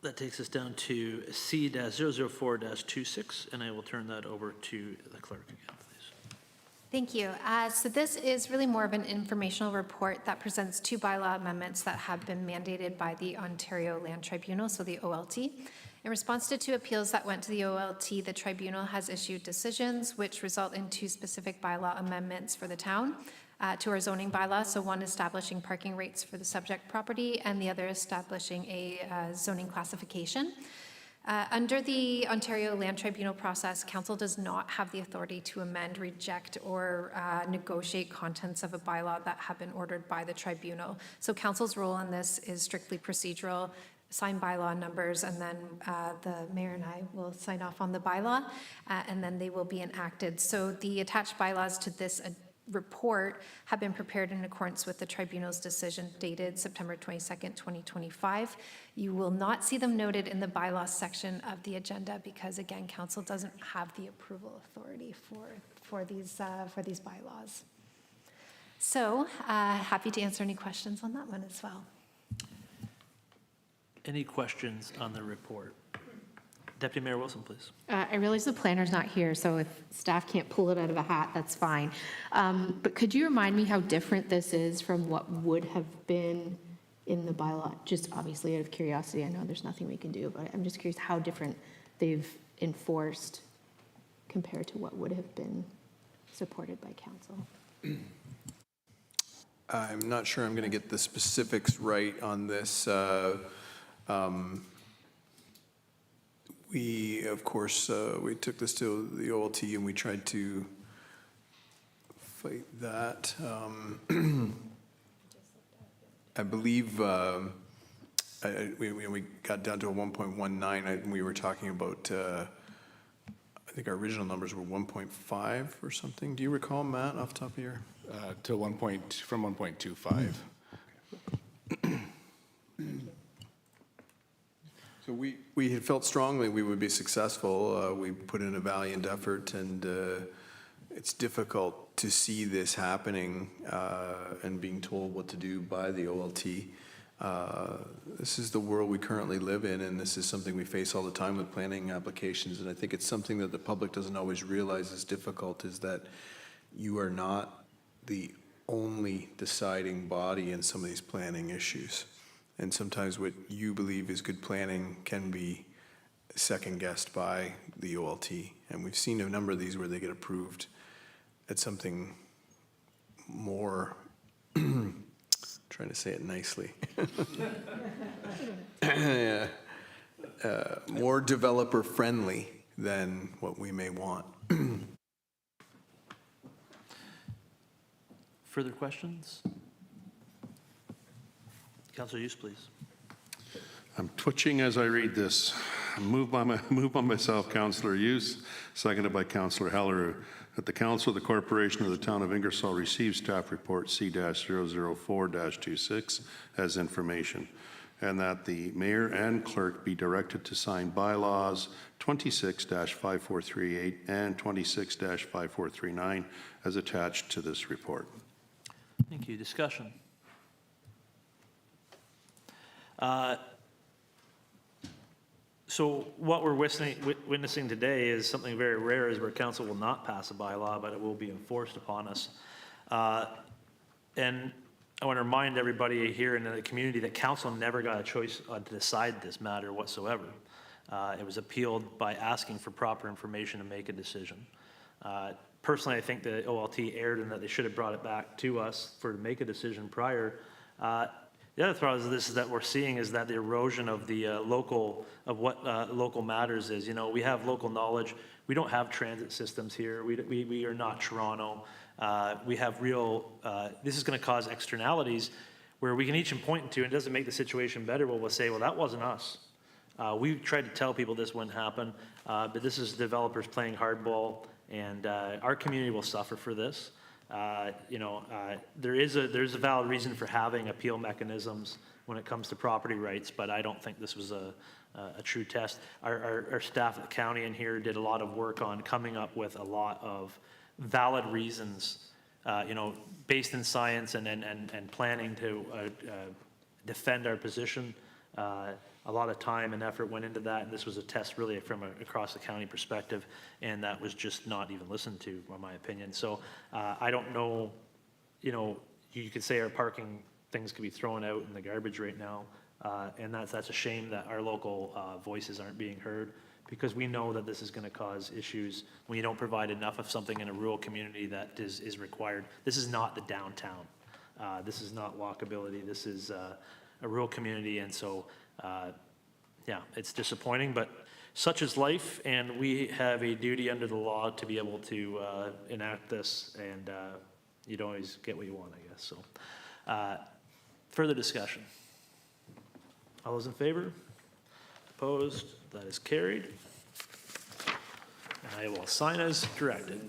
That takes us down to C-004-26, and I will turn that over to the clerk again, please. Thank you. So this is really more of an informational report that presents two bylaw amendments that have been mandated by the Ontario Land Tribunal, so the OLT. In response to two appeals that went to the OLT, the tribunal has issued decisions which result in two specific bylaw amendments for the town to our zoning bylaw. So one establishing parking rates for the subject property and the other establishing a zoning classification. Under the Ontario Land Tribunal process, council does not have the authority to amend, reject, or negotiate contents of a bylaw that have been ordered by the tribunal. So council's role in this is strictly procedural, sign bylaw numbers, and then the mayor and I will sign off on the bylaw, and then they will be enacted. So the attached bylaws to this report have been prepared in accordance with the tribunal's decision dated September 22nd, 2025. You will not see them noted in the bylaws section of the agenda because, again, council doesn't have the approval authority for these bylaws. So happy to answer any questions on that one as well. Any questions on the report? Deputy Mayor Wilson, please. I realize the planner's not here, so if staff can't pull it out of a hat, that's fine. But could you remind me how different this is from what would have been in the bylaw? Just obviously out of curiosity, I know there's nothing we can do, but I'm just curious how different they've enforced compared to what would have been supported by council. I'm not sure I'm going to get the specifics right on this. We, of course, we took this to the OLT and we tried to fight that. I believe we got down to a 1.19, and we were talking about, I think our original numbers were 1.5 or something. Do you recall, Matt, off the top of your? From 1.25. So we had felt strongly we would be successful. We put in a valiant effort, and it's difficult to see this happening and being told what to do by the OLT. This is the world we currently live in, and this is something we face all the time with planning applications. And I think it's something that the public doesn't always realize is difficult, is that you are not the only deciding body in some of these planning issues. And sometimes what you believe is good planning can be second-guessed by the OLT. And we've seen a number of these where they get approved at something more, trying to say it nicely, more developer-friendly than what we may want. Further questions? Councilor Hughes, please. I'm twitching as I read this. Moved by myself, Councillor Hughes, seconded by Councillor Helleroux, that the Council of the Corporation of the Town of Ingersoll receive staff report C-004-26 as information, and that the mayor and clerk be directed to sign bylaws 26-5438 and 26-5439 as attached to this report. Thank you. Discussion. So what we're witnessing today is something very rare, is where council will not pass a bylaw, but it will be enforced upon us. And I want to remind everybody here in the community that council never got a choice to decide this matter whatsoever. It was appealed by asking for proper information to make a decision. Personally, I think the OLT erred in that they should have brought it back to us to make a decision prior. The other thought of this is that we're seeing is that the erosion of the local matters is, you know, we have local knowledge. We don't have transit systems here. We are not Toronto. We have real, this is going to cause externalities where we can each point to, and it doesn't make the situation better, but we'll say, well, that wasn't us. We tried to tell people this wouldn't happen, but this is developers playing hardball, and our community will suffer for this. There's a valid reason for having appeal mechanisms when it comes to property rights, but I don't think this was a true test. Our staff at the county in here did a lot of work on coming up with a lot of valid reasons, based in science and planning to defend our position. A lot of time and effort went into that, and this was a test really from across the county perspective, and that was just not even listened to, in my opinion. So I don't know, you could say our parking things could be thrown out in the garbage right now, and that's a shame that our local voices aren't being heard, because we know that this is going to cause issues when you don't provide enough of something in a rural community that is required. This is not the downtown. This is not walkability. This is a rural community, and so yeah, it's disappointing, but such is life, and we have a duty under the law to be able to enact this, and you don't always get what you want, I guess. So further discussion. All those in favor? Opposed? That is carried. And I will sign as directed.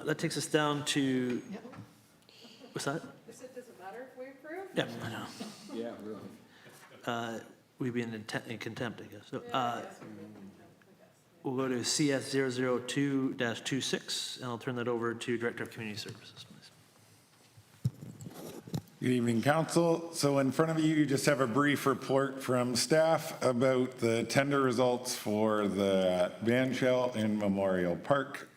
That takes us down to, what's that? Does it matter if we approve? Yeah, I know. Yeah, really. We'd be in contempt, I guess. So, we'll go to CS 002-26, and I'll turn that over to Director of Community Services, please. Good evening, Council. So in front of you, you just have a brief report from staff about the tender results for the band shell in Memorial Park.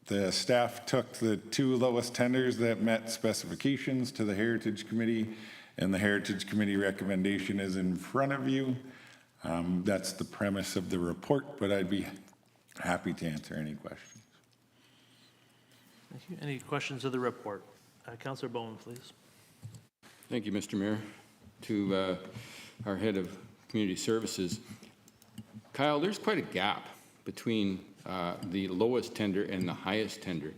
The staff took the two lowest tenders that met specifications to the Heritage Committee, and the Heritage Committee recommendation is in front of you. That's the premise of the report, but I'd be happy to answer any questions. Thank you. Any questions of the report? Councillor Bowman, please. Thank you, Mr. Mayor. To our head of community services, Kyle, there's quite a gap between the lowest tender and the highest tender.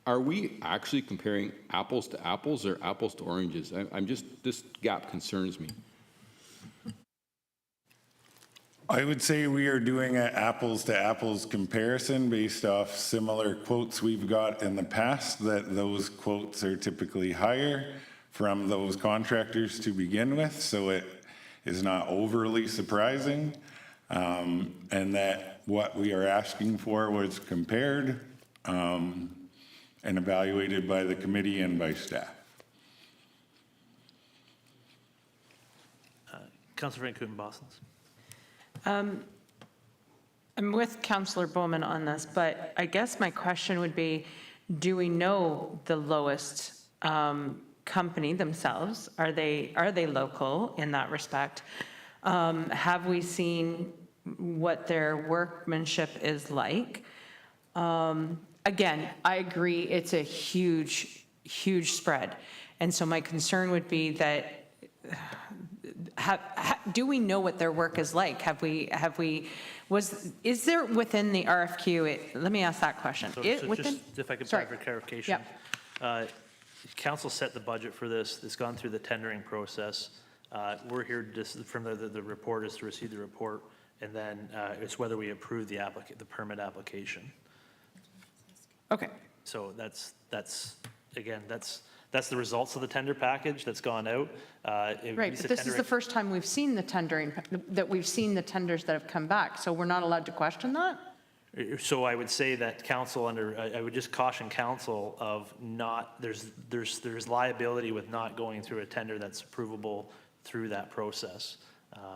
Are we actually comparing apples to apples or apples to oranges? This gap concerns me. I would say we are doing an apples to apples comparison based off similar quotes we've got in the past, that those quotes are typically higher from those contractors to begin with, so it is not overly surprising, and that what we are asking for was compared and evaluated by the committee and by staff. Councillor Van Kooten-Bosens. I'm with Councillor Bowman on this, but I guess my question would be, do we know the lowest company themselves? Are they local in that respect? Have we seen what their workmanship is like? Again, I agree, it's a huge, huge spread. And so my concern would be that do we know what their work is like? Is there within the RFQ, let me ask that question. So It- so within- just if I could Sorry. provide for clarification. Council set the budget for this. It's gone through the tendering process. We're here just from the report is to receive the report, and then it's whether we approve the permit application. Okay. So that's the results of the tender package that's gone out. Right, but this is the first time we've seen the tendering, that we've seen the tenders that have come back, so we're not allowed to question that? So I would say that council I would just caution council of not, there's liability with not going through a tender that's approvable through that process.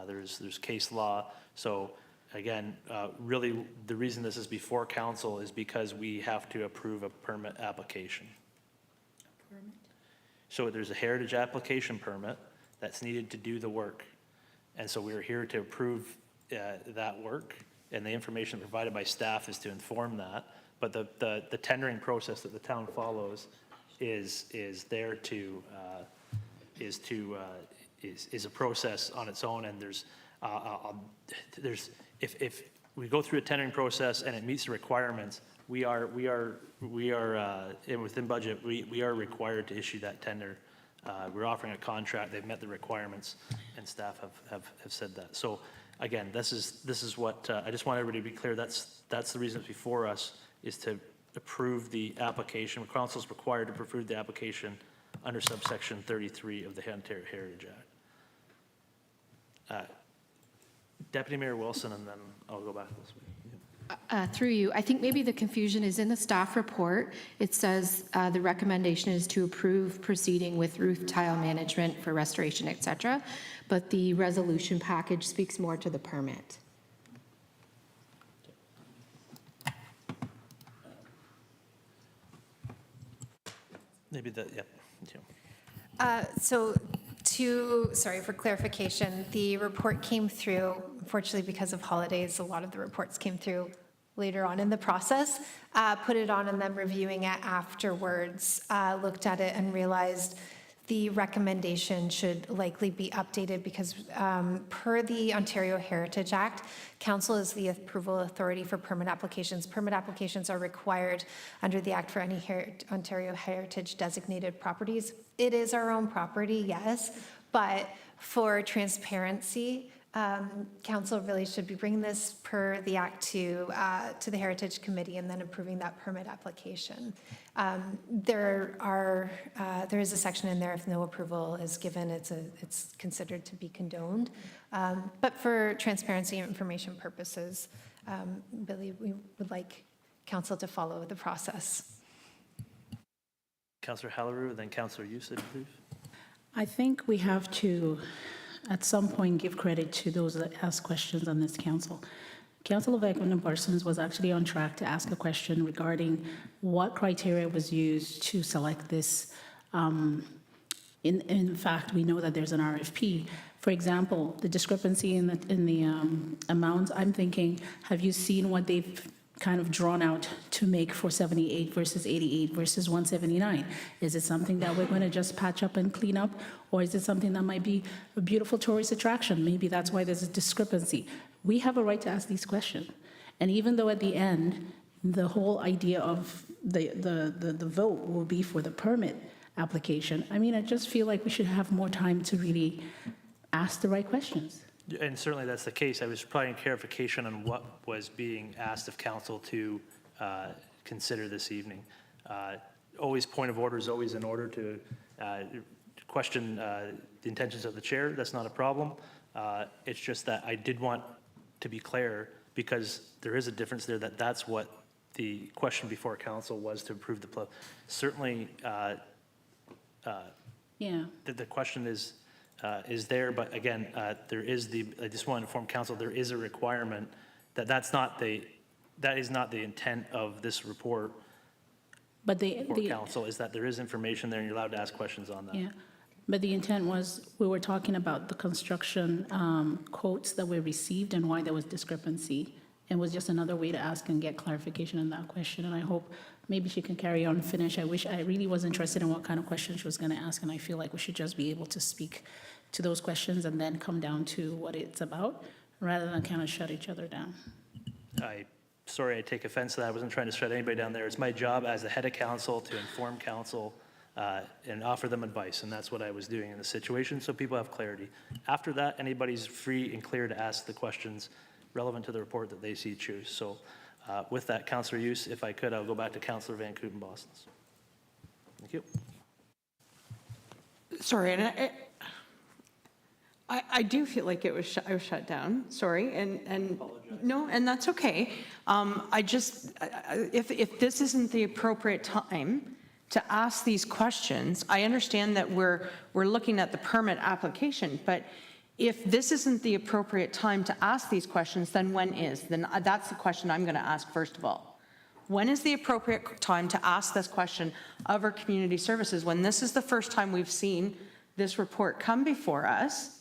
There's case law. So again, really, the reason this is before council is because we have to approve a permit application. So there's a heritage application permit that's needed to do the work. And so we're here to approve that work, and the information provided by staff is to inform that. But the tendering process that the town follows is a process on its own, and if we go through a tendering process and it meets the requirements, we are and within budget, we are required to issue that tender. We're offering a contract, they've met the requirements, and staff have said that. So again, this is what, I just want everybody to be clear, that's the reason it's before us, is to approve the application. Council is required to approve the application under subsection 33 of the Ontario Heritage Act. Deputy Mayor Wilson, and then I'll go back this way. Through you, I think maybe the confusion is in the staff report. It says the recommendation is to approve proceeding with roof tile management for restoration, et cetera, but the resolution package speaks more to the permit. Maybe that, yep. Sorry for clarification, the report came through, unfortunately because of holidays, a lot of the reports came through later on in the process, put it on and then reviewing it afterwards, looked at it and realized the recommendation should likely be updated because per the Ontario Heritage Act, Council is the approval authority for permit applications. Permit applications are required under the Act for any Ontario Heritage designated properties. It is our own property, yes, but for transparency, Council really should be bringing this per the Act to the Heritage Committee and then approving that permit application. There is a section in there if no approval is given, it's considered to be condoned. But for transparency and information purposes, Billy, we would like Council to follow the process. Councillor Hallerou, then Councillor Youssef, please. I think we have to, at some point, give credit to those that ask questions on this council. Councillor Vagman Parsons was actually on track to ask a question regarding what criteria was used to select this. In fact, we know that there's an RFP. For example, the discrepancy in the amounts, I'm thinking, have you seen what they've kind of drawn out to make for 78 versus 88 versus 179? Is it something that we're going to just patch up and clean up? Or is it something that might be a beautiful tourist attraction? Maybe that's why there's a discrepancy. We have a right to ask these questions. And even though at the end, the whole idea of the vote will be for the permit application, I mean, I just feel like we should have more time to really ask the right questions. And certainly that's the case. I was providing clarification on what was being asked of council to consider this evening. Always point of order is always in order to question the intentions of the chair. That's not a problem. It's just that I did want to be clear because there is a difference there that's what the question before council was to approve the plan. Certainly, the question is there, but again, there is I just want to inform council, there is a requirement that that is not the intent of this report. But for council is that there is information there and you're allowed to ask questions on that. Yeah, but the intent was, we were talking about the construction quotes that were received and why there was discrepancy and was just another way to ask and get clarification on that question. And I hope maybe she can carry on and finish. I really was interested in what kind of questions she was going to ask, and I feel like we should just be able to speak to those questions and then come down to what it's about, rather than kind of shut each other down. Sorry, I take offense to that. I wasn't trying to shut anybody down there. It's my job as the head of council to inform council and offer them advice, and that's what I was doing in the situation, so people have clarity. After that, anybody's free and clear to ask the questions relevant to the report that they see choose. So with that, Councillor Hughes, if I could, I'll go back to Councillor Van Kooten-Bosens. Thank you. Sorry, and I do feel like I was shut down, sorry, and no, and that's okay. If this isn't the appropriate time to ask these questions, I understand that we're looking at the permit application, but if this isn't the appropriate time to ask these questions, then when is? Then that's the question I'm going to ask first of all. When is the appropriate time to ask this question of our community services when this is the first time we've seen this report come before us?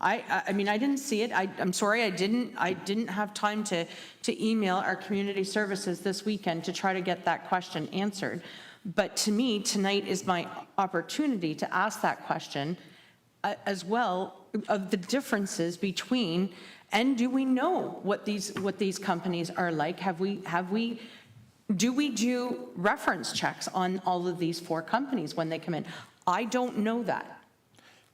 I mean, I didn't see it. I'm sorry, I didn't have time to email our community services this weekend to try to get that question answered. But to me, tonight is my opportunity to ask that question as well, of the differences between, and do we know what these companies are like? Do we do reference checks on all of these 4 companies when they come in? I don't know that.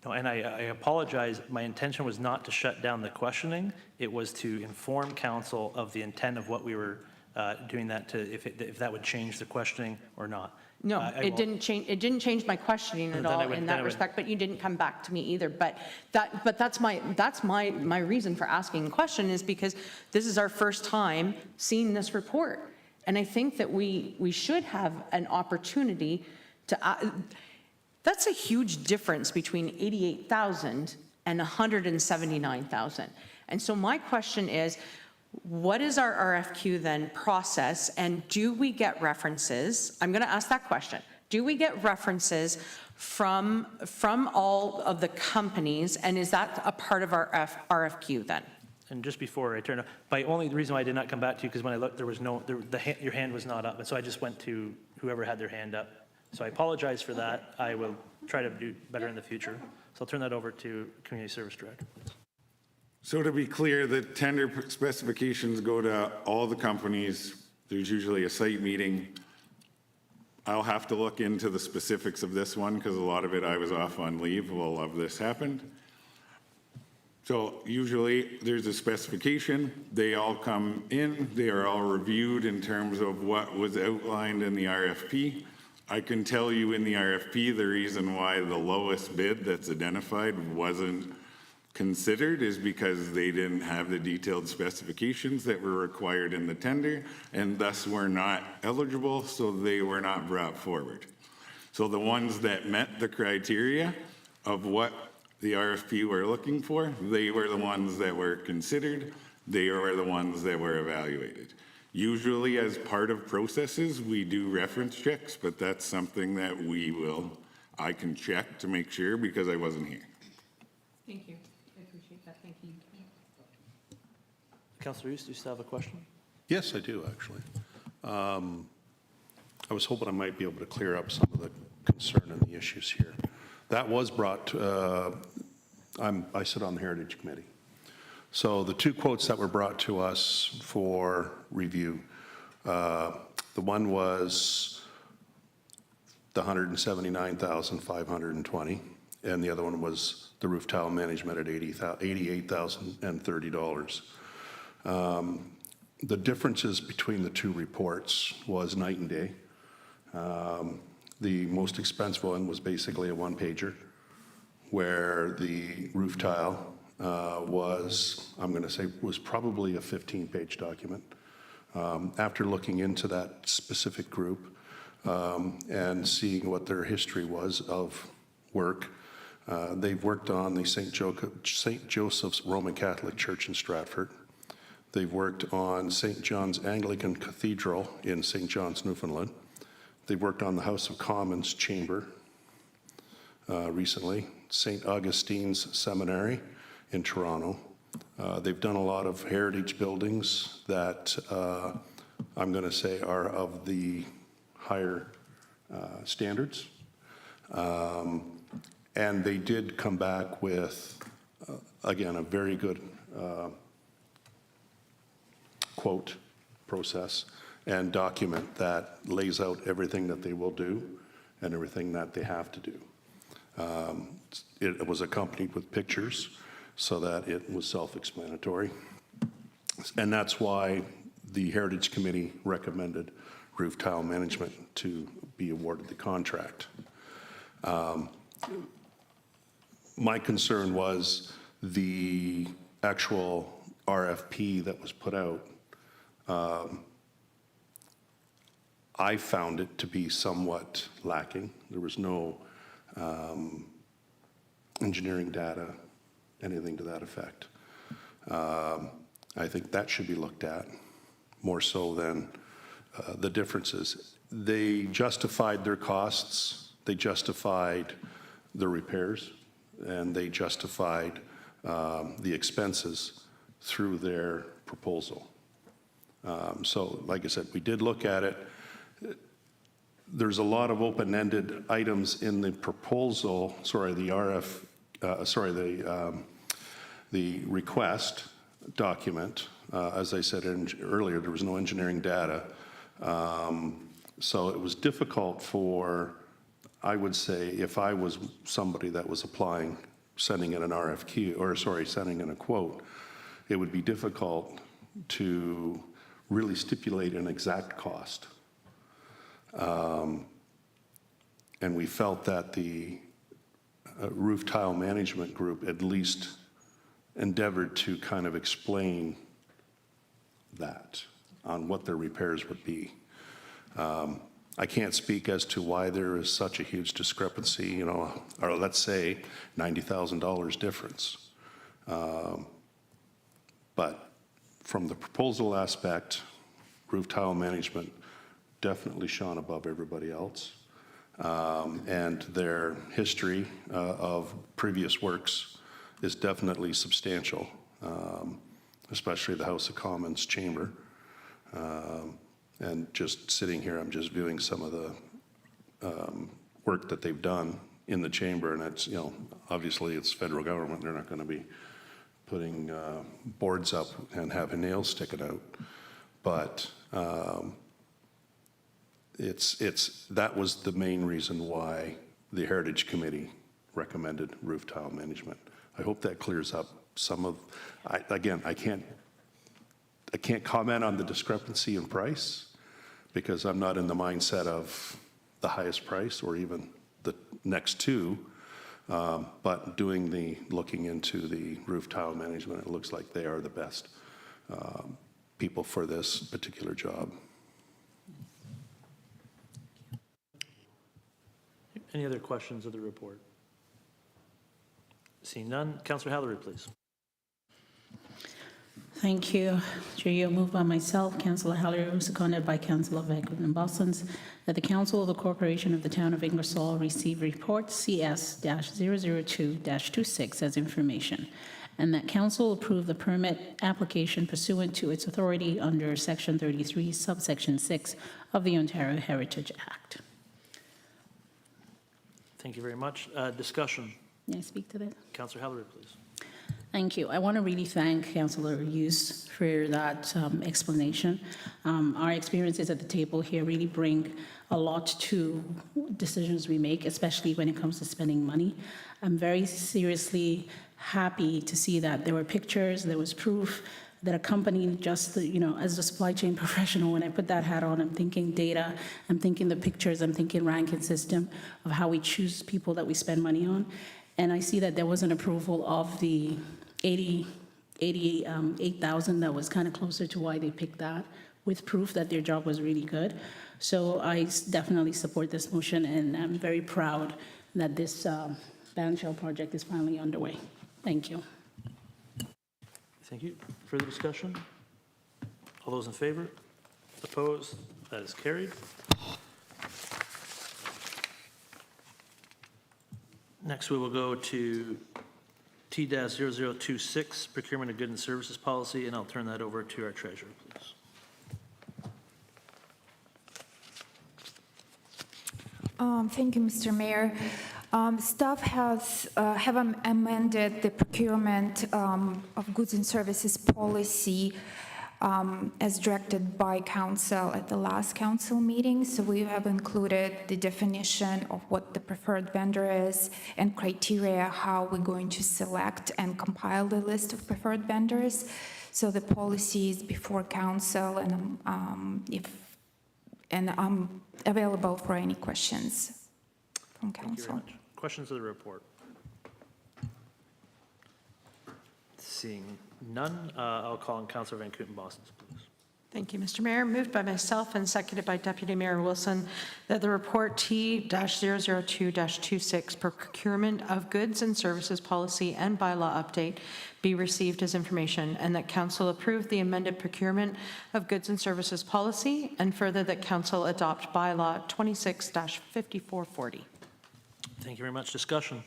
No, and I apologize. My intention was not to shut down the questioning. It was to inform council of the intent of what we were doing that to, if that would change the questioning or not. No, it didn't change. It didn't change my questioning at all in that respect. But you didn't come back to me either. But that's my reason for asking the question, is because this is our first time seeing this report, and I think that we should have an opportunity to. That's a huge difference between 88,000 and 179,000. And so my question is, what is our RFQ then process, and do we get references? I'm going to ask that question. Do we get references from all of the companies, and is that a part of our RFQ then? And just before I turn off, the reason why I did not come back to you, because when I looked, there was your hand was not up, and so I just went to whoever had their hand up. So I apologize for that. I will try to do better in the future. So I'll turn that over to Community Service Director. So to be clear, the tender specifications go to all the companies. There's usually a site meeting. I'll have to look into the specifics of this one because a lot of it I was off on leave while all of this happened. So usually there's a specification. They all come in. They are all reviewed in terms of what was outlined in the RFP. I can tell you in the RFP, the reason why the lowest bid that's identified wasn't considered is because they didn't have the detailed specifications that were required in the tender, and thus were not eligible, so they were not brought forward. So the ones that met the criteria of what the RFP were looking for, they were the ones that were considered, they were the ones that were evaluated. Usually as part of processes, we do reference checks, but that's something that I can check to make sure because I wasn't here. Thank you. I appreciate that. Thank you. Councillor Hughes, do you still have a question? Yes, I do, actually. I was hoping I might be able to clear up some of the concern and the issues here. That was brought to, I sit on the Heritage Committee. So the 2 quotes that were brought to us for review, the one was the $179,520, and the other one was the roof tile management at $88,030. The differences between the 2 reports was night and day. The most expensive one was basically a 1-pager, where the roof tile was probably a 15-page document. After looking into that specific group and seeing what their history was of work, they've worked on the St. Joseph's Roman Catholic Church in Stratford. They've worked on St. John's Anglican Cathedral in St. John's, Newfoundland. They've worked on the House of Commons Chamber recently, St. Augustine's Seminary in Toronto, They've done a lot of heritage buildings that I'm going to say are of the higher standards. And they did come back with, again, a very good quote process and document that lays out everything that they will do and everything that they have to do. It was accompanied with pictures so that it was self-explanatory. And that's why the Heritage Committee recommended Roof Tile Management to be awarded the contract. My concern was the actual RFP that was put out. I found it to be somewhat lacking. There was no engineering data, anything to that effect. I think that should be looked at more so than the differences. They justified their costs, they justified the repairs, and they justified the expenses through their proposal. So, like I said, we did look at it. There's a lot of open-ended items in the proposal, the request document. As I said earlier, there was no engineering data. So it was difficult for, I would say, if I was somebody that was applying, sending in an RFQ, or sorry, sending in a quote, it would be difficult to really stipulate an exact cost. And we felt that the Roof Tile Management Group at least endeavored to kind of explain that on what their repairs would be. I can't speak as to why there is such a huge discrepancy, you know, or let's say $90,000 difference. But from the proposal aspect, Roof Tile Management definitely shone above everybody else. And their history of previous works is definitely substantial, especially the House of Commons chamber. And just sitting here, I'm just viewing some of the work that they've done in the chamber, and it's, you know, obviously it's federal government. They're not going to be putting boards up and having nails sticking out. But that was the main reason why the Heritage Committee recommended Roof Tile Management. I hope that clears up some of, again, I can't comment on the discrepancy in price because I'm not in the mindset of the highest price or even the next two, but looking into the Roof Tile Management, it looks like they are the best people for this particular job. Any other questions of the report? Seeing none, Councillor Hallery, please. Thank you. Through you, moved by myself, Councillor Hallery, seconded by Councillor Vagland Bosons, that the Council of the Corporation of the Town of Ingersoll receive report CS-002-26 as information, and that Council approve the permit application pursuant to its authority under Section 33, subsection 6 of the Ontario Heritage Act. Thank you very much. Discussion. May I speak to that? Councillor Hallery, please. Thank you. I want to really thank Councillor Hughes for that explanation. Our experiences at the table here really bring a lot to decisions we make, especially when it comes to spending money. I'm very seriously happy to see that there were pictures, there was proof that accompanied just the, you know, as a supply chain professional, when I put that hat on, I'm thinking data, I'm thinking the pictures, I'm thinking ranking system of how we choose people that we spend money on. And I see that there was an approval of the 88,000 that was kind of closer to why they picked that, with proof that their job was really good. So I definitely support this motion, and I'm very proud that this ban shell project is finally underway. Thank you. Thank you. Further discussion? All those in favor? Opposed? That is carried. Next, we will go to T-0026, Procurement of Goods and Services Policy, and I'll turn that over to our treasurer, please. Thank you, Mr. Mayor. Staff have amended the procurement of goods and services policy as directed by council at the last council meeting. So we have included the definition of what the preferred vendor is and criteria how we're going to select and compile the list of preferred vendors. So the policy is before council, and I'm available for any questions from council. Thank you very much. Questions of the report? Seeing none, I'll call on Councilor Van Kooten-Boston, please. Thank you, Mr. Mayor. Moved by myself and seconded by Deputy Mayor Wilson that the report T-002-26, Procurement of Goods and Services Policy and Bylaw Update, be received as information, and that Council approve the amended Procurement of Goods and Services Policy, and further that Council adopt Bylaw 26-5440. Thank you very much. Discussion.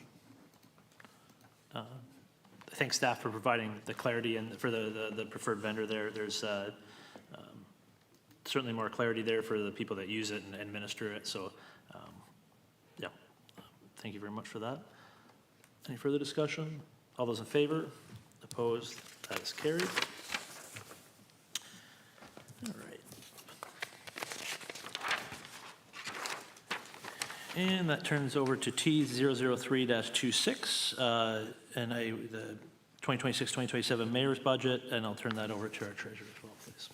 I thank staff for providing the clarity and for the preferred vendor there. There's certainly more clarity there for the people that use it and administer it. So, yeah, thank you very much for that. Any further discussion? All those in favor? Opposed? That is carried. All right. And that turns over to T-003-26, and the 2026-2027 mayor's budget, and I'll turn that over to our treasurer as well, please.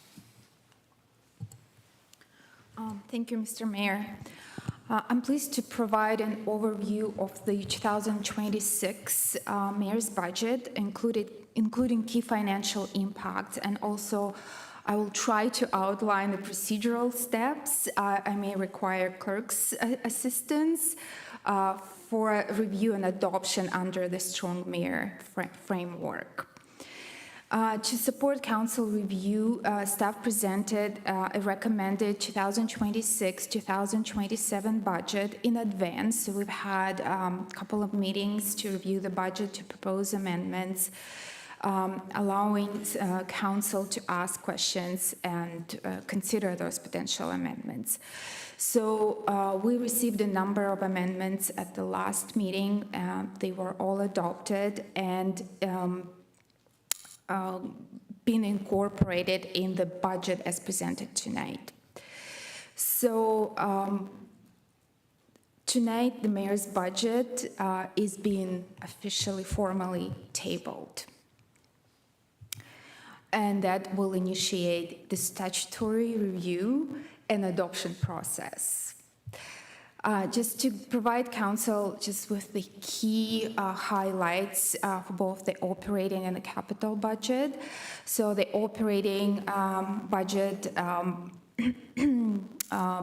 Thank you, Mr. Mayor. I'm pleased to provide an overview of the 2026 mayor's budget, including key financial impacts, and also I will try to outline the procedural steps. I may require clerk's assistance for review and adoption under the Strong Mayor framework. To support council review, staff presented a recommended 2026-2027 budget in advance. So we've had a couple of meetings to review the budget, to propose amendments, allowing council to ask questions and consider those potential amendments. So we received a number of amendments at the last meeting. They were all adopted and been incorporated in the budget as presented tonight. So tonight, the mayor's budget is being officially, formally tabled. And that will initiate the statutory review and adoption process. Just to provide council just with the key highlights for both the operating and the capital budget. So the operating budget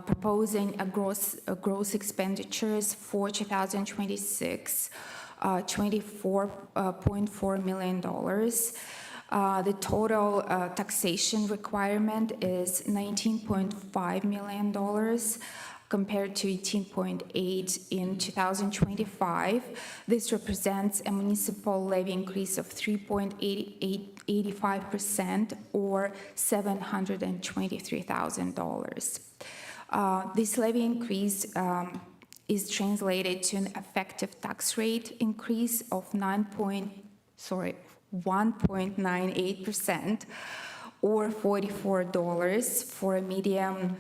proposing a gross expenditures for 2026, $24.4 million. The total taxation requirement is $19.5 million compared to 18.8 in 2025. This represents a municipal levy increase of 3.85% or $723,000. This levy increase is translated to an effective tax rate increase of 1.98% or $44 for a median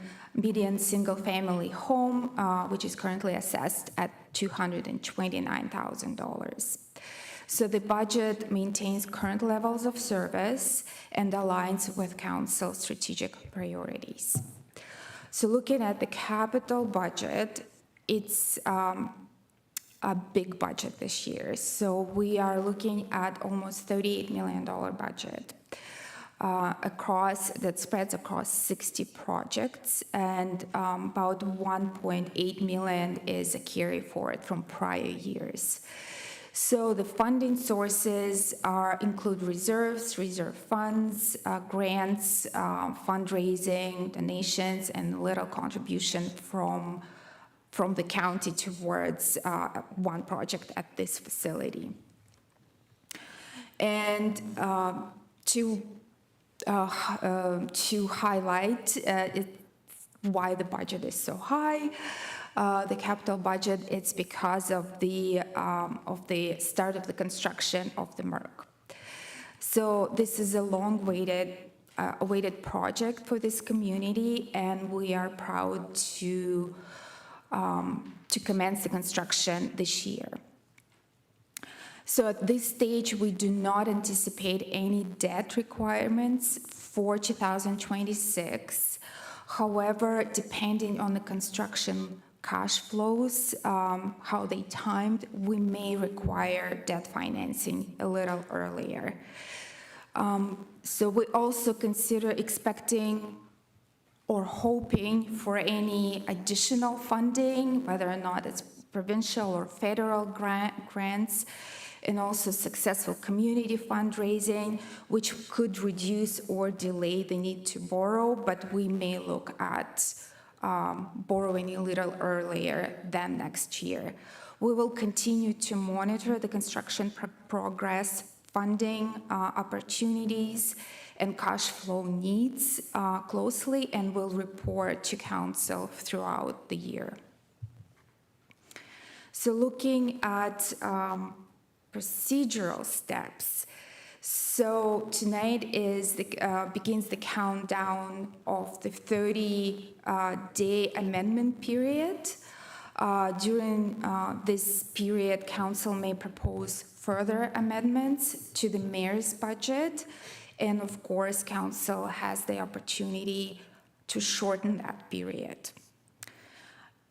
single-family home, which is currently assessed at $229,000. So the budget maintains current levels of service and aligns with council's strategic priorities. So looking at the capital budget, it's a big budget this year. So we are looking at almost $38 million budget. That spreads across 60 projects, and about 1.8 million is a carry forward from prior years. So the funding sources include reserves, reserve funds, grants, fundraising, donations, and little contribution from the county towards one project at this facility. And to highlight why the budget is so high, the capital budget, it's because of the start of the construction of the MRC. So this is a awaited project for this community, and we are proud to commence the construction this year. So at this stage, we do not anticipate any debt requirements for 2026. However, depending on the construction cash flows, how they timed, we may require debt financing a little earlier. So we also consider expecting or hoping for any additional funding, whether or not it's provincial or federal grants, and also successful community fundraising, which could reduce or delay the need to borrow, but we may look at borrowing a little earlier than next year. We will continue to monitor the construction progress, funding opportunities, and cash flow needs closely, and will report to Council throughout the year. So looking at procedural steps. So tonight begins the countdown of the 30-day amendment period. During this period, Council may propose further amendments to the Mayor's budget, and of course, Council has the opportunity to shorten that period.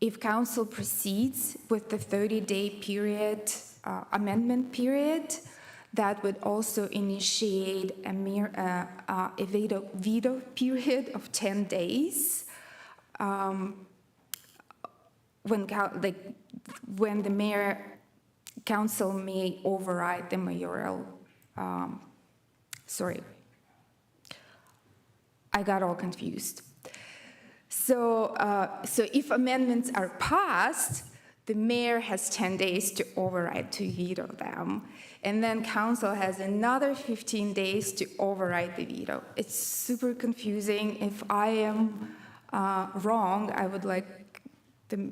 If Council proceeds with the 30-day period, amendment period, that would also initiate a veto period of 10 days. When the Mayor Council may override the mayoral, sorry, I got all confused. So if amendments are passed, the Mayor has 10 days to override, to veto them. And then Council has another 15 days to override the veto. It's super confusing. If I am wrong, I would like the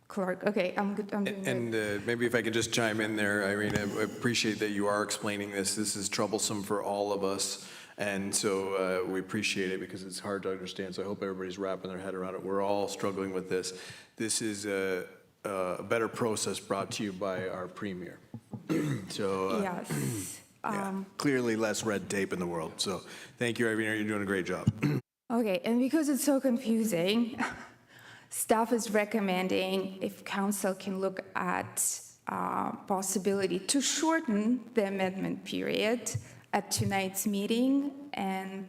clerk. Okay, I'm good. I'm doing And maybe if I could just chime in there, Irene, I appreciate that you are explaining this. This is troublesome for all of us. And so we appreciate it because it's hard to understand. So I hope everybody's wrapping their head around it. We're all struggling with this. This is a better process brought to you by our Premier. So yes. Clearly less red tape in the world. So thank you, Irene. You're doing a great job. Okay, and because it's so confusing, staff is recommending if Council can look at possibility to shorten the amendment period at tonight's meeting and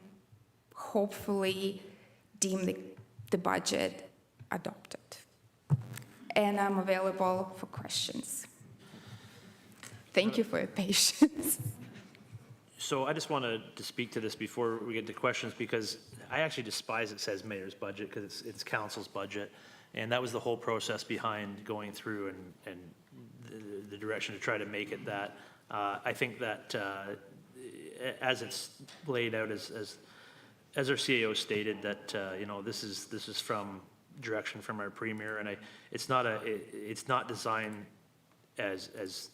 hopefully deem the budget adopted. And I'm available for questions. Thank you for your patience. So I just wanted to speak to this before we get to questions, because I actually despise it says mayor's budget, because it's council's budget. And that was the whole process behind going through and the direction to try to make it that. I think that as it's laid out, as our CEO stated, that this is from direction from our Premier, and it's not designed as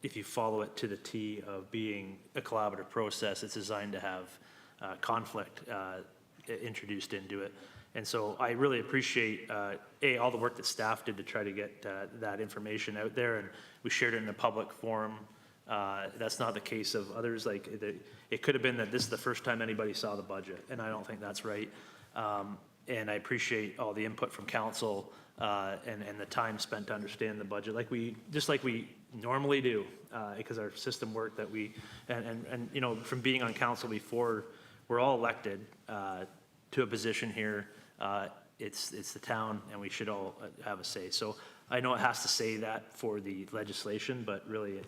if you follow it to the T of being a collaborative process. It's designed to have conflict introduced into it. And so I really appreciate, all the work that staff did to try to get that information out there, and we shared it in a public forum. That's not the case of others. It could have been that this is the first time anybody saw the budget, and I don't think that's right. And I appreciate all the input from council and the time spent to understand the budget, just like we normally do, because our system worked that and from being on council before, we're all elected to a position here. It's the town, and we should all have a say. So I know it has to say that for the legislation, but really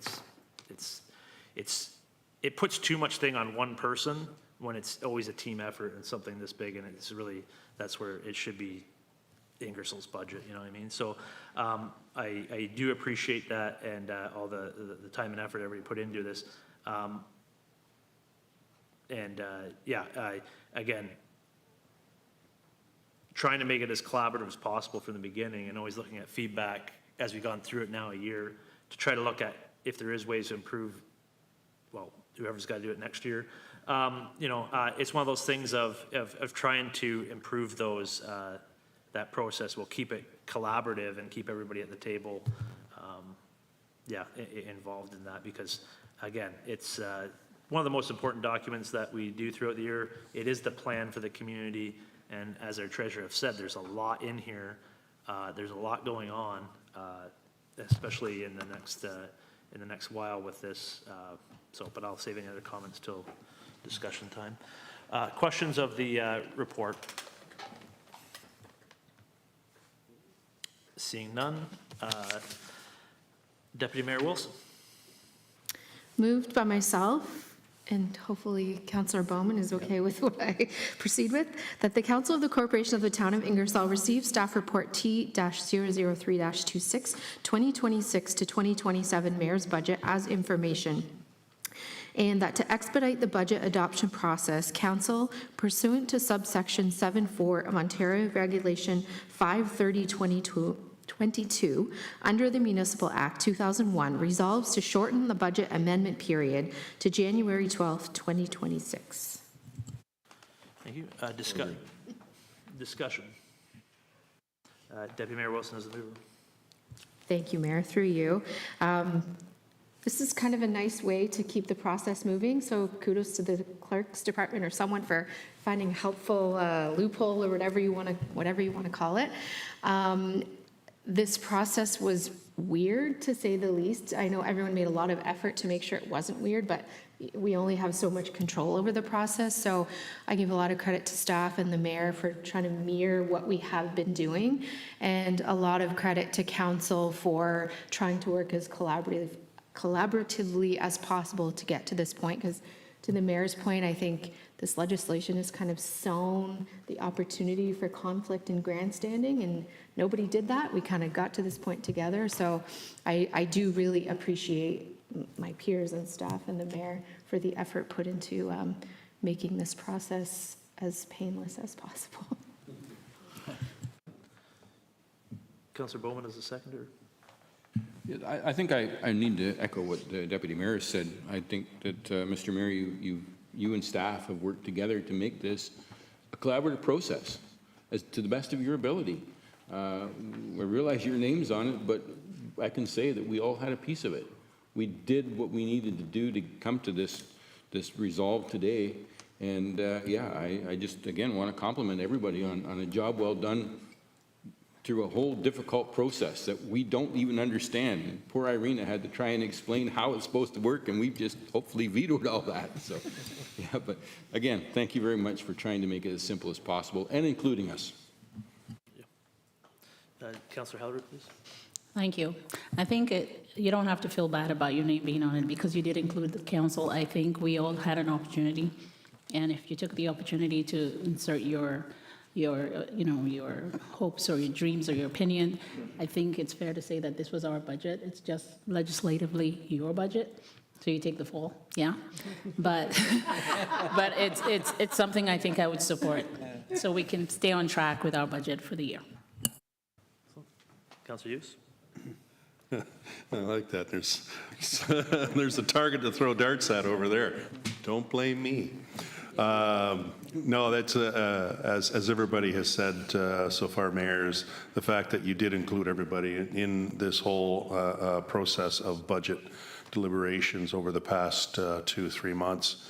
it puts too much thing on one person when it's always a team effort and something this big, and that's where it should be Ingersoll's budget, you know what I mean? So I do appreciate that and all the time and effort everybody put into this. Again, trying to make it as collaborative as possible from the beginning and always looking at feedback as we've gone through it now a year to try to look at if there is ways to improve, well, whoever's got to do it next year. It's one of those things of trying to improve those, that process. We'll keep it collaborative and keep everybody at the table, involved in that because, again, it's one of the most important documents that we do throughout the year. It is the plan for the community. And as our treasurer have said, there's a lot in here. There's a lot going on, especially in the next while with this. But I'll save any other comments till discussion time. Questions of the report? Seeing none. Deputy Mayor Wilson. Moved by myself, and hopefully Councillor Bowman is okay with what I proceed with, that the Council of the Corporation of the Town of Ingersoll receive Staff Report T-003-26, 2026 to 2027 Mayor's Budget as information, and that to expedite the budget adoption process, Council, pursuant to subsection 7.4 of Ontario Regulation 530-22, under the Municipal Act 2001, resolves to shorten the budget amendment period to January 12th, 2026. Thank you. Discussion. Deputy Mayor Wilson is the mover. Thank you, Mayor, through you. This is kind of a nice way to keep the process moving, so kudos to the clerk's department or someone for finding a helpful loophole or whatever you want to call it. This process was weird, to say the least. I know everyone made a lot of effort to make sure it wasn't weird, but we only have so much control over the process. So I give a lot of credit to staff and the mayor for trying to mirror what we have been doing, and a lot of credit to council for trying to work as collaboratively as possible to get to this point, because to the mayor's point, I think this legislation has kind of sown the opportunity for conflict and grandstanding, and nobody did that. We kind of got to this point together. So I do really appreciate my peers and staff and the mayor for the effort put into making this process as painless as possible. Councillor Bowman is the seconder. Yeah, I think I need to echo what the Deputy Mayor said. I think that, Mr. Mayor, you and staff have worked together to make this a collaborative process as to the best of your ability. I realize your name's on it, but I can say that we all had a piece of it. We did what we needed to do to come to this resolve today. And I just, again, want to compliment everybody on a job well done through a whole difficult process that we don't even understand. And poor Irina had to try and explain how it's supposed to work, and we've just hopefully vetoed all that. So, yeah, but again, thank you very much for trying to make it as simple as possible and including us. Councillor Hallery, please. Thank you. I think you don't have to feel bad about your name being on it because you did include the council. I think we all had an opportunity, and if you took the opportunity to insert your hopes or your dreams or your opinion, I think it's fair to say that this was our budget. It's just legislatively your budget, so you take the fall, yeah. But it's something I think I would support, so we can stay on track with our budget for the year. Councillor Hughes. I like that. There's a target to throw darts at over there. Don't blame me. No, that's as everybody has said so far, mayors, the fact that you did include everybody in this whole process of budget deliberations over the past 2-3 months.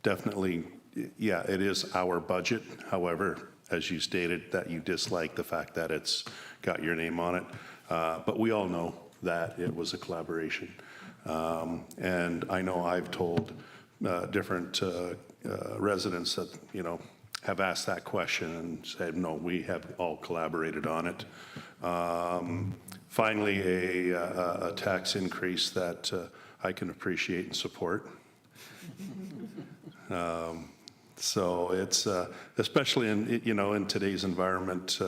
Definitely, yeah, it is our budget. However, as you stated, that you dislike the fact that it's got your name on it. But we all know that it was a collaboration. And I know I've told different residents that, have asked that question and said, no, we have all collaborated on it. Finally, a tax increase that I can appreciate and support. So it's, especially in, in today's environment,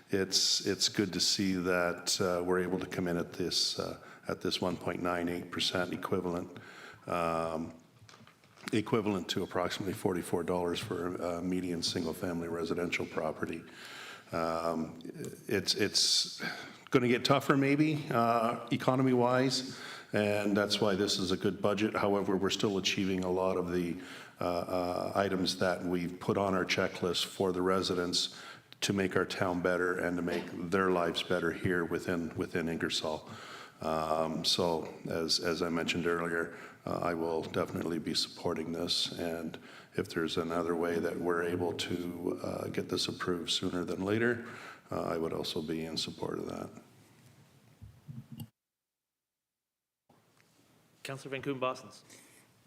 it's good to see that we're able to come in at this 1.98% equivalent to approximately $44 for a median single-family residential property. It's going to get tougher maybe economy-wise, and that's why this is a good budget. However, we're still achieving a lot of the items that we've put on our checklist for the residents to make our town better and to make their lives better here within Ingersoll. So as I mentioned earlier, I will definitely be supporting this, and if there's another way that we're able to get this approved sooner than later, I would also be in support of that. Councillor Van Koon-Bostons.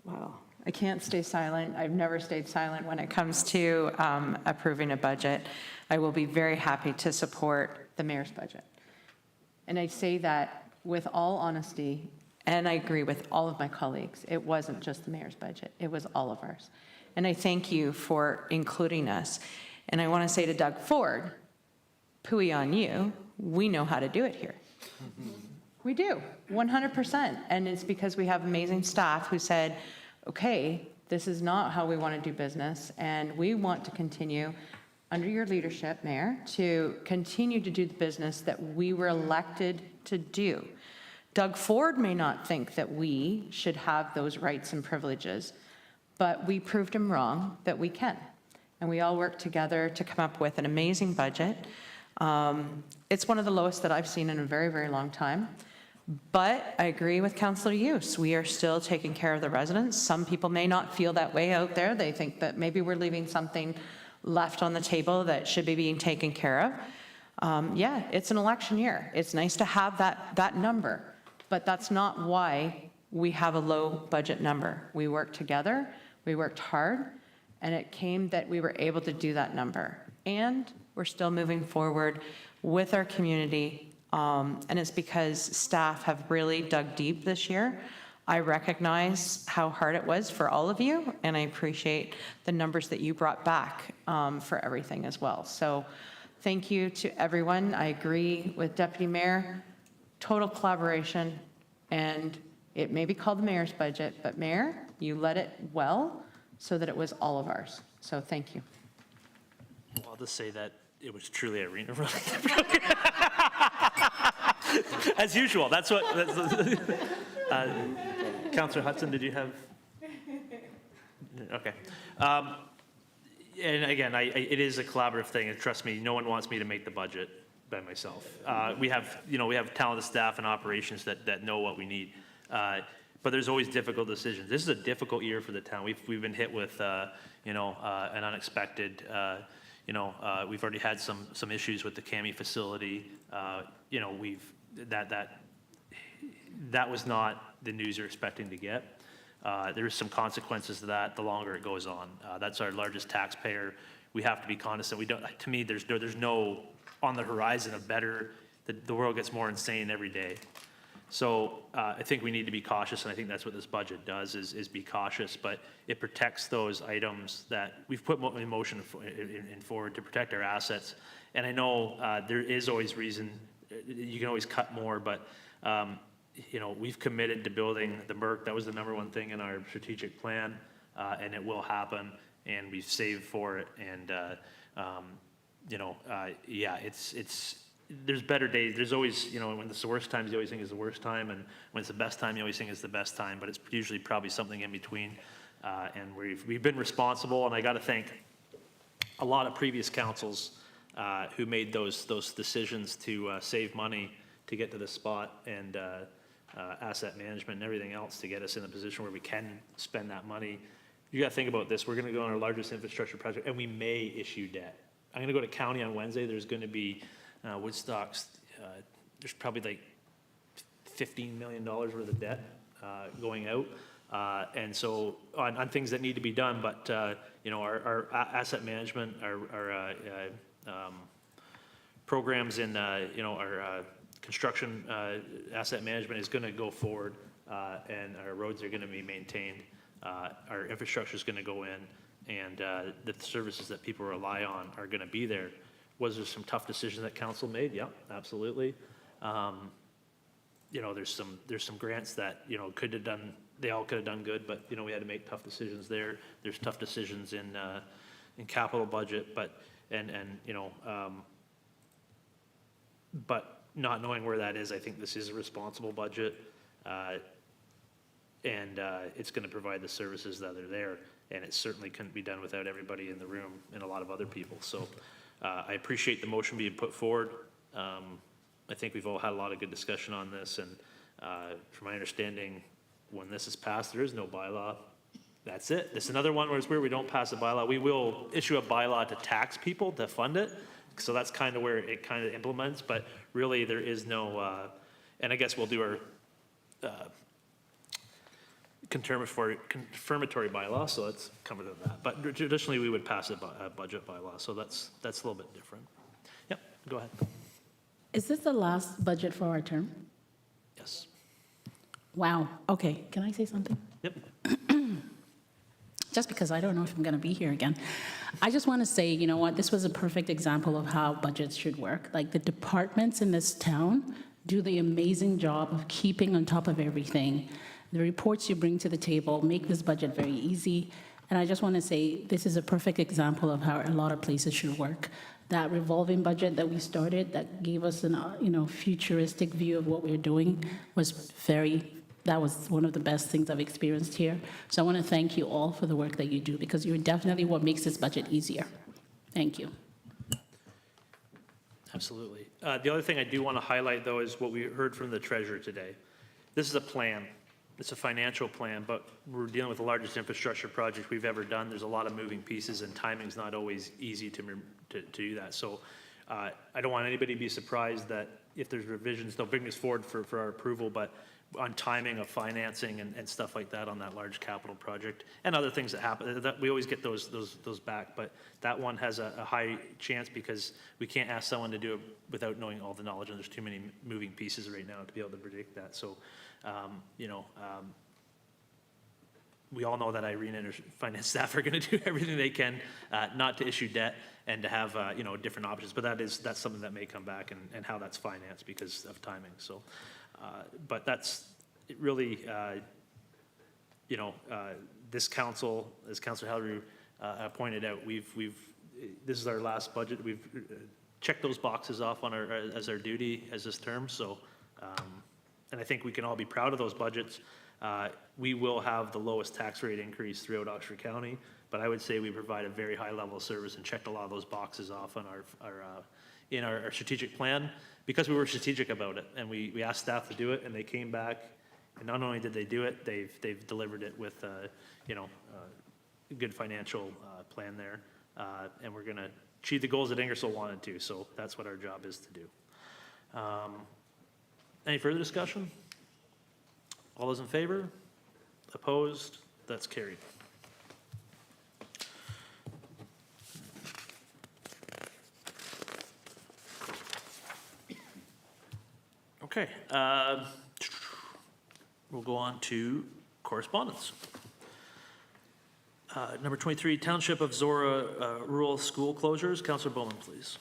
Wow, I can't stay silent. I've never stayed silent when it comes to approving a budget. I will be very happy to support the mayor's budget. And I say that with all honesty, and I agree with all of my colleagues. It wasn't just the mayor's budget, it was all of ours. And I thank you for including us. And I want to say to Doug Ford, pooey on you, we know how to do it here. We do, 100%. And it's because we have amazing staff who said, okay, this is not how we want to do business, and we want to continue under your leadership, Mayor, to continue to do the business that we were elected to do. Doug Ford may not think that we should have those rights and privileges, but we proved him wrong that we can. And we all worked together to come up with an amazing budget. It's one of the lowest that I've seen in a very, very long time. But I agree with Councillor Hughes. We are still taking care of the residents. Some people may not feel that way out there. They think that maybe we're leaving something left on the table that should be being taken care of. Yeah, it's an election year. It's nice to have that number, but that's not why we have a low budget number. We worked together, we worked hard, and it came that we were able to do that number. And we're still moving forward with our community. And it's because staff have really dug deep this year. I recognize how hard it was for all of you, and I appreciate the numbers that you brought back for everything as well. So thank you to everyone. I agree with Deputy Mayor, total collaboration, and it may be called the mayor's budget, but Mayor, you led it well so that it was all of ours. So thank you. Well, I'll just say that it was truly arena. As usual, that's what. Councillor Hudson, did you have? Okay. And again, it is a collaborative thing, and trust me, no one wants me to make the budget by myself. We have talented staff and operations that know what we need. But there's always difficult decisions. This is a difficult year for the town. We've been hit with an unexpected. We've already had some issues with the CAMI facility. That was not the news you're expecting to get. There is some consequences to that the longer it goes on. That's our largest taxpayer. We have to be cognizant. To me, there's no on the horizon of better. The world gets more insane every day. So I think we need to be cautious, and I think that's what this budget does, is be cautious, but it protects those items that we've put in motion in forward to protect our assets. And I know there is always reason, you can always cut more, but we've committed to building the MRC. That was the #1 thing in our strategic plan, and it will happen, and we've saved for it. And there's better days. There's always, when it's the worst times, you always think it's the worst time, and when it's the best time, you always think it's the best time, but it's usually probably something in between. And we've been responsible, and I got to thank a lot of previous councils who made those decisions to save money to get to this spot, and asset management and everything else to get us in a position where we can spend that money. You got to think about this. We're going to go on our largest infrastructure project, and we may issue debt. I'm going to go to county on Wednesday. There's going to be Woodstock's, there's probably like $15 million worth of debt going out. And so on things that need to be done, but our asset management, our programs in our construction asset management is going to go forward, and our roads are going to be maintained. Our infrastructure is going to go in, and that the services that people rely on are going to be there. Was there some tough decisions that council made? Yeah, absolutely. You know, there's some grants that, you know, could have done, they all could have done good, but, you know, we had to make tough decisions there. There's tough decisions in capital budget, but, you know, but not knowing where that is, I think this is a responsible budget. And it's going to provide the services that are there, and it certainly couldn't be done without everybody in the room and a lot of other people. So I appreciate the motion being put forward. I think we've all had a lot of good discussion on this, and from my understanding, when this is passed, there is no bylaw. That's it. It's another one where it's weird we don't pass a bylaw. We will issue a bylaw to tax people to fund it, so that's kind of where it kind of implements, but really there is no, and I guess we'll do our confirmatory bylaw, so that's covered in that. But traditionally, we would pass a budget bylaw, so that's a little bit different. Yep, go ahead. Is this the last budget for our term? Yes. Wow, okay, can I say something? Yep. Just because I don't know if I'm going to be here again. I just want to say, you know what, this was a perfect example of how budgets should work. Like, the departments in this town do the amazing job of keeping on top of everything. The reports you bring to the table make this budget very easy. And I just want to say, this is a perfect example of how a lot of places should work. That revolving budget that we started, that gave us an, you know, futuristic view of what we're doing, that was one of the best things I've experienced here. So I want to thank you all for the work that you do, because you're definitely what makes this budget easier. Thank you. Absolutely. The other thing I do want to highlight, though, is what we heard from the treasurer today. This is a plan. It's a financial plan, but we're dealing with the largest infrastructure project we've ever done. There's a lot of moving pieces, and timing's not always easy to do that. So I don't want anybody to be surprised that if there's revisions, they'll bring this forward for our approval, but on timing of financing and stuff like that on that large capital project and other things that happen, that we always get those back, but that one has a high chance because we can't ask someone to do it without knowing all the knowledge, and there's too many moving pieces right now to be able to predict that. So, you know, we all know that Irene and her finance staff are going to do everything they can not to issue debt and to have, you know, different options, but that's something that may come back, and how that's financed because of timing. So, but that's it really, you know, this council, as Councillor Halleru pointed out, this is our last budget. We've checked those boxes off on as our duty as this term. So, and I think we can all be proud of those budgets. We will have the lowest tax rate increase throughout Oxford County, but I would say we provide a very high level of service and checked a lot of those boxes off on in our strategic plan, because we were strategic about it, and we asked staff to do it, and they came back, and not only did they do it, they've delivered it with you know, a good financial plan there, and we're going to achieve the goals that Ingersoll wanted to. So that's what our job is to do. Any further discussion? All those in favor? Opposed? That's carried. Okay, we'll go on to correspondence. Number 23, Township of Zora rural school closures. Councillor Bowman, please.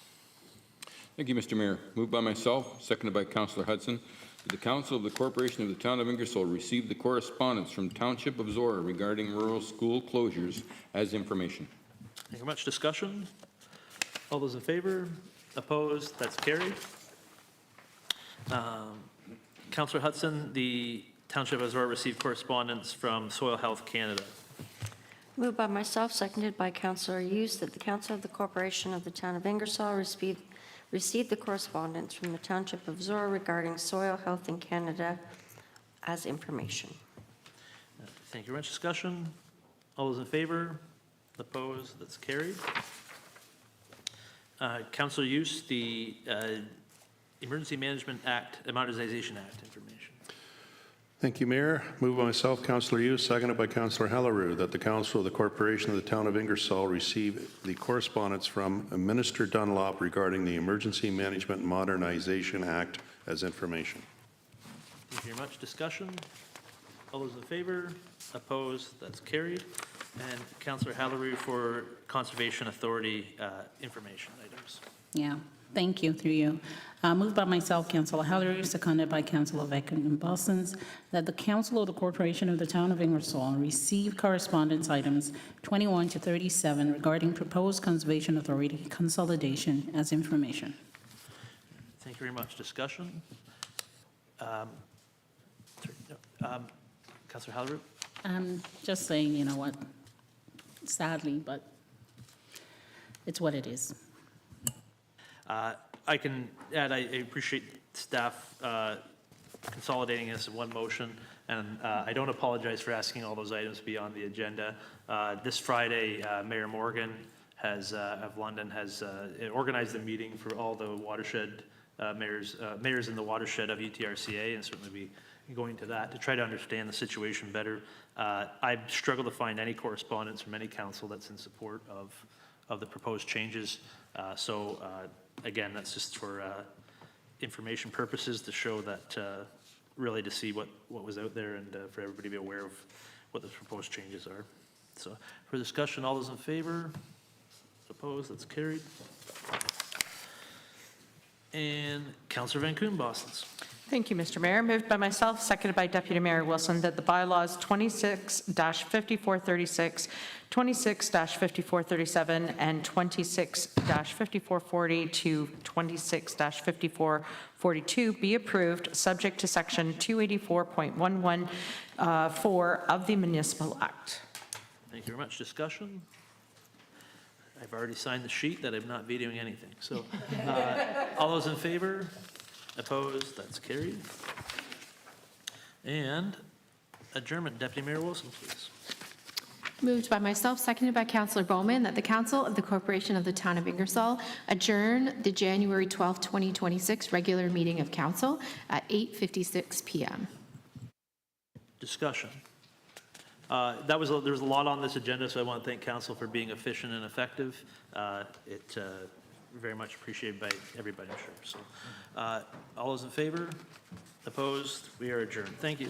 Thank you, Mr. Mayor. Moved by myself, seconded by Councillor Hudson, that the Council of the Corporation of the Town of Ingersoll receive the correspondence from Township of Zora regarding rural school closures as information. Thank you very much. Discussion? All those in favor? Opposed? That's carried. Councillor Hudson, the Township of Zora received correspondence from Soil Health Canada. Moved by myself, seconded by Councillor Hughes, that the Council of the Corporation of the Town of Ingersoll received the correspondence from the Township of Zora regarding soil health in Canada as information. Thank you very much. Discussion? All those in favor? Opposed? That's carried. Councillor Hughes, the Emergency Management Act, Modernization Act information. Thank you, Mayor. Moved by myself, Councillor Hughes, seconded by Councillor Halleru, that the Council of the Corporation of the Town of Ingersoll receive the correspondence from Minister Dunlop regarding the Emergency Management Modernization Act as information. Thank you very much. Discussion? All those in favor? Opposed? That's carried. And Councillor Halleru for Conservation Authority information items. Yeah, thank you, through you. Moved by myself, Councillor Halleru, seconded by Councillor Pecuniary and Boston, that the Council of the Corporation of the Town of Ingersoll receive correspondence items 21 to 37 regarding proposed Conservation Authority consolidation as information. Thank you very much. Discussion? Councillor Halleru? I'm just saying, you know what, sadly, but it's what it is. I can add, I appreciate staff consolidating this in one motion, and I don't apologize for asking all those items to be on the agenda. This Friday, Mayor Morgan of London has organized a meeting for all the watershed mayors in the watershed of UTRCA, and certainly be going to that to try to understand the situation better. I've struggled to find any correspondence from any council that's in support of the proposed changes. Again, that's just for information purposes to show that, really to see what was out there and for everybody to be aware of what the proposed changes are. So for discussion, all those in favor? Opposed? That's carried. And Councillor Van Koon, Boston's. Thank you, Mr. Mayor. Moved by myself, seconded by Deputy Mayor Wilson, that the bylaws 26-5436, 26-5437, and 26-5440 to 26-5442 be approved, subject to Section 284.114 of the Municipal Act. Thank you very much. Discussion? I've already signed the sheet that I'm not vetoing anything. So all those in favor? Opposed? That's carried. And adjournment. Deputy Mayor Wilson, please. Moved by myself, seconded by Councillor Bowman, that the Council of the Corporation of the Town of Ingersoll adjourn the January 12, 2026 regular meeting of Council at 8:56 p.m. Discussion. There was a lot on this agenda, so I want to thank Council for being efficient and effective. Very much appreciated by everybody, I'm sure. So, all those in favor? Opposed? We are adjourned. Thank you.